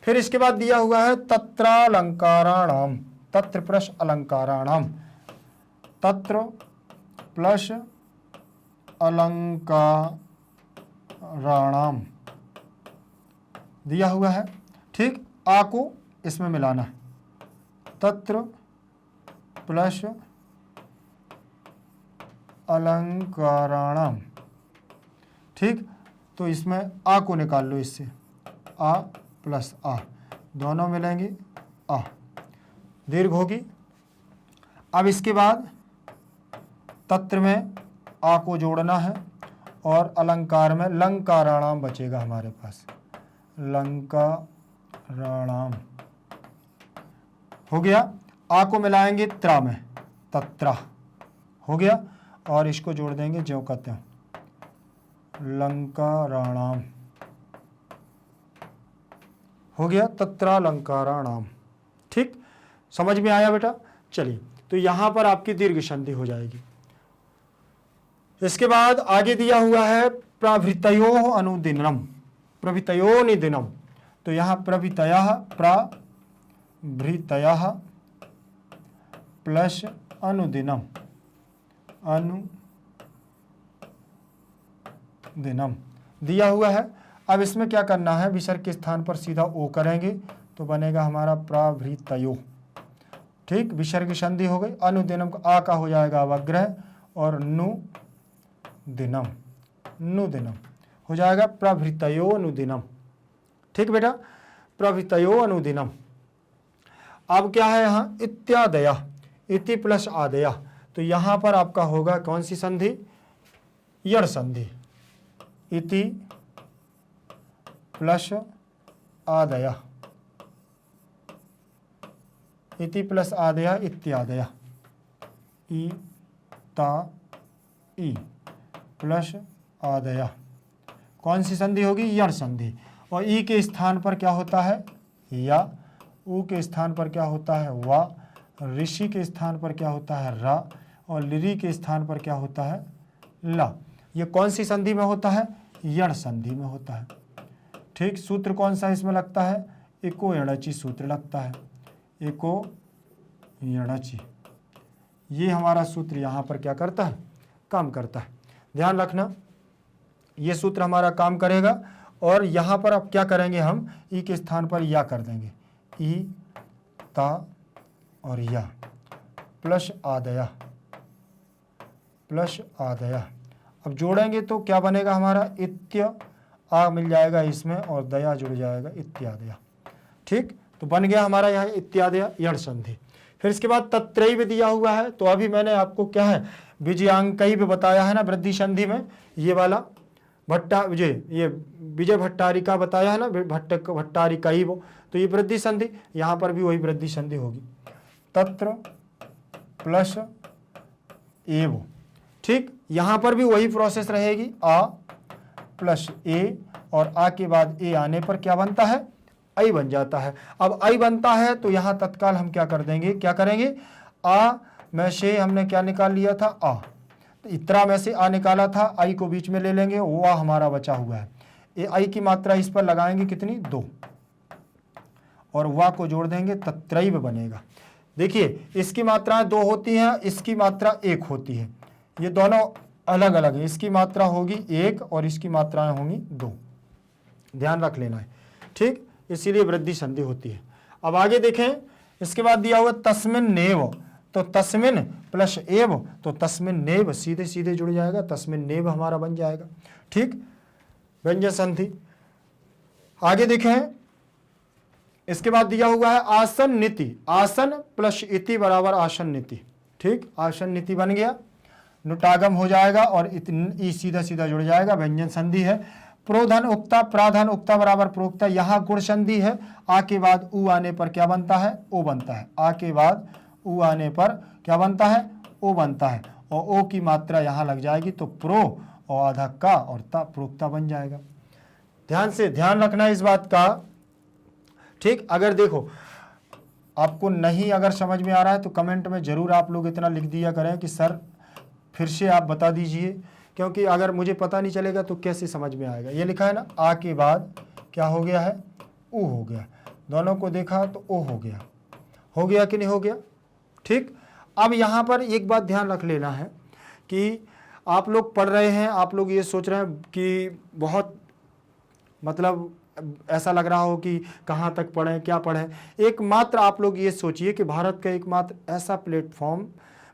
फिर इसके बाद दिया हुआ है तत्रालंकाराणाम, तत्र प्लस अलंकाराणाम, तत्र प्लस अलंकाराणाम दिया हुआ है। ठीक, आ को इसमें मिलाना है, तत्र प्लस अलंकाराणाम। ठीक, तो इसमें आ को निकाल लो, इससे आ प्लस आ दोनों मिलेंगे, आ दीर्घ होगी। अब इसके बाद तत्र में आ को जोड़ना है और अलंकार में लंकाराणाम बचेगा हमारे पास, लंकाराणाम हो गया। आ को मिलाएंगे त्रा में, तत्रा हो गया, और इसको जोड़ देंगे ज्यों का त्यों, लंकाराणाम हो गया, तत्रालंकाराणाम। ठीक, समझ में आया बेटा। चलिए, तो यहां पर आपकी दीर्घ संधि हो जाएगी। इसके बाद आगे दिया हुआ है प्रभृतयो अनुदिनम, प्रभृतयो निदिनम, तो यहां प्रभृतयः, प्रभृतयः प्लस अनुदिनम, अनुदिनम दिया हुआ है। अब इसमें क्या करना है, विसर्ग के स्थान पर सीधा ओ करेंगे तो बनेगा हमारा प्रभृतयो। ठीक, विसर्ग संधि हो गई, अनुदिनम का आ का हो जाएगा अवग्रह, और नु दिनम, नु दिनम हो जाएगा प्रभृतयो अनुदिनम। ठीक बेटा, प्रभृतयो अनुदिनम। अब क्या है यहाँ, इत्यादया, इति प्लस आदया, तो यहाँ पर आपका होगा कौन सी संधि, यण संधि, इति प्लस आदया, इति प्लस आदया इत्यादया, ई ता ई प्लस आदया, कौन सी संधि होगी, यण संधि। और ई के स्थान पर क्या होता है, या, ऊ के स्थान पर क्या होता है, वा, ऋषि के स्थान पर क्या होता है, रा, और लिरी के स्थान पर क्या होता है, ला। ये कौन सी संधि में होता है, यण संधि में होता है। ठीक, सूत्र कौन सा इसमें लगता है, एको यणचि सूत्र लगता है, एको यणचि। ये हमारा सूत्र यहाँ पर क्या करता है, काम करता है। ध्यान रखना, ये सूत्र हमारा काम करेगा। और यहाँ पर अब क्या करेंगे, हम ई के स्थान पर या कर देंगे, ई ता और या प्लस आदया, प्लस आदया। अब जोड़ेंगे तो क्या बनेगा हमारा, इत्य आ मिल जाएगा इसमें और दया जुड़ जाएगा इत्यादया। ठीक, तो बन गया हमारा यहाँ इत्यादया यण संधि। फिर इसके बाद तत्रैव दिया हुआ है, तो अभी मैंने आपको क्या है विजयांकैव बताया है ना वृद्धि संधि में, ये वाला ये विजय भट्टारिका बताया है ना भट्टारिकैव, तो ये वृद्धि संधि, यहाँ पर भी वही वृद्धि संधि होगी, तत्र प्लस एव। ठीक, यहाँ पर भी वही प्रोसेस रहेगी, आ प्लस ए और आ के बाद ए आने पर क्या बनता है, आई बन जाता है। अब आई बनता है तो यहाँ तत्काल हम क्या कर देंगे, क्या करेंगे, आ में से हमने क्या निकाल लिया था, आ, तो इतरा में से आ निकाला था, आई को बीच में ले लेंगे, वो आ हमारा बचा हुआ है, ए आई की मात्रा इस पर लगाएंगे कितनी, 2, और वा को जोड़ देंगे, तत्रैव बनेगा। देखिए इसकी मात्राएं 2 होती हैं, इसकी मात्रा 1 होती है, ये दोनों अलग अलग है, इसकी मात्रा होगी 1 और इसकी मात्राएं होंगी 2, ध्यान रख लेना है। ठीक, इसीलिए वृद्धि संधि होती है। अब आगे देखें, इसके बाद दिया हुआ तस्मिन नेव, तो तस्मिन प्लस एव, तो तस्मिन नेव सीधे सीधे जुड़ जाएगा, तस्मिन नेव हमारा बन जाएगा। ठीक, व्यंजन संधि। आगे देखें, इसके बाद दिया हुआ है आसन नीति, आसन प्लस इति बराबर आसन नीति। ठीक, आसन नीति बन गया, नुटागम हो जाएगा और ई सीधा सीधा जुड़ जाएगा, व्यंजन संधि है। प्रोधन उक्ता, प्राधन उक्ता बराबर प्रोक्ता, यहाँ गुण संधि है, आ के बाद उ आने पर क्या बनता है, ओ बनता है, आ के बाद उ आने पर क्या बनता है, ओ बनता है, और ओ की मात्रा यहाँ लग जाएगी तो प्रो और आधा का और ता प्रोक्ता बन जाएगा। ध्यान रखना इस बात का। ठीक, अगर देखो आपको नहीं अगर समझ में आ रहा है तो कमेंट में जरूर आप लोग इतना लिख दिया करें कि सर फिर से आप बता दीजिए, क्योंकि अगर मुझे पता नहीं चलेगा तो कैसे समझ में आएगा। ये लिखा है ना, आ के बाद क्या हो गया है, ऊ हो गया, दोनों को देखा तो ओ हो गया कि नहीं हो गया। ठीक, अब यहाँ पर एक बात ध्यान रख लेना है कि आप लोग पढ़ रहे हैं, आप लोग ये सोच रहे हैं कि बहुत मतलब ऐसा लग रहा हो कि कहाँ तक पढ़ें, क्या पढ़ें। एकमात्र आप लोग ये सोचिए कि भारत का एकमात्र ऐसा प्लेटफॉर्म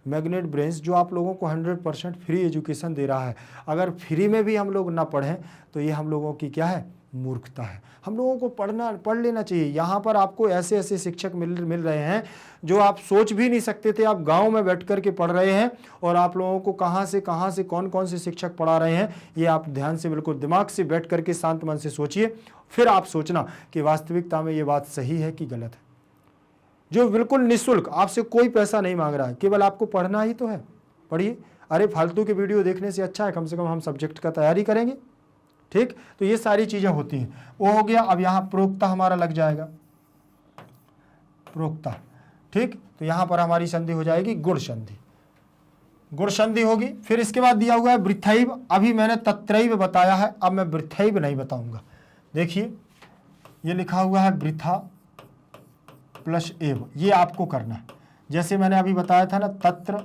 मैग्नेट ब्रेन्स जो आप लोगों को 100% फ्री एजुकेशन दे रहा है। अगर फ्री में भी हम लोग ना पढ़ें तो ये हम लोगों की क्या है, मूर्खता है। हम लोगों को पढ़ लेना चाहिए। यहाँ पर आपको ऐसे ऐसे शिक्षक मिल रहे हैं जो आप सोच भी नहीं सकते थे। आप गांव में बैठ कर के पढ़ रहे हैं और आप लोगों को कहाँ से कौन कौन से शिक्षक पढ़ा रहे हैं, ये आप ध्यान से बिल्कुल दिमाग से बैठ करके शांत मन से सोचिए, फिर आप सोचना कि वास्तविकता में ये बात सही है कि गलत है। जो बिल्कुल निःशुल्क, आपसे कोई पैसा नहीं मांग रहा है, केवल आपको पढ़ना ही तो है, पढ़िए। अरे फालतू के वीडियो देखने से अच्छा है कम से कम हम सब्जेक्ट का तैयारी करेंगे। ठीक, तो ये सारी चीजें होती हैं। वो हो गया। अब यहाँ प्रोक्ता हमारा लग जाएगा, प्रोक्ता। ठीक, तो यहाँ पर हमारी संधि हो जाएगी गुण संधि, गुण संधि होगी। फिर इसके बाद दिया हुआ है वृथैव। अभी मैंने तत्रैव बताया है, अब मैं वृथैव नहीं बताऊंगा। देखिए ये लिखा हुआ है वृथा प्लस एव, ये आपको करना है। जैसे मैंने अभी बताया था ना, तत्र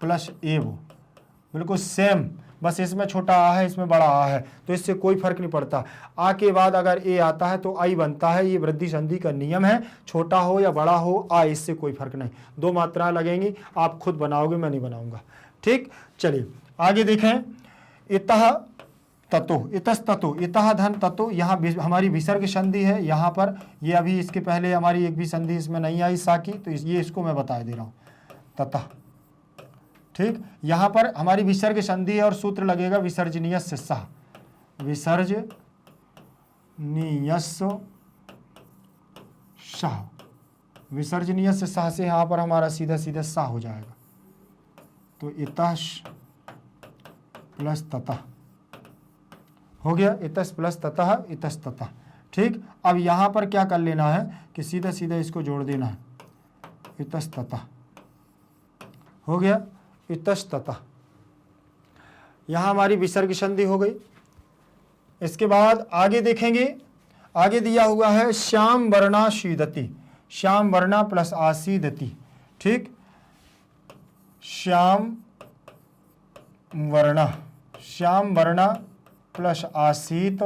प्लस एव, बिल्कुल सेम, बस इसमें छोटा आ है, इसमें बड़ा आ है, तो इससे कोई फर्क नहीं पड़ता। आ के बाद अगर ए आता है तो आई बनता है, ये वृद्धि संधि का नियम है। छोटा हो या बड़ा हो आ, इससे कोई फर्क नहीं, 2 मात्राएं लगेंगी, आप खुद बनाओगे, मैं नहीं बनाऊंगा। ठीक, चलिए आगे देखें। इतः ततो, इतस्ततो, इतः धन ततो, यहाँ हमारी विसर्ग संधि है। यहाँ पर ये अभी इसके पहले हमारी एक भी संधि इसमें नहीं आई सा की, तो ये इसको मैं बता दे रहा हूँ, ततः। ठीक, यहाँ पर हमारी विसर्ग संधि है और सूत्र लगेगा विसर्जनीयस्य सह, विसर्जनीयस्य सह, विसर्जनीयस्य सह से यहाँ पर हमारा सीधा सीधा सा हो जाएगा। तो इतः प्लस ततः हो गया, इतस प्लस ततः इतस्ततः। ठीक, अब यहाँ पर क्या कर लेना है कि सीधा सीधा इसको जोड़ देना है, इतस्ततः हो गया, इतस्ततः। यहाँ हमारी विसर्ग संधि हो गई। इसके बाद आगे देखेंगे, आगे दिया हुआ है श्याम वर्णा शीदति, श्याम वर्णा प्लस आसीदति। ठीक, श्याम वर्णा प्लस आसीत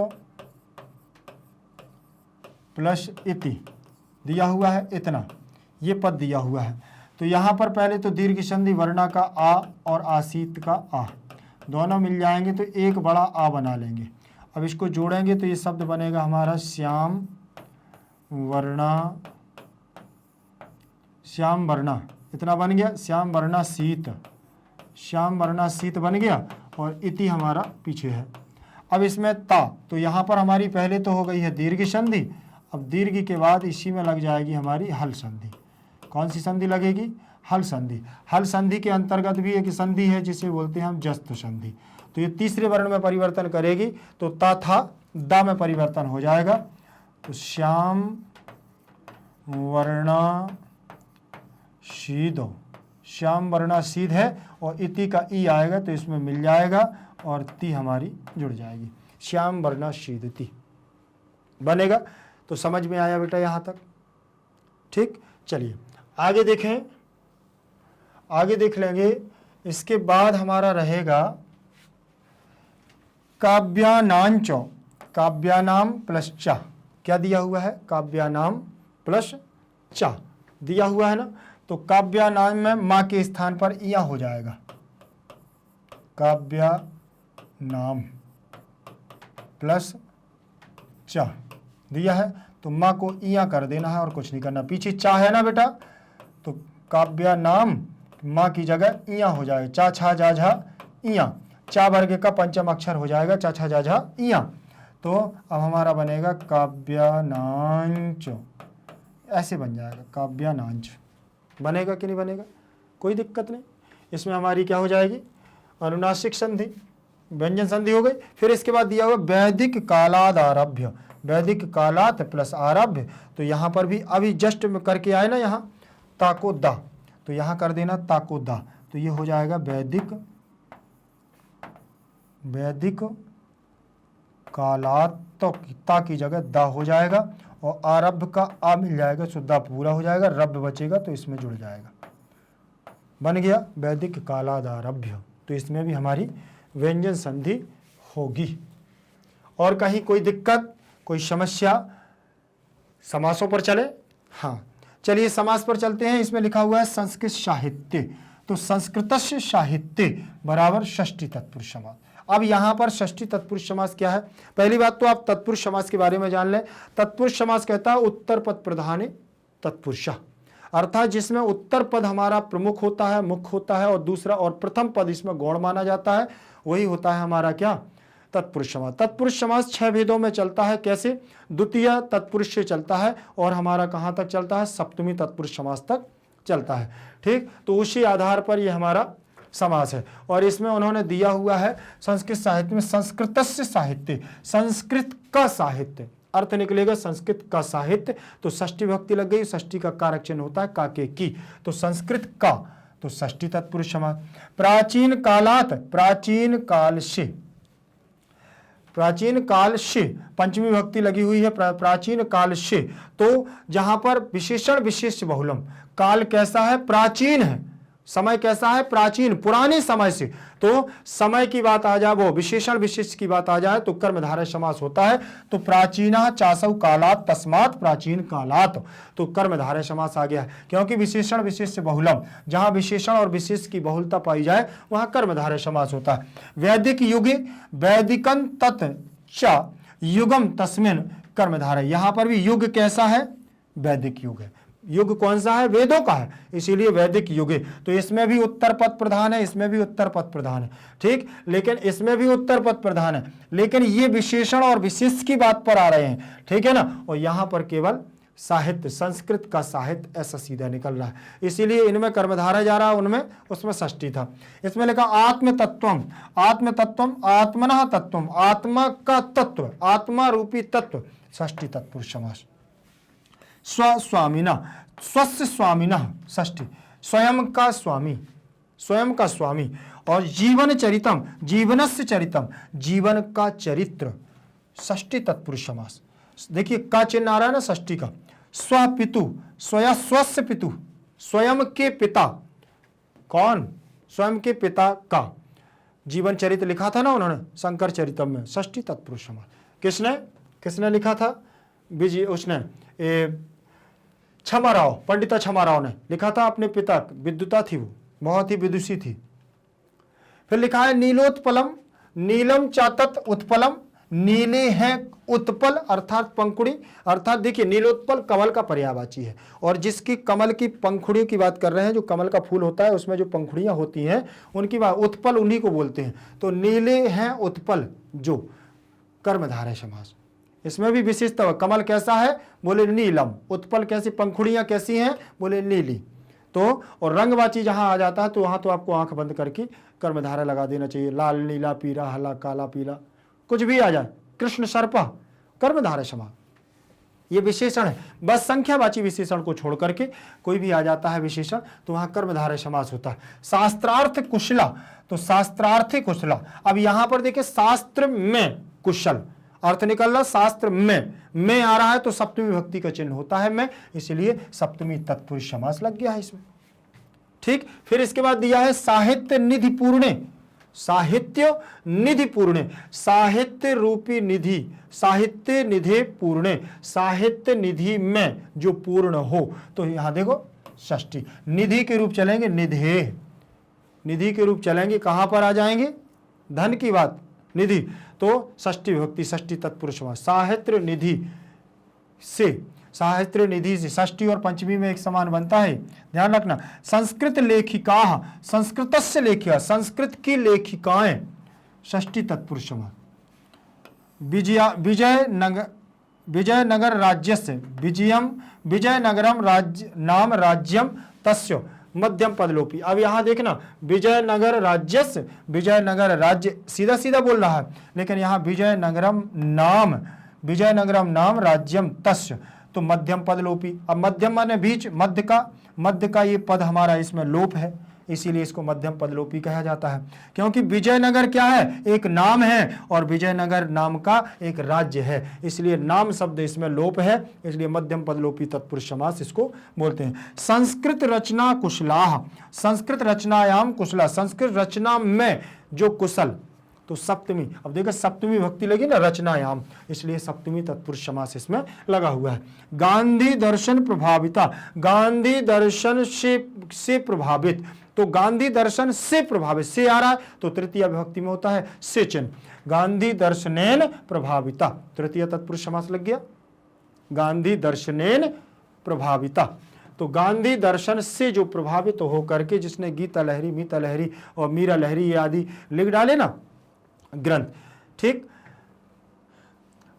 प्लस इति दिया हुआ है, इतना ये पद दिया हुआ है। तो यहाँ पर पहले तो दीर्घ संधि वर्णा का आ और आसीत का आ दोनों मिल जाएंगे तो एक बड़ा आ बना लेंगे। अब इसको जोड़ेंगे तो ये शब्द बनेगा हमारा श्याम वर्णा, इतना बन गया, श्याम वर्णा शीत बन गया, और इति हमारा पीछे है। अब इसमें ता, तो यहाँ पर हमारी पहले तो हो गई है दीर्घ संधि, अब दीर्घ के बाद इसी में लग जाएगी हमारी हल संधि। कौन सी संधि लगेगी? हल संधि। हल संधि के अंतर्गत भी एक संधि है जिसे बोलते हैं हम जस्त संधि। तो ये तीसरे वर्ण में परिवर्तन करेगी, तो ता था दा में परिवर्तन हो जाएगा, तो श्याम वर्णा शीदो, श्याम वर्णा शीद है, और इति का ई आएगा तो इसमें मिल जाएगा, और ती हमारी जुड़ जाएगी, श्याम वर्णा शीद ती बनेगा। तो समझ में आया बेटा यहाँ तक? ठीक, चलिए आगे देखें, आगे देख लेंगे। इसके बाद हमारा रहेगा काव्यानांच, काव्यानाम प्लस चा, क्या दिया हुआ है? काव्यानाम प्लस चा दिया हुआ है ना, तो काव्यानाम में माँ के स्थान पर इया हो जाएगा, काव्यानाम प्लस चा दिया है, तो माँ को इया कर देना है और कुछ नहीं करना। पीछे चा है ना बेटा, तो काव्यानाम माँ की जगह इया हो जाएगा, चा छा जा झा इया, चा वर्ग का पंचम अक्षर हो जाएगा, चा छा जा झा इया। तो अब हमारा बनेगा काव्यानांच, ऐसे बन जाएगा, काव्यानांच बनेगा कि नहीं बनेगा? कोई दिक्कत नहीं। इसमें हमारी क्या हो जाएगी? अनुनासिक संधि, व्यंजन संधि हो गई। फिर इसके बाद दिया हुआ वैदिक कालाद आरभ्य, वैदिक कालात प्लस आरभ्य, तो यहाँ पर भी अभी जस्ट में करके आए ना यहाँ ताको दा, तो यहाँ कर देना ताको दा, तो ये हो जाएगा वैदिक कालात, तो ता की जगह दा हो जाएगा, और आरभ का आ मिल जाएगा, सो दा पूरा हो जाएगा, रब बचेगा तो इसमें जुड़ जाएगा, बन गया वैदिक कालाद आरभ्य। तो इसमें भी हमारी व्यंजन संधि होगी। और कहीं कोई दिक्कत, कोई समस्या? समासों पर चले? हाँ, चलिए समास पर चलते हैं। इसमें लिखा हुआ है संस्कृत साहित्य, तो संस्कृतस्य साहित्य बराबर षष्ठी तत्पुरुष समास। अब यहाँ पर षष्ठी तत्पुरुष समास क्या है? पहली बात तो आप तत्पुरुष समास के बारे में जान लें। तत्पुरुष समास कहता है उत्तर पद प्रधान तत्पुरुष, अर्थात जिसमें उत्तर पद हमारा प्रमुख होता है, मुख्य होता है, और दूसरा और प्रथम पद इसमें गौण माना जाता है, वही होता है हमारा क्या? तत्पुरुष समास। तत्पुरुष समास 6 भेदों में चलता है। कैसे? द्वितीय तत्पुरुष से चलता है, और हमारा कहाँ तक चलता है? सप्तमी तत्पुरुष समास तक चलता है। ठीक, तो उसी आधार पर यह हमारा समास है। और इसमें उन्होंने दिया हुआ है संस्कृत साहित्य में संस्कृतस्य साहित्य, संस्कृत का साहित्य, अर्थ निकलेगा संस्कृत का साहित्य, तो षष्ठी भक्ति लग गई, षष्ठी का कारक चिन्ह होता है का के की, तो संस्कृत का, तो षष्ठी तत्पुरुष समास। प्राचीन कालात, प्राचीन काल से, प्राचीन काल से पंचमी भक्ति लगी हुई है, प्राचीन काल से, तो जहां पर विशेषण विशेष बहुलम, काल कैसा है? प्राचीन है, समय कैसा है? प्राचीन, पुराने समय से, तो समय की बात आ जाए, वो विशेषण विशेष की बात आ जाए तो कर्मधारय समास होता है। तो प्राचीना चासौ कालात तस्मात् प्राचीन कालात, तो कर्मधारय समास आ गया है, क्योंकि विशेषण विशेष बहुलम, जहां विशेषण और विशेष की बहुलता पाई जाए वहां कर्मधारय समास होता है। वैदिक युगे वैदिकं तत् च युगम तस्मिन् कर्मधारय, यहां पर भी युग कैसा है? वैदिक युग है। युग कौन सा है? वेदों का है, इसीलिए वैदिक युग है। तो इसमें भी उत्तर पद प्रधान है, इसमें भी उत्तर पद प्रधान है। ठीक, लेकिन इसमें भी उत्तर पद प्रधान है, लेकिन ये विशेषण और विशेष की बात पर आ रहे हैं, ठीक है ना। और यहां पर केवल साहित्य, संस्कृत का साहित्य ऐसा सीधा निकल रहा है, इसीलिए इनमें कर्मधारय जा रहा है, उनमें उसमें षष्ठी था। इसमें लिखा आत्म तत्वम, आत्म तत्वम, आत्मनः तत्वम, आत्मा का तत्व, आत्मा रूपी तत्व, षष्ठी तत्पुरुष समास। स्वस्वामिना, स्वस्य स्वामिना षष्ठी, स्वयं का स्वामी, स्वयं का स्वामी। और जीवन चरितम, जीवनस्य चरितम, जीवन का चरित्र, षष्ठी तत्पुरुष समास। देखिए का चिन्ह आ रहा है ना षष्ठी का। स्वपितु, स्वया स्वस्य पितु, स्वयं के पिता, कौन? स्वयं के पिता का जीवन चरित्र लिखा था ना उन्होंने शंकर चरितम में, षष्ठी तत्पुरुष समास। किसने किसने लिखा था? विजय, उसने छमाराव, पंडिता छमाराव ने लिखा था, अपने पिता, विद्युता थी वो, बहुत ही विदुषी थी। फिर लिखा है नीलोत्पलम, नीलम चातत उत्पलम नीले हैं उत्पल अर्थात पंखुड़ी, अर्थात देखिए नीलोत्पल कमल का पर्यायवाची है, और जिसकी कमल की पंखुड़ियों की बात कर रहे हैं, जो कमल का फूल होता है उसमें जो पंखुड़ियां होती हैं उनकी बात, उत्पल उन्हीं को बोलते हैं। तो नीले हैं उत्पल जो कर्मधारय समास, इसमें भी विशेषता, कमल कैसा है, बोले नीलम, उत्पल कैसी, पंखुड़ियां कैसी हैं, बोले नीली। तो और रंगवाची जहां आ जाता है तो वहां तो आपको आंख बंद करके कर्मधारय लगा देना चाहिए, लाल नीला पीला हला काला पीला कुछ भी आ जाए, कृष्ण सर्पा कर्मधारय समास, ये विशेषण है। बस संख्यावाची विशेषण को छोड़ करके कोई भी आ जाता है विशेषण तो वहां कर्मधारय समास होता है। शास्त्रार्थ कुशला, तो शास्त्रार्थी कुशला, अब यहां पर देखिए शास्त्र में कुशल अर्थ निकल रहा, शास्त्र में आ रहा है तो सप्तमी विभक्ति का चिन्ह होता है में, इसलिए सप्तमी तत्पुरुष समास लग गया है इसमें। ठीक, फिर इसके बाद दिया है साहित्य निधि पूर्णे, साहित्य निधि पूर्णे, साहित्य रूपी निधि, साहित्य निधि पूर्णे, साहित्य निधि में जो पूर्ण हो, तो यहां देखो षष्ठी, निधि के रूप चलेंगे, निधे, निधि के रूप चलेंगे, कहां पर आ जाएंगे, धन की बात, निधि, तो षष्ठी विभक्ति, षष्ठी तत्पुरुष समास, साहित्य निधि से, साहित्य निधि से, षष्ठी और पंचमी में एक समान बनता है, ध्यान रखना। संस्कृत लेखिका, संस्कृतस्य लेखिका, संस्कृत की लेखिकाएं, षष्ठी तत्पुरुष समास। विजयनगर राज्यस्य, विजयनगरम राज्य नाम राज्यम तस्य, मध्यम पदलोपी। अब यहां देखना विजयनगर राज्यस्य, विजयनगर राज्य सीधा सीधा बोल रहा है, लेकिन यहां विजयनगरम नाम राज्यम तस्य, तो मध्यम पद लोपी। अब मध्यम माने बीच, मध्य का ये पद हमारा इसमें लोप है, इसीलिए इसको मध्यम पदलोपी कहा जाता है, क्योंकि विजयनगर क्या है, एक नाम है, और विजयनगर नाम का एक राज्य है, इसलिए नाम शब्द इसमें लोप है, इसलिए मध्यम पदलोपी तत्पुरुष समास इसको बोलते हैं। संस्कृत रचना कुशलाह, संस्कृत रचनायाम कुशला, संस्कृत रचना में जो कुशल, तो सप्तमी, अब देखो सप्तमी विभक्ति लगी ना रचनायाम, इसलिए सप्तमी तत्पुरुष समास इसमें लगा हुआ है। गांधी दर्शन प्रभाविता, गांधी दर्शन से प्रभावित, तो गांधी दर्शन से प्रभावित, से आ रहा है तो तृतीय विभक्ति में होता है से चिन्ह, गांधी दर्शनेन प्रभाविता, तृतीय तत्पुरुष समास लग गया, गांधी दर्शनेन प्रभाविता, तो गांधी दर्शन से जो प्रभावित होकर के, जिसने गीता लहरी, मीता लहरी और मीरा लहरी आदि लिख डाले ना ग्रंथ। ठीक,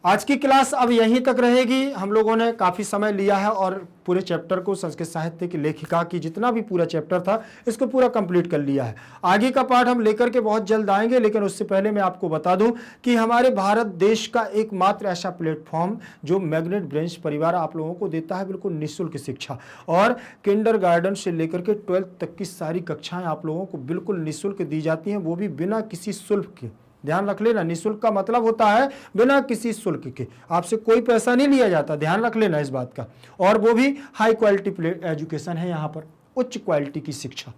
आज की क्लास अब यहीं तक रहेगी। हम लोगों ने काफी समय लिया है और पूरे चैप्टर को, संस्कृत साहित्य की लेखिका की जितना भी पूरा चैप्टर था इसको पूरा कंप्लीट कर लिया है। आगे का पार्ट हम लेकर के बहुत जल्द आएंगे, लेकिन उससे पहले मैं आपको बता दूं कि हमारे भारत देश का एकमात्र ऐसा प्लेटफॉर्म जो मैग्नेट ब्रेन्स परिवार आप लोगों को देता है बिल्कुल निःशुल्क शिक्षा, और किंडरगार्टन से लेकर के 12th तक की सारी कक्षाएं आप लोगों को बिल्कुल निःशुल्क दी जाती हैं, वो भी बिना किसी शुल्क के। ध्यान रख लेना, निःशुल्क का मतलब होता है बिना किसी शुल्क के, आपसे कोई पैसा नहीं लिया जाता, ध्यान रख लेना इस बात का। और वो भी हाई क्वालिटी एजुकेशन है यहाँ पर, उच्च क्वालिटी की शिक्षा।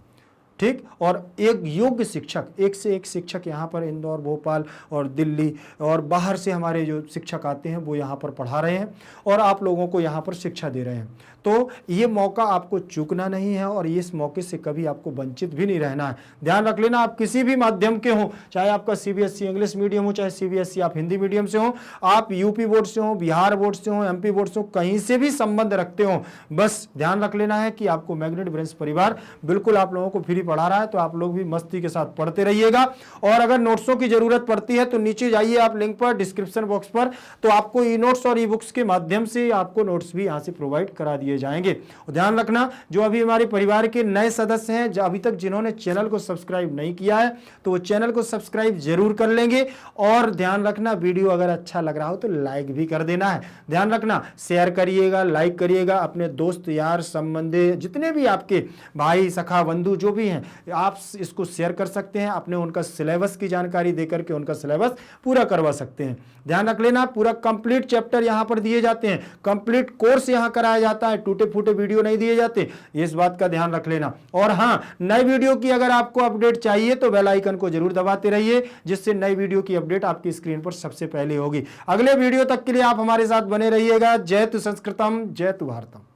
ठीक, और एक योग्य शिक्षक, एक से एक शिक्षक यहाँ पर इंदौर, भोपाल और दिल्ली और बाहर से हमारे जो शिक्षक आते हैं वो यहाँ पर पढ़ा रहे हैं और आप लोगों को यहाँ पर शिक्षा दे रहे हैं। तो ये मौका आपको चूकना नहीं है और इस मौके से कभी आपको वंचित भी नहीं रहना है। ध्यान रख लेना, आप किसी भी माध्यम के हो, चाहे आपका सीबीएसई इंग्लिश मीडियम हो, चाहे सीबीएसई आप हिंदी मीडियम से हो, आप यूपी बोर्ड से हो, बिहार बोर्ड से हो, एमपी बोर्ड से हो, कहीं से भी संबंध रखते हो, बस ध्यान रख लेना है कि आपको मैग्नेट ब्रेन्स परिवार बिल्कुल आप लोगों को फ्री पढ़ा रहा है। तो आप लोग भी मस्ती के साथ पढ़ते रहिएगा, और अगर नोट्सों की जरूरत पड़ती है तो नीचे जाइए आप लिंक पर, डिस्क्रिप्शन बॉक्स पर, तो आपको ई नोट्स और ई बुक्स के माध्यम से आपको नोट्स भी यहां से प्रोवाइड करा दिए जाएंगे। और ध्यान रखना, जो अभी हमारे परिवार के नए सदस्य हैं, अभी तक जिन्होंने चैनल को सब्सक्राइब नहीं किया है तो वो चैनल को सब्सक्राइब जरूर कर लेंगे। और ध्यान रखना, वीडियो अगर अच्छा लग रहा हो तो लाइक भी कर देना है। ध्यान रखना, शेयर करिएगा, लाइक करिएगा, अपने दोस्त यार संबंधी जितने भी आपके भाई सखा बंधु जो भी हैं, आप इसको शेयर कर सकते हैं, अपने उनका सिलेबस की जानकारी देकर के उनका सिलेबस पूरा करवा सकते हैं। ध्यान रख लेना, पूरा कंप्लीट चैप्टर यहां पर दिए जाते हैं, कंप्लीट कोर्स यहां कराया जाता है, टूटे फूटे वीडियो नहीं दिए जाते, इस बात का ध्यान रख लेना। और हां, नई वीडियो की अगर आपको अपडेट चाहिए तो बेल आइकन को जरूर दबाते रहिए, जिससे नई वीडियो की अपडेट आपकी स्क्रीन पर सबसे पहले होगी। अगले वीडियो तक के लिए आप हमारे साथ बने रहिएगा। जय तु संस्कृतम, जय तु भारतम।